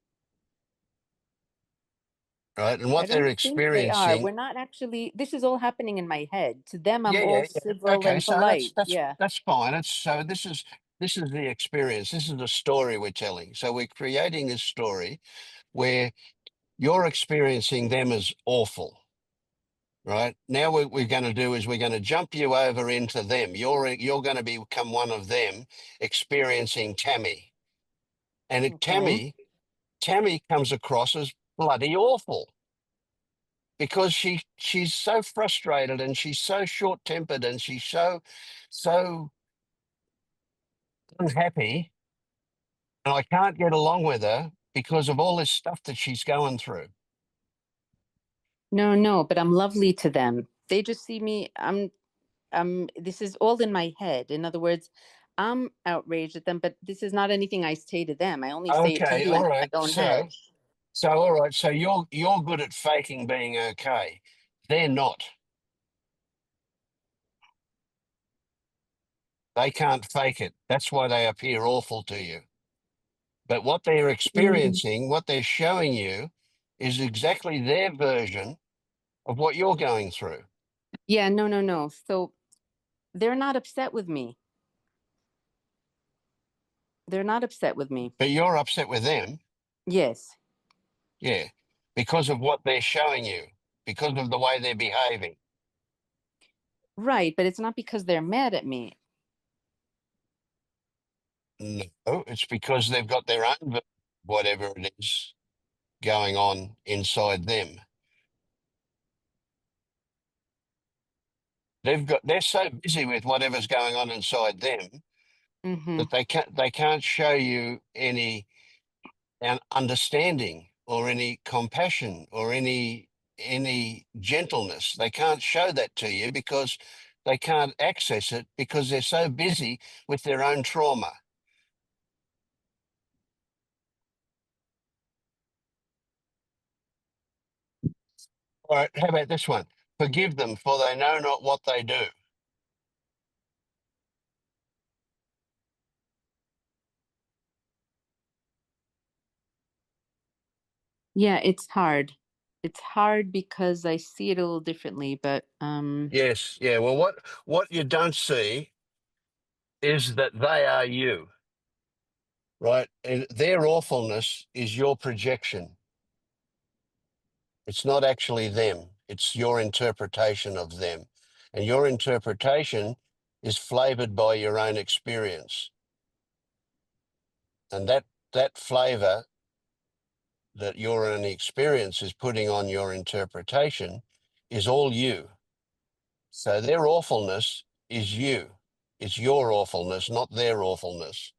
right? And I what they're don't think they are. experiencing, We're not actually, this is all happening in my head. To them, I'm yeah, all yeah, yeah. civil Okay, and so polite. Yeah. that's fine. It's so this is the experience. This is the story we're telling. So we're creating this story where you're experiencing them as awful. Right now, what we're going to do is we're going to jump you over into them. You're going to become one of them, experiencing Tammy, and Okay. Tammy comes across as bloody awful because she's so frustrated and she's so short tempered and she's so unhappy, and I can't get along with her because of all this stuff that she's going through. No, no, but I'm lovely to them. They just see me, this is all in my head. In other words, I'm outraged at them, but this is not anything I say to them. I only say it to Okay, you and all in right. my own head. So all right. So you're good at faking being okay. They're not. They can't fake it. That's why they appear awful to you. But what they're Mm. experiencing, what they're showing you, is exactly their version of what you're going through. Yeah, no, no, no. So they're not upset with me. They're not upset with me. But you're upset with them, Yes. yeah, because of what they're showing you, because of the way they're behaving. Right, but it's not because they're mad at me. No, it's because they've got their own whatever it is going on inside them. They're so busy with whatever's going on inside them Mm-hmm. that they can't show you any understanding or any compassion or any gentleness. They can't show that to you because they can't access it because they're so busy with their own trauma. All right, how about this one? Forgive them, for they know not what they do. Yeah, it's hard. It's hard because I see it a little differently, but Yes, yeah. Well, what you don't see is that they are you, right? And their awfulness is your projection. It's not actually them. It's your interpretation of them. And your interpretation is flavored by your own experience. And that flavor that your own experience is putting on your interpretation is all you. So their awfulness is you. It's your awfulness, not their awfulness.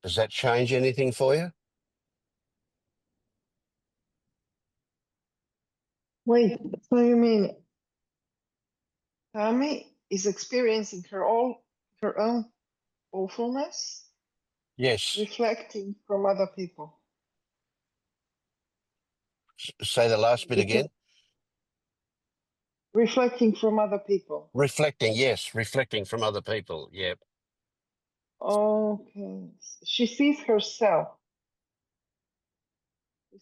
Does that change anything for you? Wait, so you mean Tammy is experiencing her own awfulness, Yes. reflecting from other people? Say the last bit Because again. reflecting from other people. Reflecting, yes, reflecting from other people. Yeah. Okay. She sees herself.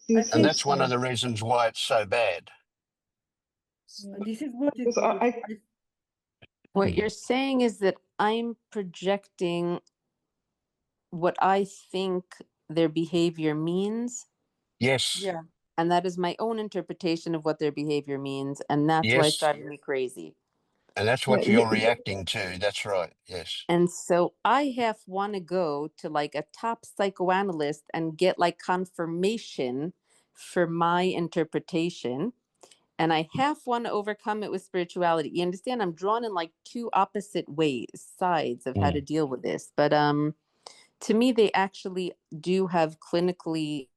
She I sees And think that's one of herself. the reasons why it's so bad. this is what it Because What you're saying is that I'm projecting what I think their behavior means, Yes. yeah. and that is my own interpretation of what their behavior means, and that's why it's Yes. driving me crazy. And that's what you're reacting to. That's right. Yes. And so I half want to go to like a top psychoanalyst and get like confirmation for my interpretation. And I half want to overcome it with spirituality. You understand? I'm drawn in like two opposite ways, sides of how to deal with this. But to me, they actually do have clinically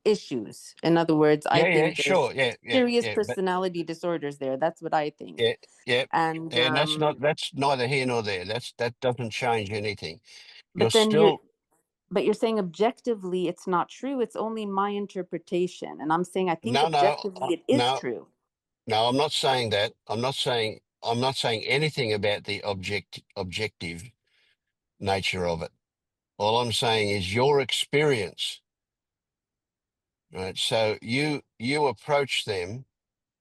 issues. In other words, I Yeah, think there's sure. Yeah. serious But personality disorders there. That's what I think. yeah. And And that's neither here nor there. That doesn't change anything. You're but then still you're saying objectively it's not true. It's only my interpretation. And I'm saying I think no, objectively it is no, true. no, I'm not saying that. I'm not saying anything about the objective nature of it. All I'm saying is your experience, right? So you approach them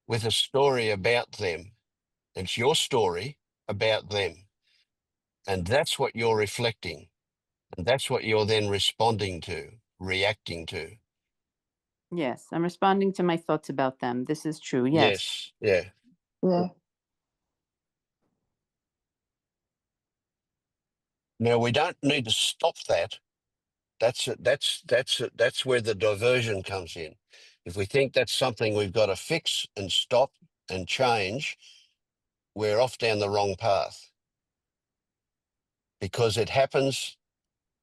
with a story about them. It's your story about them. And that's what you're reflecting. And that's what you're then responding to, reacting to. Yes, I'm responding to my thoughts about them. This is true. Yes. Yes. Yeah. yeah. Now we don't need to stop that. That's where the diversion comes in. If we think that's something we've got to fix and stop and change, we're off down the wrong path. Because it happens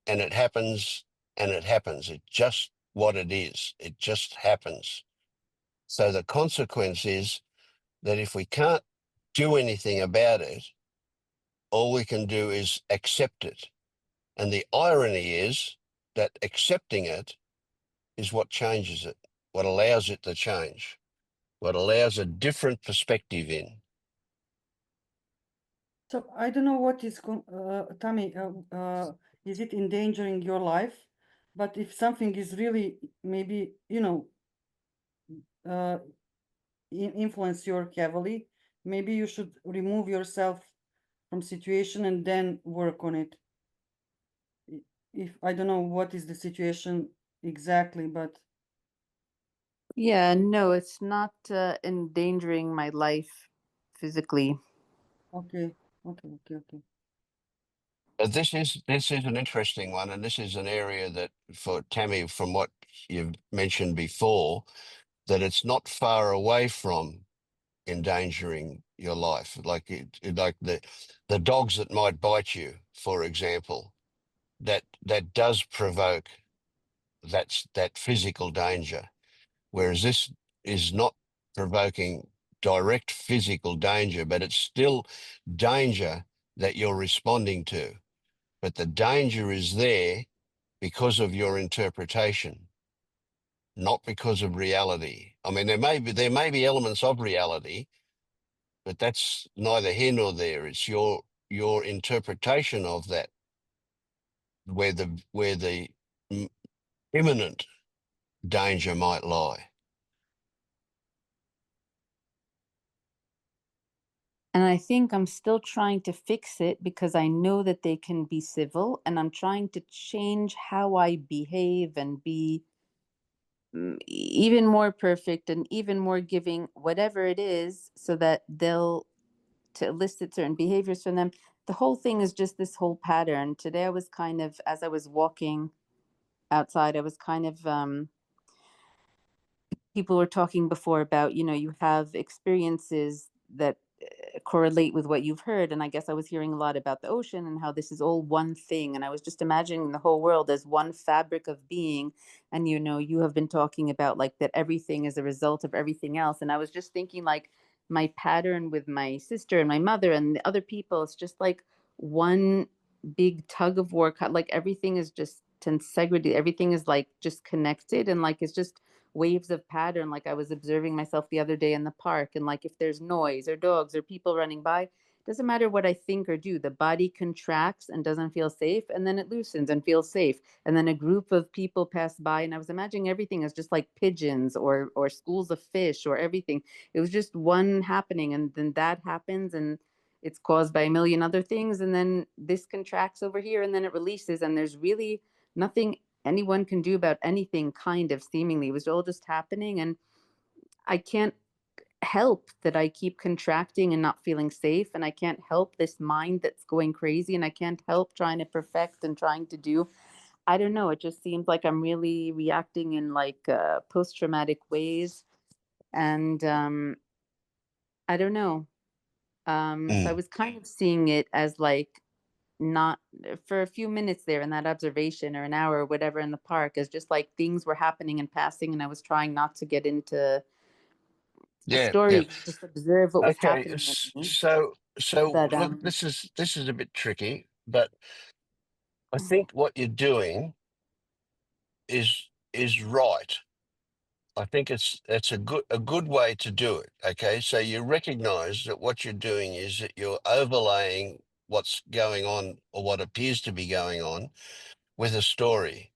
and it happens and it happens. It's just what it is. It just happens. So the consequence is that if we can't do anything about it, all we can do is accept it. And the irony is that accepting it is what changes it, what allows it to change, what allows a different perspective in. So I don't know what is Tammy, is it endangering your life? But if something is really maybe, influence your heavily, maybe you should remove yourself from situation and then work on it. If I don't know what is the situation exactly, but Yeah, no, it's not endangering my life physically. okay. But this is an interesting one, and this is an area that for Tammy, from what you've mentioned before, that it's not far away from endangering your life. Like like the dogs that might bite you, for example, that does provoke that physical danger. Whereas this is not provoking direct physical danger, but it's still danger that you're responding to. But the danger is there because of your interpretation, not because of reality. I mean, there may be elements of reality, but that's neither here nor there. It's your interpretation of that where the imminent danger might lie. And I think I'm still trying to fix it because I know that they can be civil, and I'm trying to change how I behave and be even more perfect and even more giving, whatever it is, so that they'll to elicit certain behaviors from them. The whole thing is just this whole pattern. Today I was kind of, as I was walking outside, I was kind of people were talking before about, you have experiences that correlate with what you've heard. And I guess I was hearing a lot about the ocean and how this is all one thing. And I was just imagining the whole world as one fabric of being. And, you have been talking about like that everything is a result of everything else. And I was just thinking like my pattern with my sister and my mother and the other people, it's just like one big tug of war. Like everything is just tensegrity. Everything is like just connected, and like it's just waves of pattern. Like I was observing myself the other day in the park, and like if there's noise or dogs or people running by, doesn't matter what I think or do, the body contracts and doesn't feel safe, and then it loosens and feels safe, and then a group of people pass by, and I was imagining everything as just like pigeons or schools of fish or everything. It was just one happening, and then that happens, and it's caused by a million other things, and then this contracts over here, and then it releases, and there's really nothing anyone can do about anything, kind of seemingly. It was all just happening, and I can't help that I keep contracting and not feeling safe, and I can't help this mind that's going crazy, and I can't help trying to perfect and trying to do. I don't know, it just seems like I'm really reacting in like post-traumatic ways, and I don't know. So I was kind of seeing it as like not for a few minutes there in that observation, or an hour or whatever in the park, as just like things were happening and passing, and I was trying not to get into a Yeah, yeah. story, just observe what was Okay. happening with me. So But look, this is a bit tricky, but I think what you're doing is right. I think it's a good way to do it. Okay, so you recognize that what you're doing is that you're overlaying what's going on, or what appears to be going on, with a story,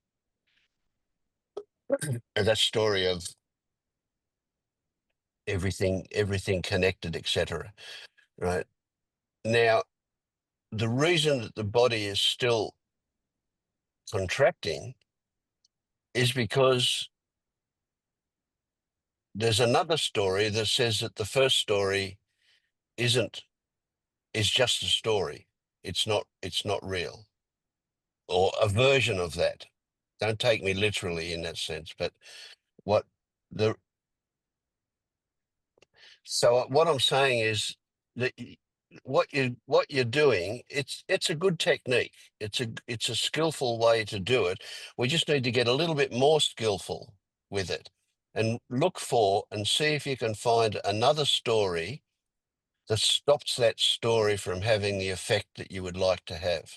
and that story of everything connected, etc. Right now, the reason that the body is still contracting is because there's another story that says that the first story isn't is just a story. It's not real, or a version of that. Don't take me literally in that sense, but what the so what I'm saying is that what you're doing, it's a good technique. It's a skillful way to do it. We just need to get a little bit more skillful with it, and look for and see if you can find another story that stops that story from having the effect that you would like to have.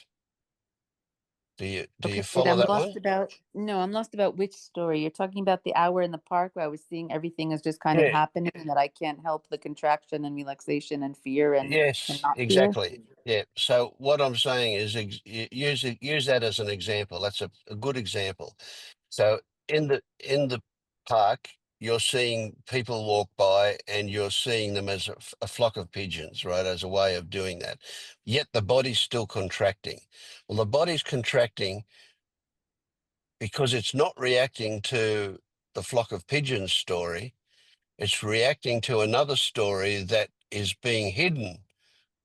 Do you okay, wait, follow I'm that lost one? about, no, I'm lost about which story. You're talking about the hour in the park where I was seeing everything is just kind of Yeah. happening, and that I can't help the contraction and relaxation and fear and Yes, not fear. exactly. Yeah. So what I'm saying is, use that as an example. That's a good example. So in the park, you're seeing people walk by, and you're seeing them as a flock of pigeons, right? As a way of doing that. Yet the body's still contracting. Well, the body's contracting because it's not reacting to the flock of pigeons story. It's reacting to another story that is being hidden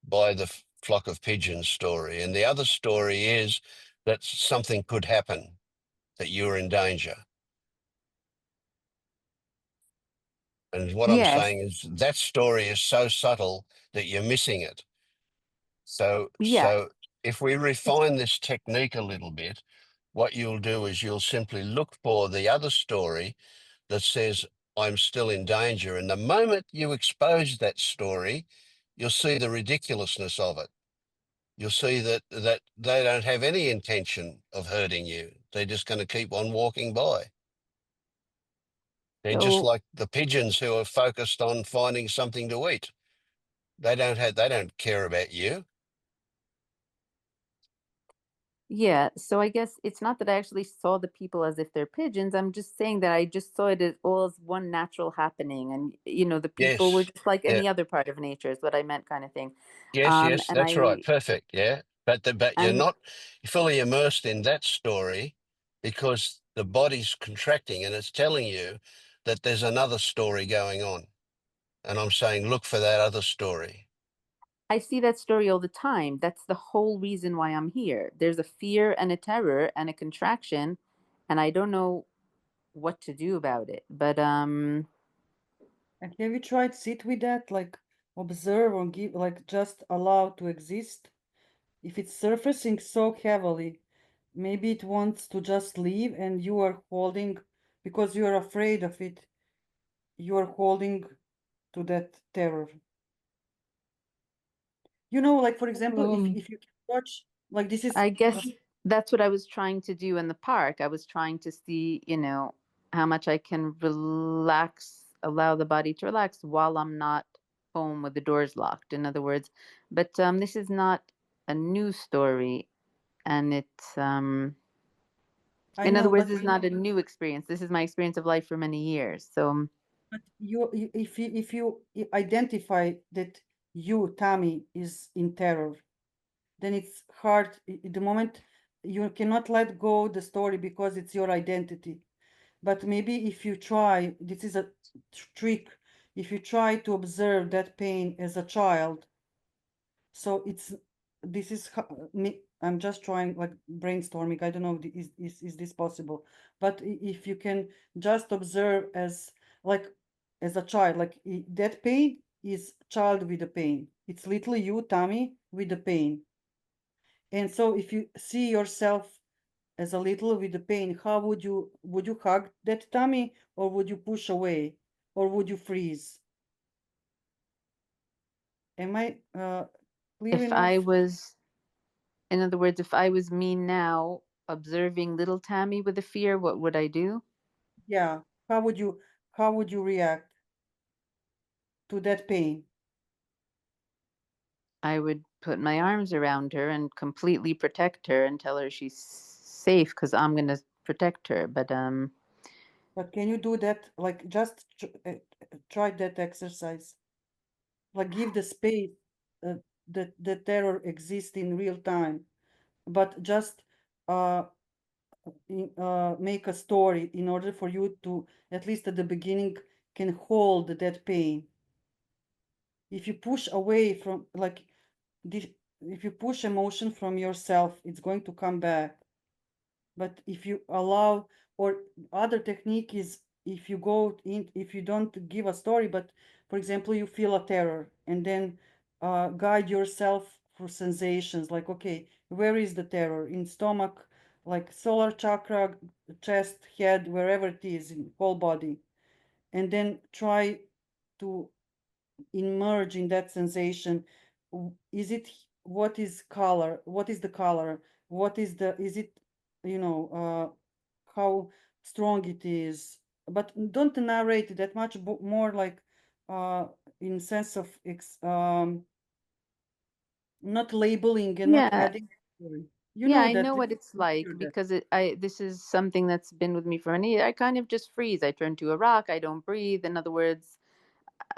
by the flock of pigeons story. And the other story is that something could happen, that you're in danger. And what I'm Yes. saying is that story is so subtle that you're missing it. So, Yeah. so if we refine this technique a little bit, what you'll do is you'll simply look for the other story that says, I'm still in danger. And the moment you expose that story, you'll see the ridiculousness of it. You'll see that they don't have any intention of hurting you. They're just going to keep on walking by. They're just So like the pigeons who are focused on finding something to eat. They don't care about you. yeah, so I guess it's not that I actually saw the people as if they're pigeons. I'm just saying that I just saw it as all as one natural happening. And, the people were Yes. just like Yeah. any other part of nature, is what I meant, kind of thing. Yes, yes, And that's right. Perfect. Yeah. But you're and not fully immersed in that story, because the body's contracting and it's telling you that there's another story going on. And I'm saying, look for that other story. I see that story all the time. That's the whole reason why I'm here. There's a fear and a terror and a contraction, and I don't know what to do about it. But And have you tried sit with that, like observe or give, like just allow to exist? If it's surfacing so heavily, maybe it wants to just leave and you are holding, because you are afraid of it, you are holding to that terror. You know, like for example, if you can watch, like this is, I guess that's what I was trying to do in the park. I was trying to see, how much I can relax, allow the body to relax while I'm not home with the doors locked, in other words. But this is not a new story, and it's I in other know, words, but this is not a new experience. This is my experience of life for many years. So but if you identify that you, Tammy, is in terror, then it's hard. The moment you cannot let go the story because it's your identity. But maybe if you try, this is a trick, if you try to observe that pain as a child, so this is me. I'm just trying, like brainstorming. I don't know is this possible, but if you can just observe as like as a child, like that pain is child with the pain. It's little you, Tammy, with the pain. And so if you see yourself as a little with the pain, how would you hug that tummy, or would you push away, or would you freeze? Am I clear if I enough? was, in other words, if I was me now, observing little Tammy with a fear, what would I do? Yeah. How would you react to that pain? I would put my arms around her and completely protect her and tell her she's safe because I'm going to protect her. But But can you do that? Like just try that exercise. Like give the space uh, that the terror exists in real time, but just uh, make a story in order for you to, at least at the beginning, can hold that pain. If you push away from, like this, if you push emotion from yourself, it's going to come back. But if you allow, or other technique is, if you go in, if you don't give a story, but for example you feel a terror, and then guide yourself through sensations, like, okay, where is the terror? In stomach, like solar chakra, chest, head, wherever it is, in whole body. And then try to immerse in that sensation. Is it, what is color, what is the color, what is the, is it, you know how strong it is, but don't narrate that much, more like uh in sense of not labeling and not yeah, adding story. yeah, I That know what it's like that. because this is something that's been with me for many years. I kind of just freeze. I turn to a rock. I don't breathe. In other words,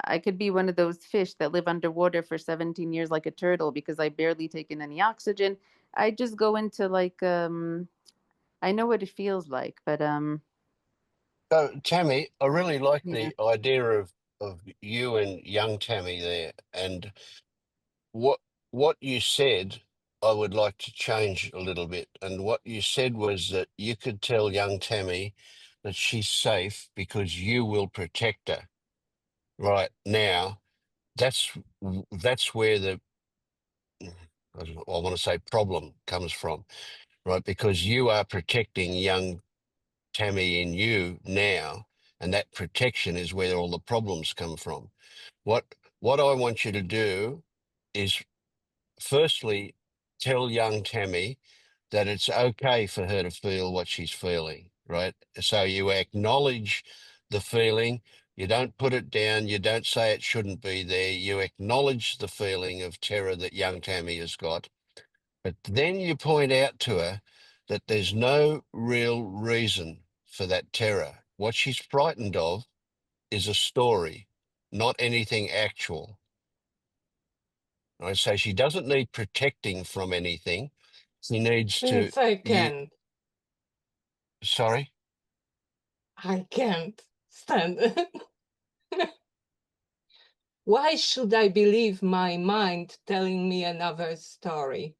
I could be one of those fish that live underwater for 17 years like a turtle because I barely take in any oxygen. I just go into like I know what it feels like, but So, Tammy, I really like yeah. the idea of you and young Tammy there. And what what you said, I would like to change a little bit. And what you said was that you could tell young Tammy that she's safe because you will protect her. Right now, that's where the I want to say problem comes from, right? Because you are protecting young Tammy in you now, and that protection is where all the problems come from. What what I want you to do is firstly tell young Tammy that it's okay for her to feel what she's feeling, right? So you acknowledge the feeling, you don't put it down, you don't say it shouldn't be there, you acknowledge the feeling of terror that young Tammy has got, but then you point out to her that there's no real reason for that terror. What she's frightened of is a story, not anything actual. I say she doesn't need protecting from anything. She needs to Since I you can. sorry. I can't stand it. Why should I believe my mind telling me another story?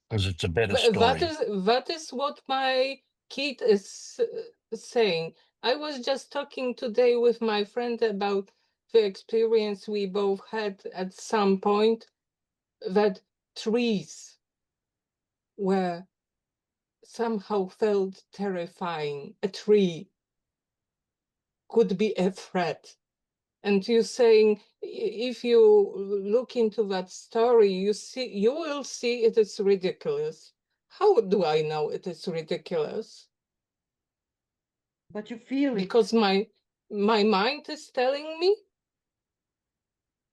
Because it's a better story. That is what my kid is saying. I was just talking today with my friend about the experience we both had at some point, that trees were somehow felt terrifying. A tree could be a threat. And you're saying, if you look into that story, you will see it is ridiculous. How do I know it is ridiculous? But you feel it. Because my mind is telling me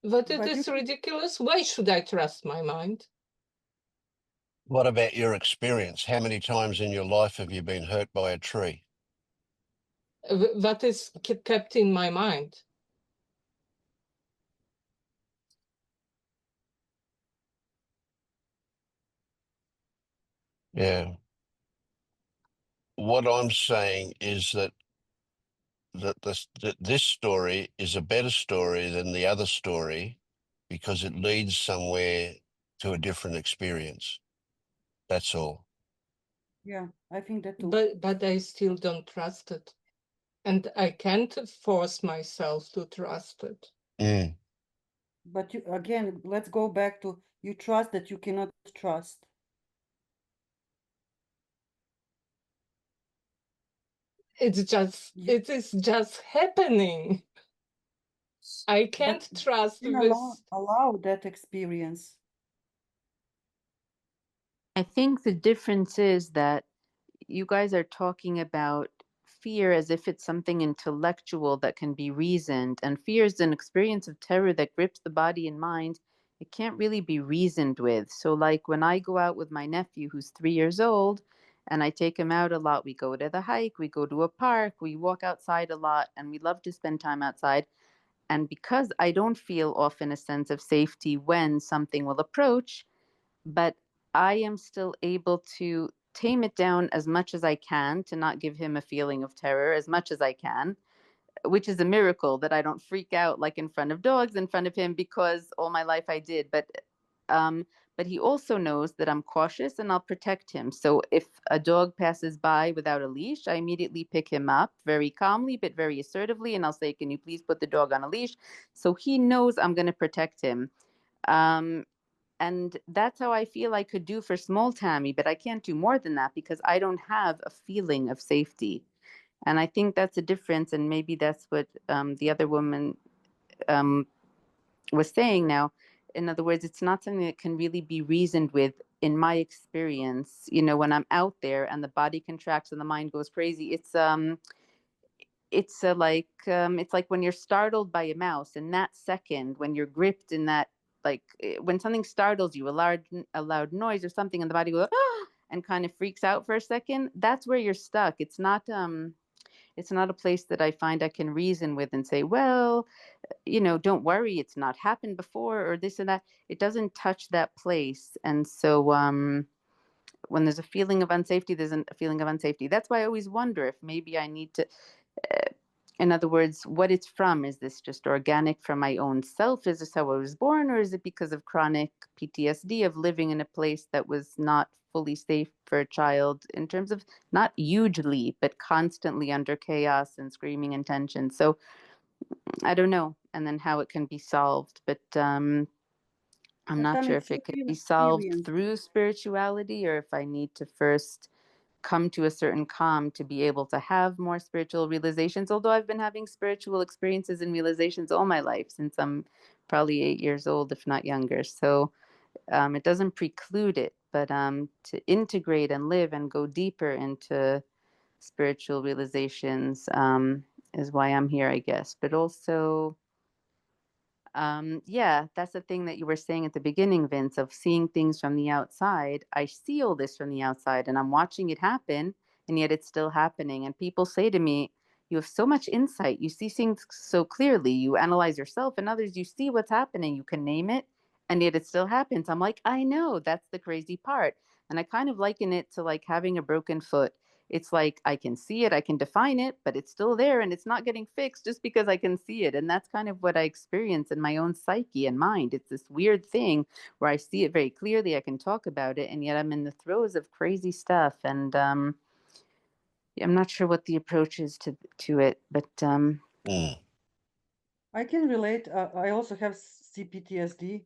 that it But is ridiculous. Why should I trust my mind? What about your experience? How many times in your life have you been hurt by a tree? That is kept in my mind. Yeah. What I'm saying is that this story is a better story than the other story because it leads somewhere to a different experience. That's all. Yeah, I think that too. But I still don't trust it. And I can't force myself to trust it. Mm. But you, again, let's go back to you trust that you cannot trust. It is just happening. I can't trust this. Allow that experience. I think the difference is that you guys are talking about fear as if it's something intellectual that can be reasoned, and fear is an experience of terror that grips the body and mind. It can't really be reasoned with. So, like when I go out with my nephew who's 3 years old and I take him out a lot, we go to the hike, we go to a park, we walk outside a lot, and we love to spend time outside. And because I don't feel often a sense of safety when something will approach, but I am still able to tame it down as much as I can to not give him a feeling of terror as much as I can, which is a miracle that I don't freak out like in front of dogs in front of him, because all my life I did. Um, but he also knows that I'm cautious and I'll protect him. So if a dog passes by without a leash, I immediately pick him up very calmly but very assertively, and I'll say, "Can you please put the dog on a leash?" So he knows I'm going to protect him. And that's how I feel I could do for small Tammy, but I can't do more than that because I don't have a feeling of safety. And I think that's a difference. And maybe that's what the other woman was saying now. In other words, it's not something that can really be reasoned with. In my experience, when I'm out there and the body contracts and the mind goes crazy, it's like when you're startled by a mouse. In that second, when you're gripped in that, like when something startles you, a loud noise or something, and the body goes ah! And kind of freaks out for a second. That's where you're stuck. It's not a place that I find I can reason with and say, well, don't worry, it's not happened before or this and that. It doesn't touch that place. And so when there's a feeling of unsafety, there's a feeling of unsafety. That's why I always wonder if maybe I need to, in other words, what it's from. Is this just organic from my own self? Is this how I was born? Or is it because of chronic PTSD of living in a place that was not fully safe for a child in terms of not hugely, but constantly under chaos and screaming and tension? So I don't know. And then how it can be solved. But I'm not sure if it could be solved through spirituality or if I need to first come to a certain calm to be able to have more spiritual realizations, although I've been having spiritual experiences and realizations all my life since I'm probably 8 years old, if not younger. So it doesn't preclude it, but to integrate and live and go deeper into spiritual realizations is why I'm here, I guess. But also yeah, that's the thing that you were saying at the beginning, Vince, of seeing things from the outside. I see all this from the outside and I'm watching it happen, and yet it's still happening. And people say to me, you have so much insight. You see things so clearly. You analyze yourself and others. You see what's happening. You can name it. and yet it still happens. I'm like, I know, that's the crazy part. And I kind of liken it to like having a broken foot. It's like I can see it, I can define it, but it's still there and it's not getting fixed just because I can see it. And that's kind of what I experience in my own psyche and mind. It's this weird thing where I see it very clearly, I can talk about it, and yet I'm in the throes of crazy stuff. And I'm not sure what the approach is to it, but I can relate. I also have CPTSD,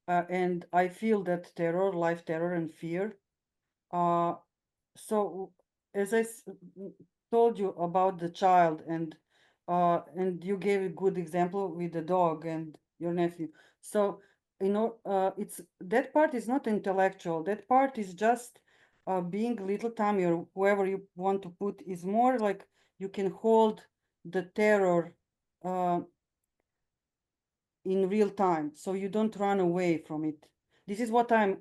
and I feel that terror, life terror, and fear. So, as told you about the child, and you gave a good example with the dog and your nephew. So, it's that part is not intellectual. That part is just being little Tommy or whoever you want to put is more like you can hold the terror. In real time, so you don't run away from it. This is what I'm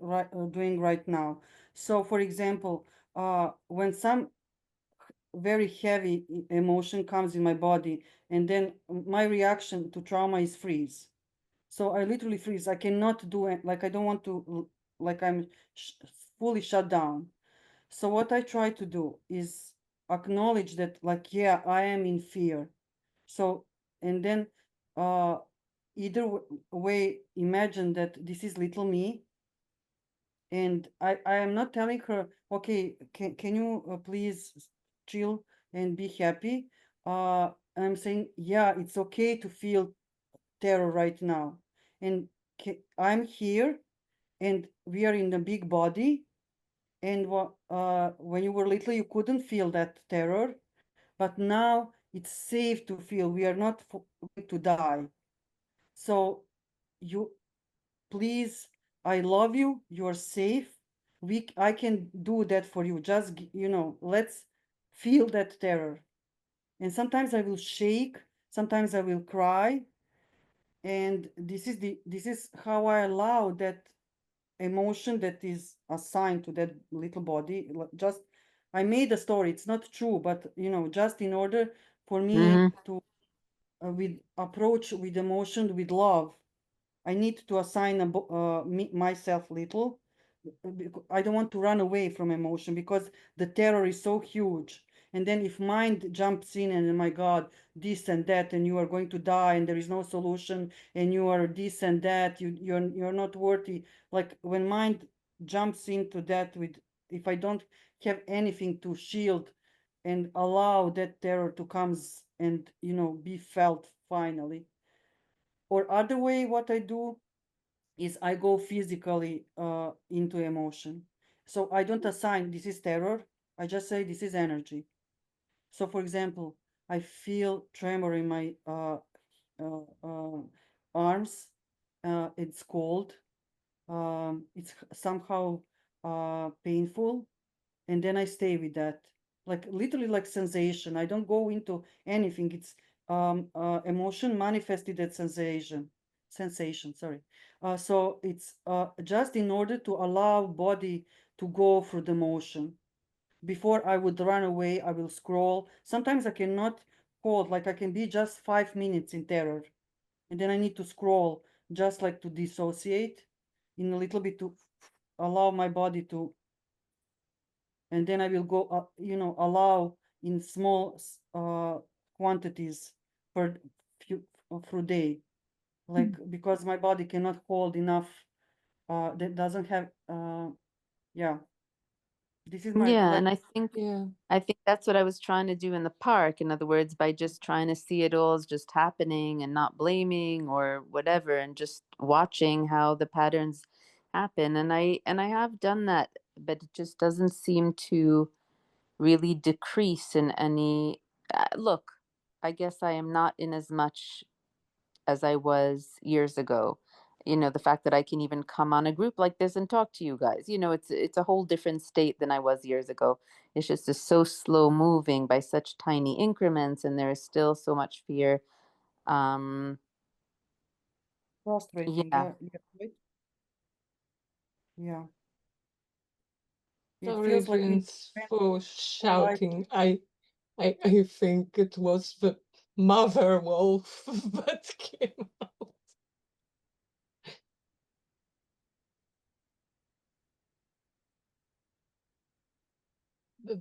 doing right now. So, for example, when some very heavy emotion comes in my body, and then my reaction to trauma is freeze. So I literally freeze. I cannot do it. Like I don't want to, like I'm fully shut down. So what I try to do is acknowledge that, like, yeah, I am in fear. So, and then uh, either way, imagine that this is little me. And I am not telling her, okay, can you please chill and be happy? I'm saying, yeah, it's okay to feel terror right now. And I'm here and we are in a big body. And when you were little, you couldn't feel that terror. But now it's safe to feel. We are not going to die. So you please, I love you. You're safe. I can do that for you. Just let's feel that terror. And sometimes I will shake. Sometimes I will cry. And this is how I allow that emotion that is assigned to that little body. Just I made a story. It's not true, but just in order for me to with approach with emotion with love, I need to assign myself little. I don't want to run away from emotion because the terror is so huge. And then if mind jumps in and, oh my God, this and that, and you are going to die, and there is no solution, and you are this and that, you're not worthy. Like when mind jumps into that with, if I don't have anything to shield and allow that terror to comes and be felt finally. Or other way, what I do is I go physically into emotion. So I don't assign this is terror. I just say this is energy. So for example, I feel tremor in my uh, uh, arms. It's cold. It's somehow painful, and then I stay with that, like literally like sensation. I don't go into anything. It's emotion manifested as sensation, sorry. So it's just in order to allow body to go through the motion. Before I would run away, I will scroll. Sometimes I cannot hold, like I can be just 5 minutes in terror, and then I need to scroll just like to dissociate in a little bit to allow my body to, and then I will go, allow in small quantities per few through day, like because my body cannot hold enough. That doesn't have. Yeah, this is my Yeah, like. and Yeah. I think that's what I was trying to do in the park. In other words, by just trying to see it all as just happening and not blaming or whatever, and just watching how the patterns happen. And I have done that, but it just doesn't seem to really decrease in any. Look, I guess I am not in as much as I was years ago. The fact that I can even come on a group like this and talk to you guys, it's a whole different state than I was years ago. It's just so slow moving by such tiny increments, and there is still so much fear. Um, Frustrating. yeah, Yeah, yeah, right? Yeah. It Sorry, feels like we Vince, spent for our life. shouting. I think it was the mother wolf that came out.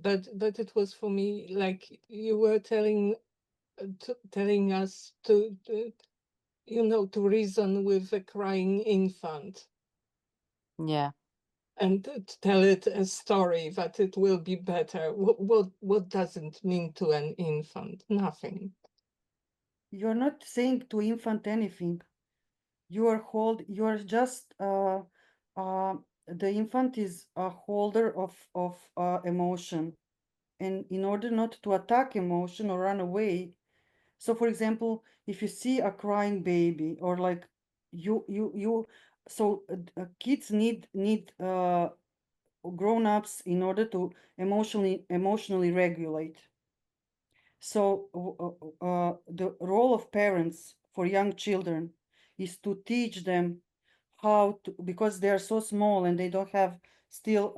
but it was for me like you were telling us to to reason with a crying infant. Yeah. And to tell it a story that it will be better. What does it mean to an infant? Nothing. You're not saying to infant anything. You're just the infant is a holder of emotion, and in order not to attack emotion or run away. So for example, if you see a crying baby, or like you so kids need grown-ups in order to emotionally regulate. So the role of parents for young children is to teach them how to, because they are so small and they don't have still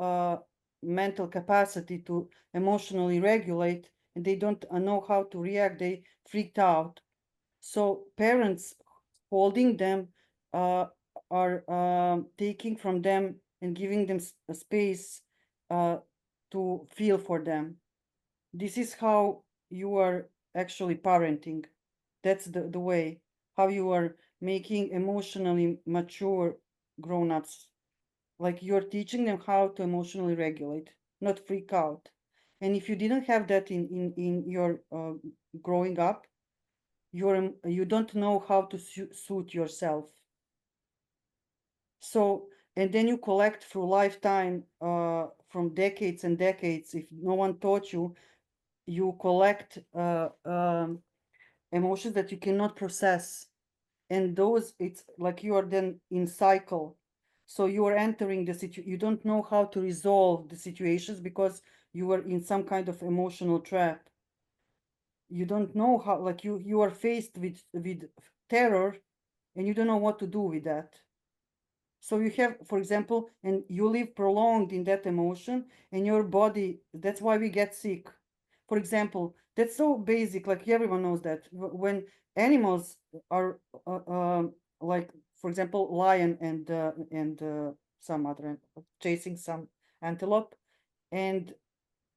mental capacity to emotionally regulate, and they don't know how to react, they freaked out. So parents holding them are taking from them and giving them a space to feel for them. This is how you are actually parenting. That's the way how you are making emotionally mature grown-ups. Like you're teaching them how to emotionally regulate, not freak out. And if you didn't have that in your growing up, you don't know how to suit yourself. So, and then you collect through lifetime, from decades and decades. If no one taught you, you collect emotions that you cannot process, and those, it's like you are then in cycle. So you are entering the situation, you don't know how to resolve the situations because you are in some kind of emotional trap. You don't know how, like you are faced with terror, and you don't know what to do with that. So you have, for example, and you live prolonged in that emotion, and your body, that's why we get sick. For example, that's so basic, like everyone knows that when animals are like, for example, lion and some other chasing some antelope, and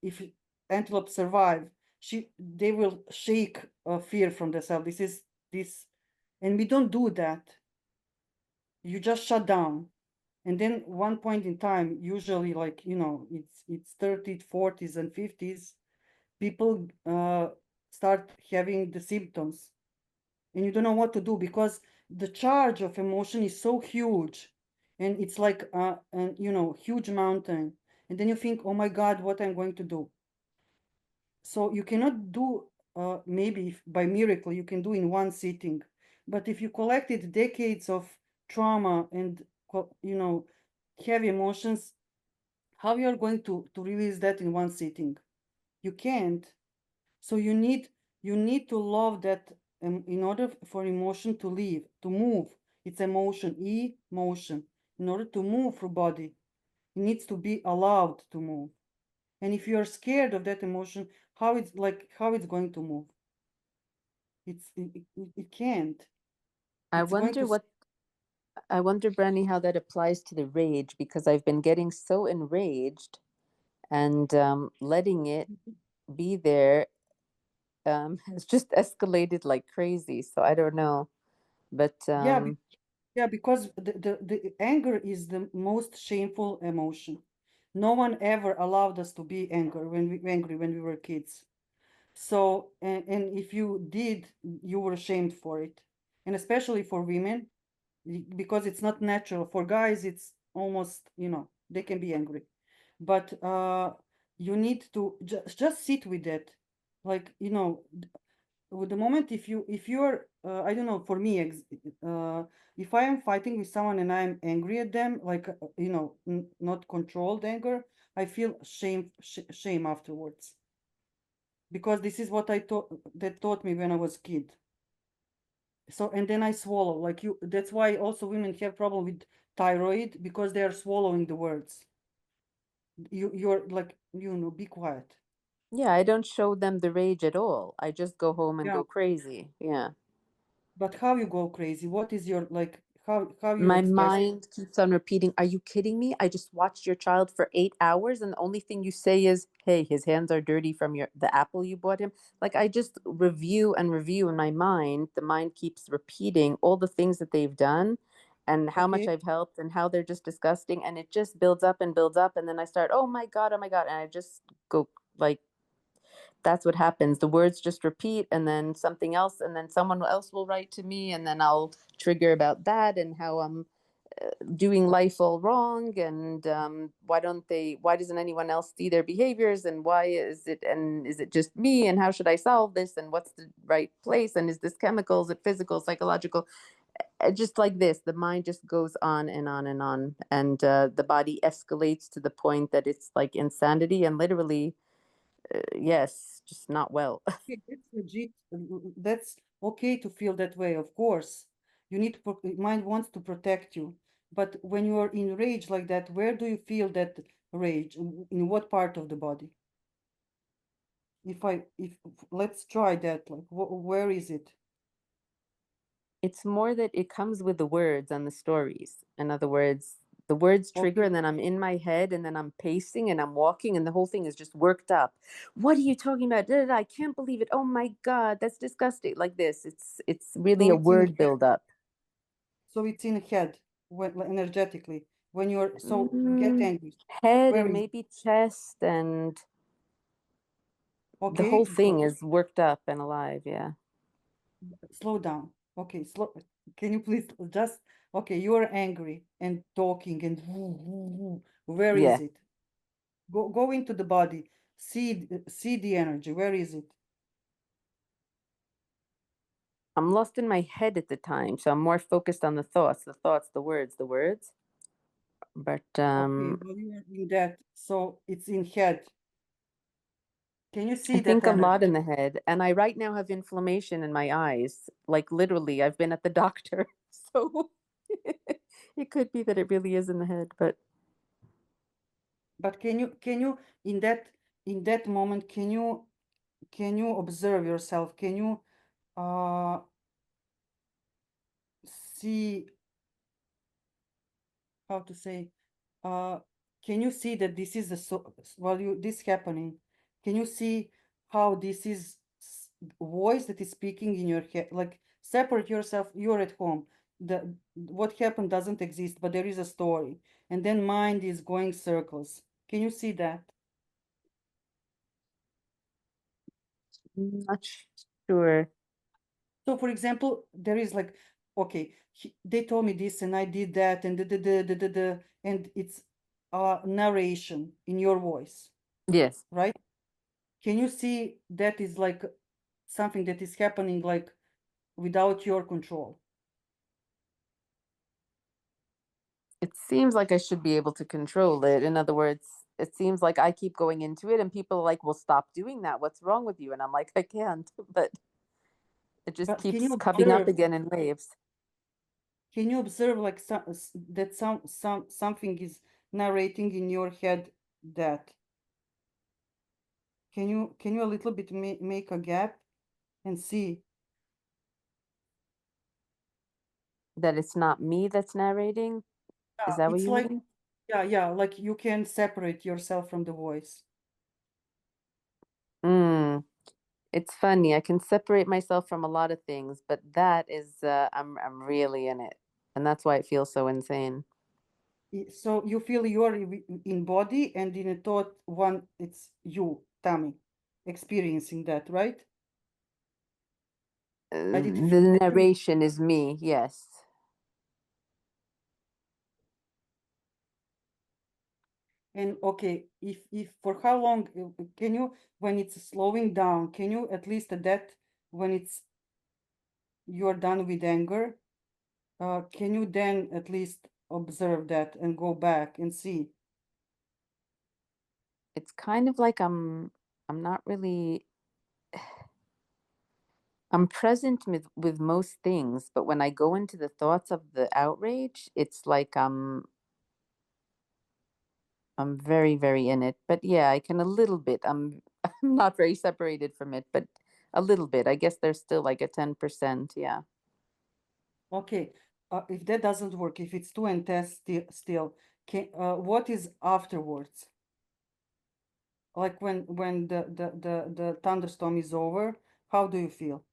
if antelope survive, they will shake fear from themselves. This, and we don't do that. You just shut down. And then one point in time, usually, like, it's 30s, 40s, and 50s, people start having the symptoms, and you don't know what to do because the charge of emotion is so huge, and it's like huge mountain. And then you think, oh my God, what I'm going to do. So you cannot do, maybe if by miracle you can do in one sitting, but if you collected decades of trauma and heavy emotions, how you are going to release that in one sitting? You can't. So you need to love that, in order for emotion to live, to move. It's emotion, emotion. In order to move through body, it needs to be allowed to move. And if you're scared of that emotion, how it's going to move? It can't. I It's going wonder to. what I wonder, Brandy, how that applies to the rage, because I've been getting so enraged and letting it be there has just escalated like crazy. So I don't know. But Yeah, yeah, because the anger is the most shameful emotion. No one ever allowed us to be angry when we were kids. So, and if you did, you were shamed for it. And especially for women, because it's not natural. For guys, it's almost, they can be angry. But you need to just sit with it. Like, with the moment, if you're I don't know, for me, if I am fighting with someone and I'm angry at them, like, not controlled anger, I feel shame afterwards, because this is what I taught me when I was kid. So, and then I swallow, like, that's why also women have problem with thyroid, because they are swallowing the words. You're like, be quiet. yeah, I don't show them the rage at all. I just go home and Yeah. go crazy. Yeah. But how you go crazy? What is your, like, how you My express? mind keeps on repeating, are you kidding me? I just watched your child for 8 hours and the only thing you say is, hey, his hands are dirty from the apple you bought him. Like I just review and review in my mind. The mind keeps repeating all the things that they've done and how much Okay. I've helped and how they're just disgusting. And it just builds up and builds up. And then I start, oh my God, oh my God. And I just go like, that's what happens. The words just repeat and then something else, and then someone else will write to me, and then I'll trigger about that and how I'm doing life all wrong, and why doesn't anyone else see their behaviors, and is it just me, and how should I solve this, and what's the right place, and is this chemical, is it physical, psychological? Just like this, the mind just goes on and on and on, and the body escalates to the point that it's like insanity, and literally yes, just not well. Okay, that's legit. That's okay to feel that way, of course. You need to, mind wants to protect you. But when you are in rage like that, where do you feel that rage? In what part of the body? If let's try that. Like, where is it? It's more that it comes with the words and the stories. In other words, the words trigger, Okay. and then I'm in my head, and then I'm pacing and I'm walking, and the whole thing is just worked up. What are you talking about? Da, da, da, I can't believe it. Oh my God, that's disgusting. Like this. It's really So a it's in word head. build up. So it's in head, when, like, energetically. When you're so get Mm, angry. head Where and is maybe chest, and the okay? whole thing is worked up and alive. Yeah. Slow down. Okay, slow. Can you please just okay? You are angry and talking and where is Yeah. it? Go into the body. See the energy. Where is it? I'm lost in my head at the time, so I'm more focused on the thoughts, the words, the words. But Okay, well you are in that. So it's in head. Can you I see that think a lot energy? in the head, and I right now have inflammation in my eyes. Like literally, I've been at the doctor, so it could be that it really is in the head. But But can you in that moment can you observe yourself? Can you uh see how to say uh can you see that this is while you this happening, can you see how this is voice that is speaking in your head? Like separate yourself, you're at home, the what happened doesn't exist, but there is a story, and then mind is going circles. Can you see that? I'm not sure. So for example, there is like, okay, they told me this and I did that, and and it's narration in your voice, Yes, right? Can you see that is like something that is happening like without your control? it seems like I should be able to control it. In other words, it seems like I keep going into it, and people are like, "Well, stop doing that. What's wrong with you?" And I'm like, "I can't," but it just But can you keeps coming up observe? again in waves. Can you observe like that something is narrating in your head that? Can you a little bit make a gap and see? That it's not me that's narrating. Is that what It's you like, mean? yeah, like you can separate yourself from the voice. Mm. It's funny. I can separate myself from a lot of things, but that is I'm really in it. And that's why it feels so insane. So you feel you're in body and in a thought one, it's you, Tammy, experiencing that, right? I did feel The that. narration is me, yes. And okay, if for how long can you, when it's slowing down, can you at least at that, when it's you're done with anger, can you then at least observe that and go back and see? It's kind of like I'm not really I'm present with most things, but when I go into the thoughts of the outrage, it's like I'm very, very in it. But yeah, I can a little bit. I'm not very separated from it, but a little bit. I guess there's still like a 10%. Yeah. Okay, if that doesn't work, if it's too intense still, what is afterwards? Like when the thunderstorm is over, how do you feel?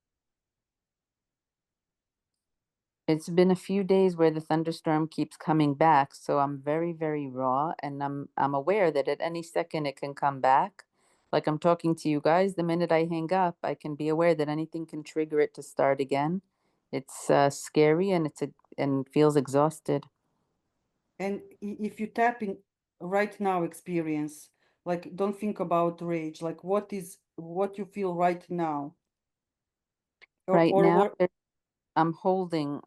It's been a few days where the thunderstorm keeps coming back, so I'm very, very raw, and I'm aware that at any second it can come back. Like I'm talking to you guys, the minute I hang up, I can be aware that anything can trigger it to start again. It's scary and and feels exhausted. And if you tap in right now experience, like don't think about rage, like what you feel right now, Right now, or I'm holding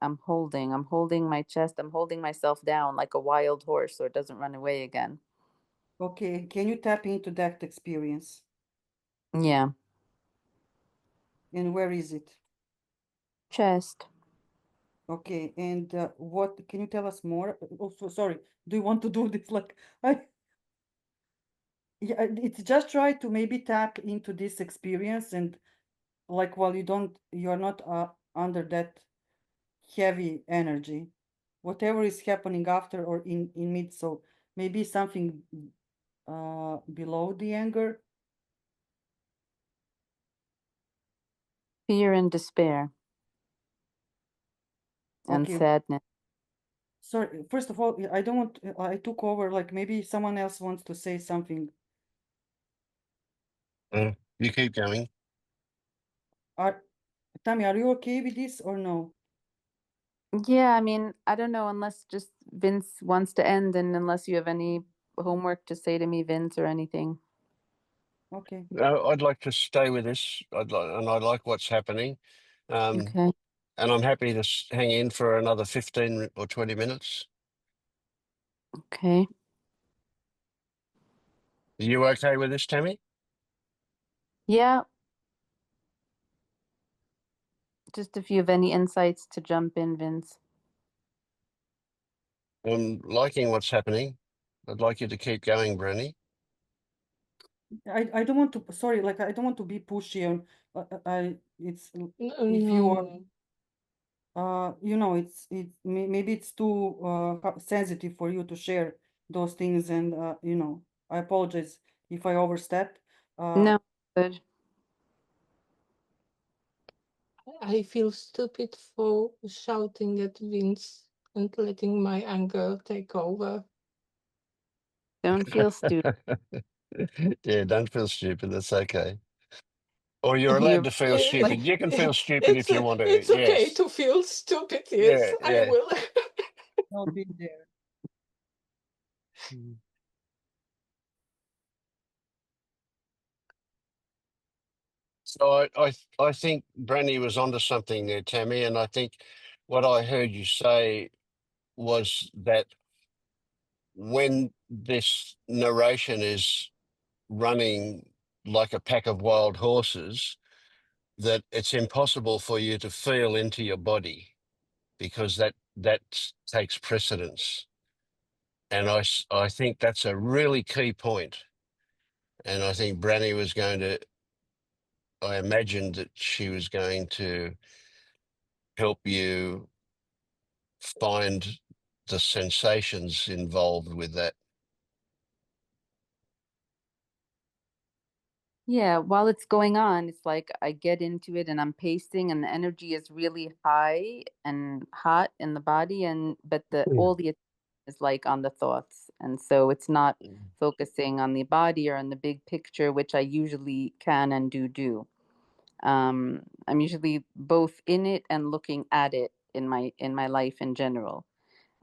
my chest, I'm holding myself down like a wild horse so it doesn't run away again. okay, can you tap into that experience? Yeah, And where is it? chest. Okay, and what can you tell us more? Also, sorry, do you want to do this? Like I, yeah, it's just try to maybe tap into this experience and like while you're not under that heavy energy, whatever is happening after or in mid. So maybe something below the anger. Fear and despair and Okay, sadness. sorry. First of all, I don't want. I took over. Like maybe someone else wants to say something. You keep going. Are Tammy, are you okay with this or no? Yeah, I mean, I don't know unless just Vince wants to end and unless you have any homework to say to me, Vince, or anything. Okay. I'd like to stay with this. I like what's happening. Okay. And I'm happy to hang in for another 15 or 20 minutes. Okay. Are you okay with this, Tammy? Yeah. Just if you have any insights to jump in, Vince. I'm liking what's happening. I'd like you to keep going, Brenny. I don't want to. Sorry, like I don't want to be pushy. And I it's if you are. No. Maybe it's too sensitive for you to share those things, and I apologize if I overstepped. Uh, No, good. I feel stupid for shouting at Vince and letting my anger take over. Don't feel stupid. Yeah, don't feel stupid. That's okay. Or you're allowed You're to feel like, stupid. You can feel stupid if you want to. It's okay Yes. to feel stupid. Yeah, Yes, I yeah. will. I'll be there. So I think Brandy was onto something there, Tammy, and I think what I heard you say was that when this narration is running like a pack of wild horses, that it's impossible for you to feel into your body because that takes precedence. And I think that's a really key point. And I think Brandy was going to, I imagined that she was going to help you find the sensations involved with that. yeah, while it's going on, it's like I get into it and I'm pacing and the energy is really high and hot in the body and but the all the attention is like on the thoughts. And so it's not focusing on the body or on the big picture, which I usually can and do. I'm usually both in it and looking at it in my life in general.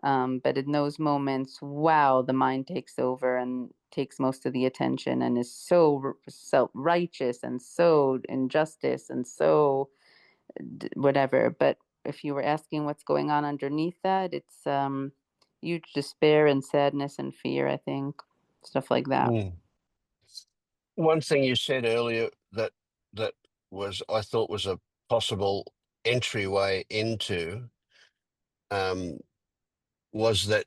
But in those moments, wow, the mind takes over and takes most of the attention and is so self-righteous and so injustice and so whatever. But if you were asking what's going on underneath that, it's huge despair and sadness and fear, I think, stuff like that. Mm. One thing you said earlier that was I thought was a possible entryway into was that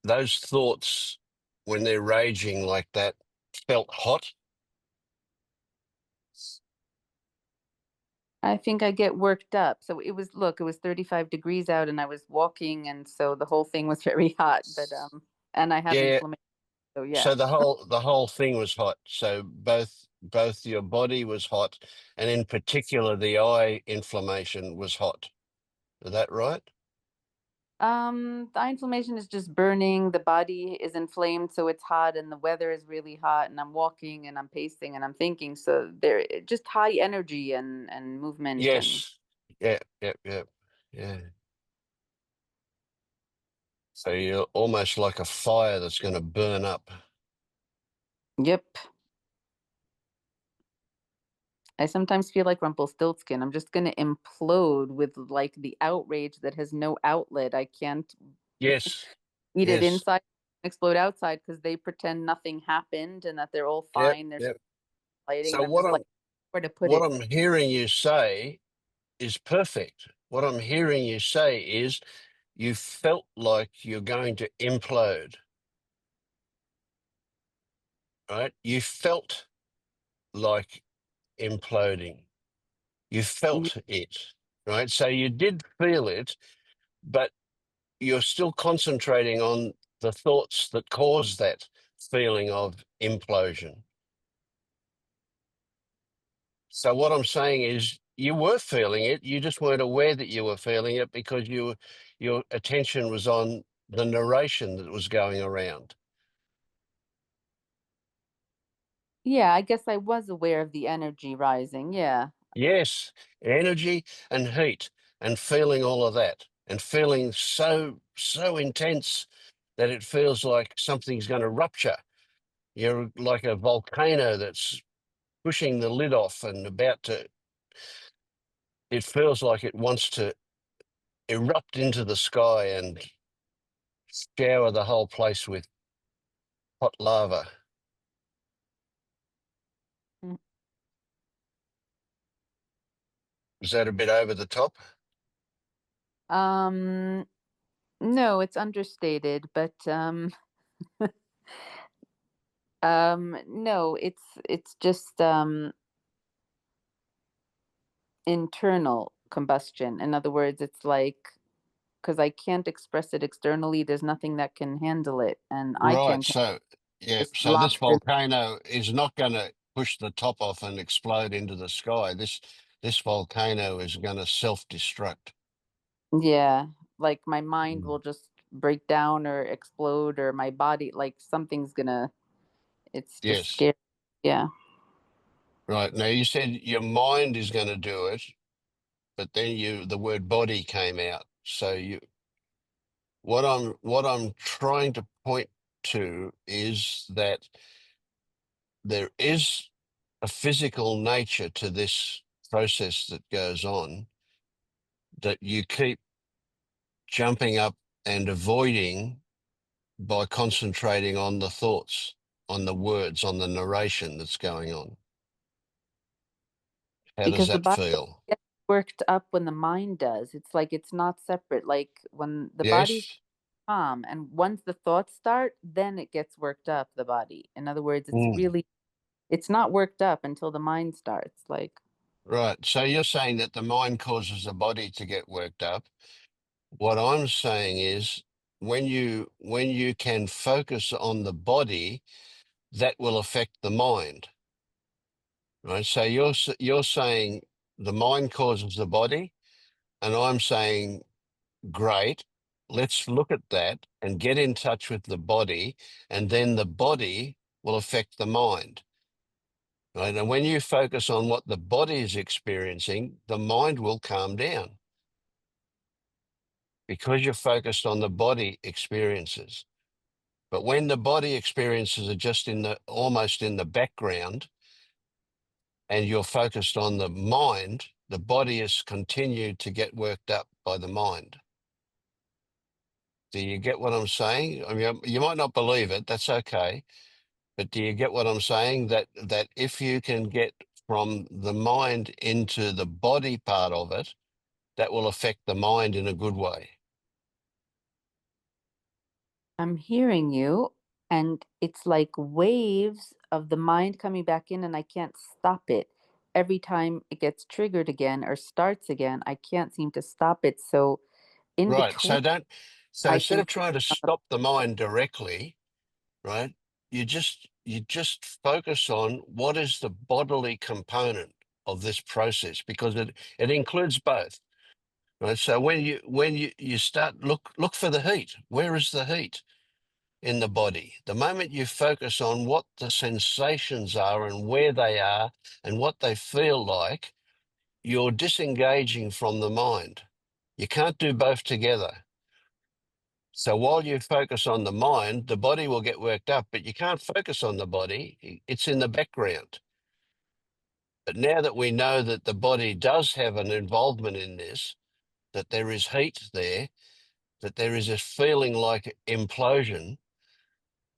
those thoughts when they're raging like that felt hot. I think I get worked up. So it was, look, it was 35 degrees out and I was walking, and so the whole thing was very hot, but and I have Yeah. inflammation. So yeah. So the whole thing was hot. So both your body was hot, and in particular the eye inflammation was hot. Is that right? The eye inflammation is just burning, the body is inflamed, so it's hot, and the weather is really hot, and I'm walking and I'm pacing and I'm thinking, so there just high energy and movement and Yes. Yeah, yeah, yeah, yeah. So you're almost like a fire that's going to burn up. yep. I sometimes feel like Rumpelstiltskin. I'm just gonna implode with like the outrage that has no outlet. I can't Yes. eat it Yes. inside, explode outside because they pretend nothing happened and that they're all Yep. fine. They're Yep. fighting, So and I'm just like, where to put what it? I'm hearing you say is perfect. What I'm hearing you say is you felt like you're going to implode, right? You felt like imploding. You Y- felt it, right? So you did feel it, but you're still concentrating on the thoughts that cause that feeling of implosion. So what I'm saying is you were feeling it, you just weren't aware that you were feeling it because your attention was on the narration that was going around. Yeah, I guess I was aware of the energy rising. Yeah. Yes, energy and heat and feeling all of that and feeling so intense that it feels like something's going to rupture. You're like a volcano that's pushing the lid off and about to, it feels like it wants to erupt into the sky and shower the whole place with hot lava. Mm. Is that a bit over the top? Um, no, it's understated, but no, it's just internal combustion. In other words, it's like because I can't express it externally, there's nothing that can handle it, and I Right. can't So, yeah. just So this lobster. volcano is not going to push the top off and explode into the sky. This volcano is going to self-destruct. Yeah, like my mind Mm. will just break down or explode, or my body, like something's gonna, it's just Yes. scary. Yeah. Right. Now you said your mind is going to do it, but then the word body came out. So what I'm trying to point to is that there is a physical nature to this process that goes on that you keep jumping up and avoiding by concentrating on the thoughts, on the words, on the narration that's going on. How does Because the that body feel? gets worked up when the mind does. It's like it's not separate. Like when the body's Yes? calm and once the thoughts start, then it gets worked up, the body. In other words, Mm. it's not worked up until the mind starts. Like, Right. So you're saying that the mind causes the body to get worked up. What I'm saying is when you can focus on the body, that will affect the mind. Right. So you're saying the mind causes the body, and I'm saying great. Let's look at that and get in touch with the body, and then the body will affect the mind. Right. And when you focus on what the body is experiencing, the mind will calm down because you're focused on the body experiences. But when the body experiences are just almost in the background and you're focused on the mind, the body is continued to get worked up by the mind. Do you get what I'm saying? I mean, you might not believe it, that's okay. But do you get what I'm saying? That if you can get from the mind into the body part of it, that will affect the mind in a good way. I'm hearing you, and it's like waves of the mind coming back in, and I can't stop it. every time it gets triggered again or starts again, I can't seem to stop it. So in Right. between, So I instead of think trying to stop the mind directly, right, you just focus on what is the bodily component of this process, because it includes both. Right. So when you start, look for the heat. Where is the heat in the body? The moment you focus on what the sensations are and where they are and what they feel like, you're disengaging from the mind. You can't do both together. So while you focus on the mind, the body will get worked up, but you can't focus on the body. It's in the background. But now that we know that the body does have an involvement in this, that there is heat there, that there is a feeling like implosion,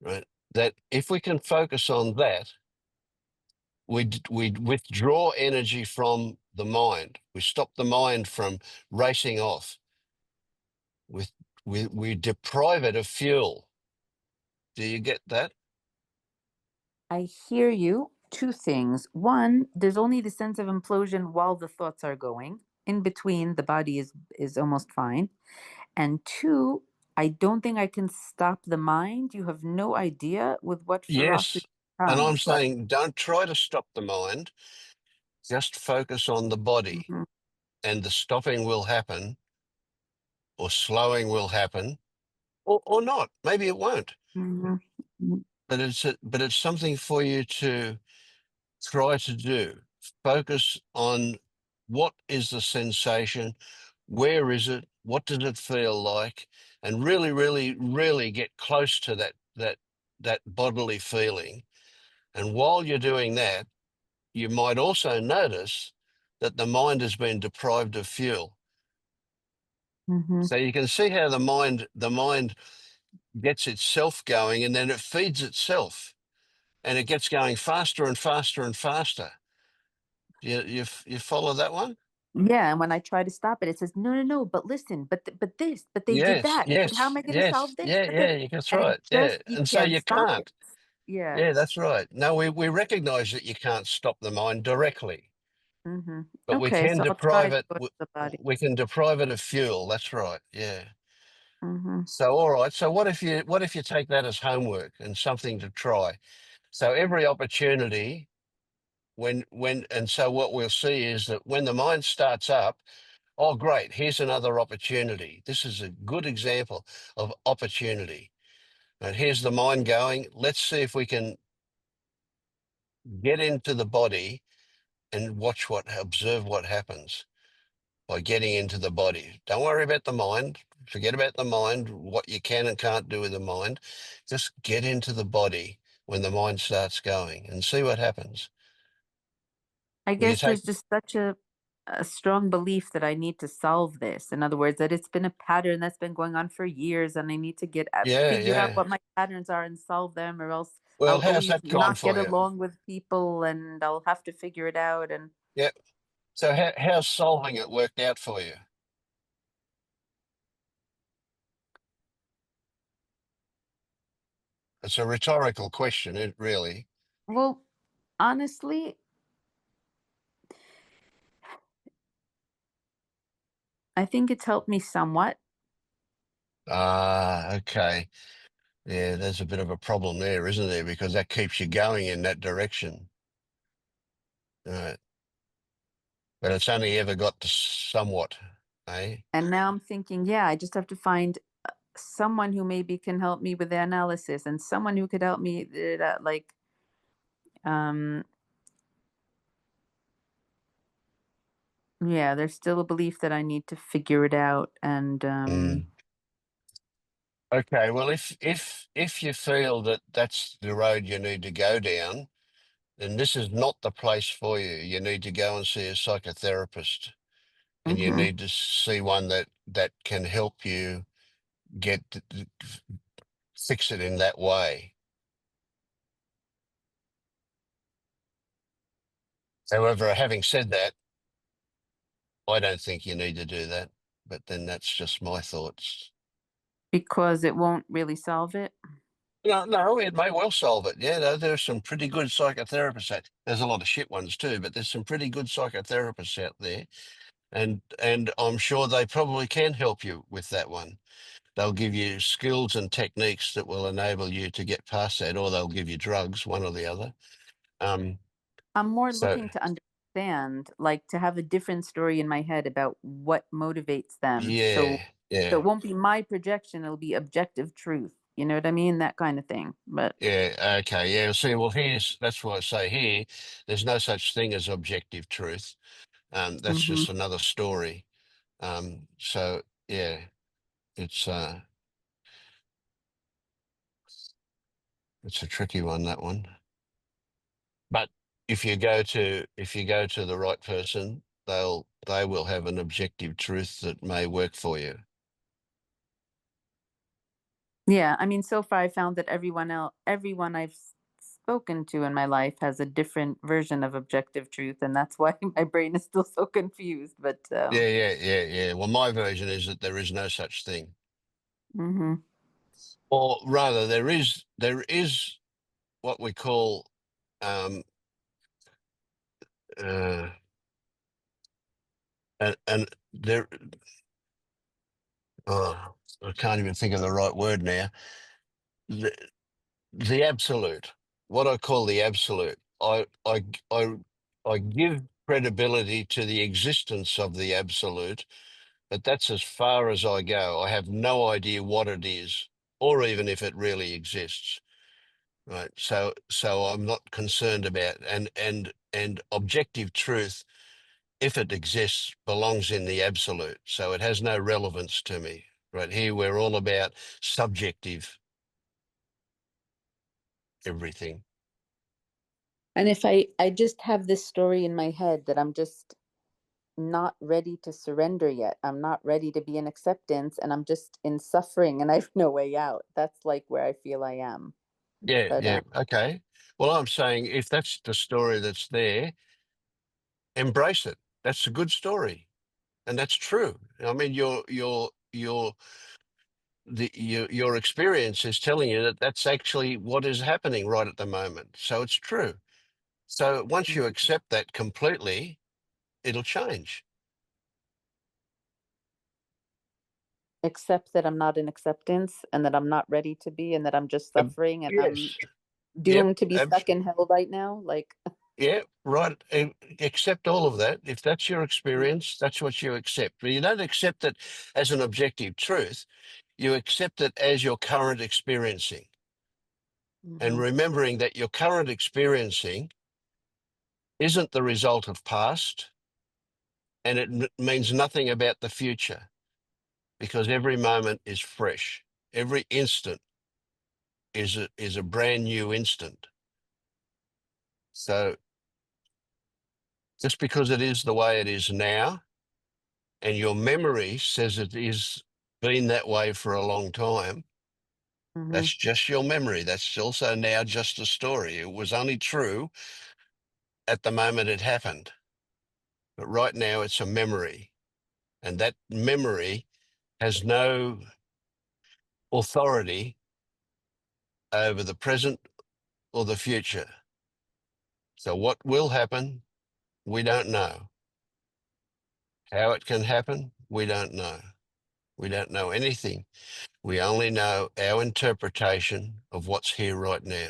right? That if we can focus on that, we withdraw energy from the mind. We stop the mind from racing off. With we deprive it of fuel. Do you get that? I hear you. Two things. One, there's only the sense of implosion while the thoughts are going. In between, the body is almost fine. And two, I don't think I can stop the mind. You have no idea with what ferocity Yes. it And I'm comes. Like, saying don't try to stop the mind, just focus on the body, mhm, and the stopping will happen, or slowing will happen, or not. Maybe it won't. mhm, mhm, But it's something for you to try to do. Focus on what is the sensation, where is it, what does it feel like, and really, really, really get close to that bodily feeling. And while you're doing that, you might also notice that the mind has been deprived of fuel. mhm. So you can see how the mind gets itself going, and then it feeds itself, and it gets going faster and faster and faster. You follow that one? Yeah, and when I try to stop it, it says, "No, no, no, but listen, but this, but they did Yes, that. But how am yes, I going to yes. solve this? Yeah, But the," yeah, that's and it right. Yeah. just, you And so can't you stop it. can't. Yeah. Yeah, that's right. No, we recognize that you can't stop the mind directly, Hmm. but we Okay, can so I'll try deprive to it. go to the body. We can deprive it of fuel. That's right. Yeah. Hmm. So, all right. So what if you take that as homework and something to try? So every opportunity and so what we'll see is that when the mind starts up, oh, great, here's another opportunity. This is a good example of opportunity. And here's the mind going. Let's see if we can get into the body and observe what happens by getting into the body. Don't worry about the mind. Forget about the mind, what you can and can't do with the mind. Just get into the body when the mind starts going and see what happens. I Will you guess take? there's just such a strong belief that I need to solve this. In other words, that it's been a pattern that's been going on for years, and I need to Yeah, figure out yeah. what my patterns are and solve them, or else Well, I'll how's always that gone not get for you? along with people, and I'll have to figure it out. And Yeah. So how's solving it worked out for you? It's a rhetorical question, it really. well, honestly, I think it's helped me somewhat. Ah, okay. Yeah, there's a bit of a problem there, isn't there? Because that keeps you going in that direction. Right. But it's only ever got to somewhat, eh? And now I'm thinking, yeah, I just have to find someone who maybe can help me with the analysis, and someone who could help me like um yeah, there's still a belief that I need to figure it out. And Mm. Okay, well, if you feel that that's the road you need to go down, then this is not the place for you. You need to go and see a psychotherapist, and you mhm. need to see one that can help you get fix it in that way. However, having said that, I don't think you need to do that. But then that's just my thoughts. Because it won't really solve it. No, it may well solve it. Yeah, there's some pretty good psychotherapists out. There's a lot of shit ones too, but there's some pretty good psychotherapists out there, and I'm sure they probably can help you with that one. They'll give you skills and techniques that will enable you to get past that, or they'll give you drugs, one or the other. I'm more So looking to understand, like to have a different story in my head about what motivates them. So yeah, yeah, it won't be my projection, it'll be objective truth. You know what I mean? That kind of thing. But yeah. Okay, yeah. See, well, that's why I say here, there's no such thing as objective truth. That's mhm. just another story. So yeah, it's it's a tricky one, that one. But if you go to the right person, they will have an objective truth that may work for you. Yeah, I mean, so far I found that everyone I've spoken to in my life has a different version of objective truth, and that's why my brain is still so confused. But Yeah. Well, my version is that there is no such thing, mhm. or rather, there is what we call um, uh, and there. Oh, I can't even think of the right word now. The, the absolute, what I call the absolute. I I give credibility to the existence of the absolute, but that's as far as I go. I have no idea what it is, or even if it really exists. Right. So I'm not concerned about and objective truth, if it exists, belongs in the absolute. So it has no relevance to me. Right here, we're all about subjective everything. And if I just have this story in my head that I'm just not ready to surrender yet. I'm not ready to be in acceptance, and I'm just in suffering and I have no way out. That's like where I feel I am. Yeah, But yeah. Okay. Well, I'm saying if that's the story that's there, embrace it. That's a good story. And that's true. I mean, your experience is telling you that that's actually what is happening right at the moment. So it's true. So once you accept that completely, it'll change. accept that I'm not in acceptance and that I'm not ready to be and that I'm just suffering and I'm Yes. Yep. doomed to be stuck in hell right now. Like, Yeah. Right. Accept all of that. If that's your experience, that's what you accept. But you don't accept it as an objective truth. You accept it as your current experiencing, and mhm, remembering that your current experiencing isn't the result of past, and it means nothing about the future, because every moment is fresh. Every instant is a brand new instant. So just because it is the way it is now, and your memory says it is been that way for a long time, mhm. that's just your memory. That's also now just a story. It was only true at the moment it happened, but right now it's a memory, and that memory has no authority over the present or the future. So what will happen, we don't know. How it can happen, we don't know. We don't know anything. We only know our interpretation of what's here right now.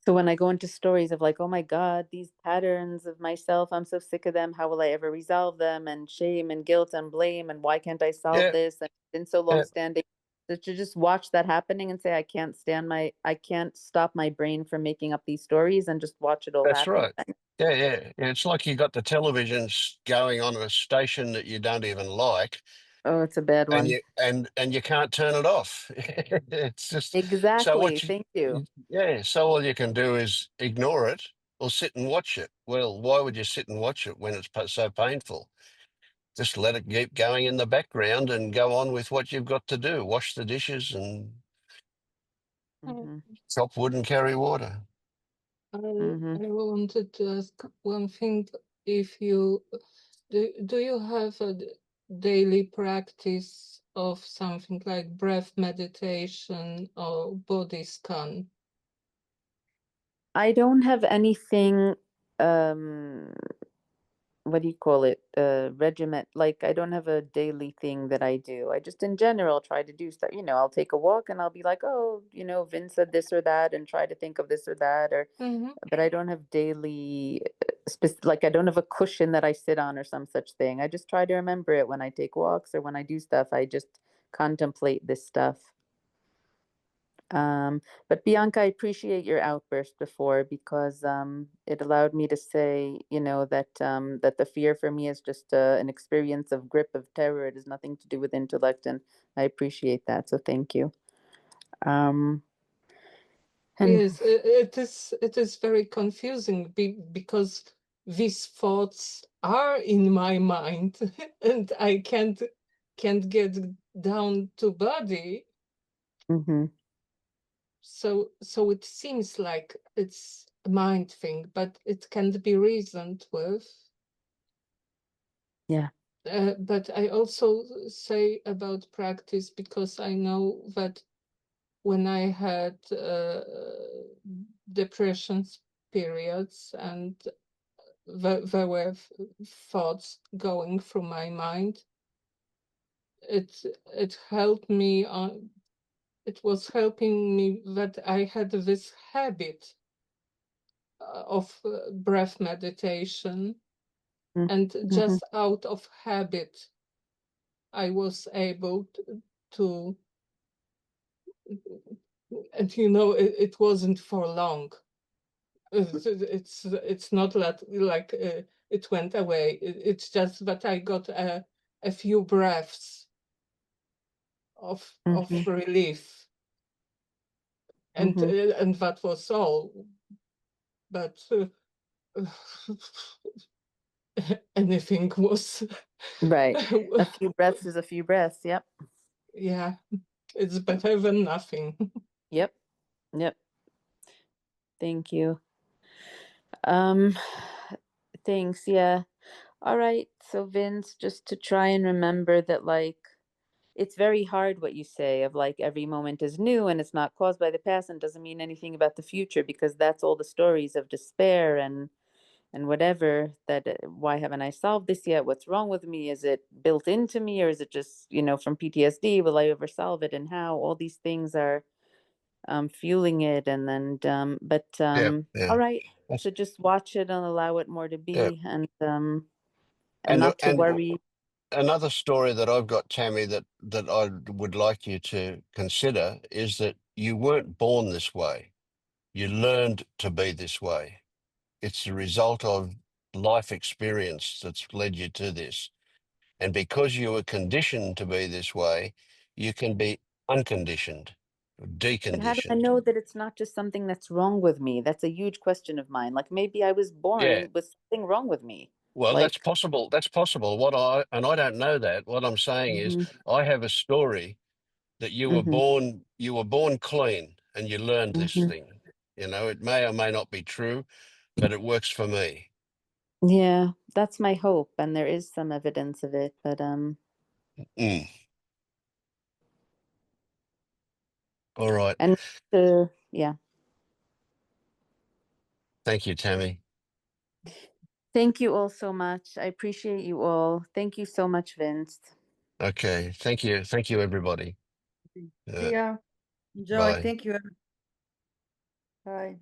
So when I go into stories of like, oh my God, these patterns of myself, I'm so sick of them. How will I ever resolve them? And shame and guilt and blame. And why can't I solve Yeah, this? And it's been so long yeah, standing. To just watch that happening and say, I can't stop my brain from making up these stories and just watch it all that's happen. right. Yeah. It's like you got the televisions going on a station that you don't even like, Oh, it's a bad and one. you can't turn it off. It's just so Exactly. what you Thank you. yeah. So all you can do is ignore it or sit and watch it. Well, why would you sit and watch it when it's so painful? Just let it keep going in the background and go on with what you've got to do. Wash the dishes and Hmm. chop wood and carry water. Hmm. I wanted to ask one thing. If you do you have a daily practice of something like breath meditation or body scan? I don't have anything, what do you call it? Regiment. Like, I don't have a daily thing that I do. I just in general try to do stuff. I'll take a walk and I'll be like, oh, Vince said this or that, and try to think of this or that, or Mm-hmm. but I don't have daily like I don't have a cushion that I sit on or some such thing. I just try to remember it when I take walks or when I do stuff. I just contemplate this stuff. But Bianca, I appreciate your outburst before, because it allowed me to say, that the fear for me is just an experience of grip of terror. It has nothing to do with intellect, and I appreciate that. So thank you. And Yes, it is very confusing because these thoughts are in my mind and I can't get down to body. mm-hmm. So it seems like it's a mind thing, but it can't be reasoned with. Yeah. But I also say about practice because I know that when I had depression periods and there were thoughts going through my mind, it helped me on. It was helping me that I had this habit of breath meditation, and Mm-hmm. just out of habit, I was able to and it wasn't for long. It's not like it went away. It's just that I got a few breaths of Mm-hmm. relief, and Mm-hmm. and that was all. But anything was Right. A few breaths is a few breaths. Yep. yeah, it's better than nothing. Yep. Yep. Thank you. Um, thanks. Yeah. All right. So Vince, just to try and remember that, like, it's very hard what you say of like every moment is new and it's not caused by the past and doesn't mean anything about the future, because that's all the stories of despair and whatever that why haven't I solved this yet? What's wrong with me? Is it built into me, or is it just, from PTSD? Will I ever solve it? And how all these things are fueling it. And then Yeah, all yeah. right. That's, So just watch it and allow it more to yeah. be, and And not to worry. another story that I've got, Tammy, that I would like you to consider is that you weren't born this way. You learned to be this way. It's the result of life experience that's led you to this. And because you were conditioned to be this way, you can be unconditioned, But how do I deconditioned. know that it's not just something that's wrong with me? That's a huge question of mine. Like, maybe I was Yeah. born with something wrong with me. Well, that's Like, possible. That's possible. And I don't know that. What I'm saying is hmm I have a story that hmm you were born clean and you learned this hmm thing. It may or may not be true, but it works for me. yeah, that's my hope. And there is some evidence of it, but, Mm. All right. and, yeah. Thank you, Tammy. Thank you all so much. I appreciate you all. Thank you so much, Vince. Okay. Thank you. Thank you, everybody. See ya. Enjoy. Bye. Thank you. Bye.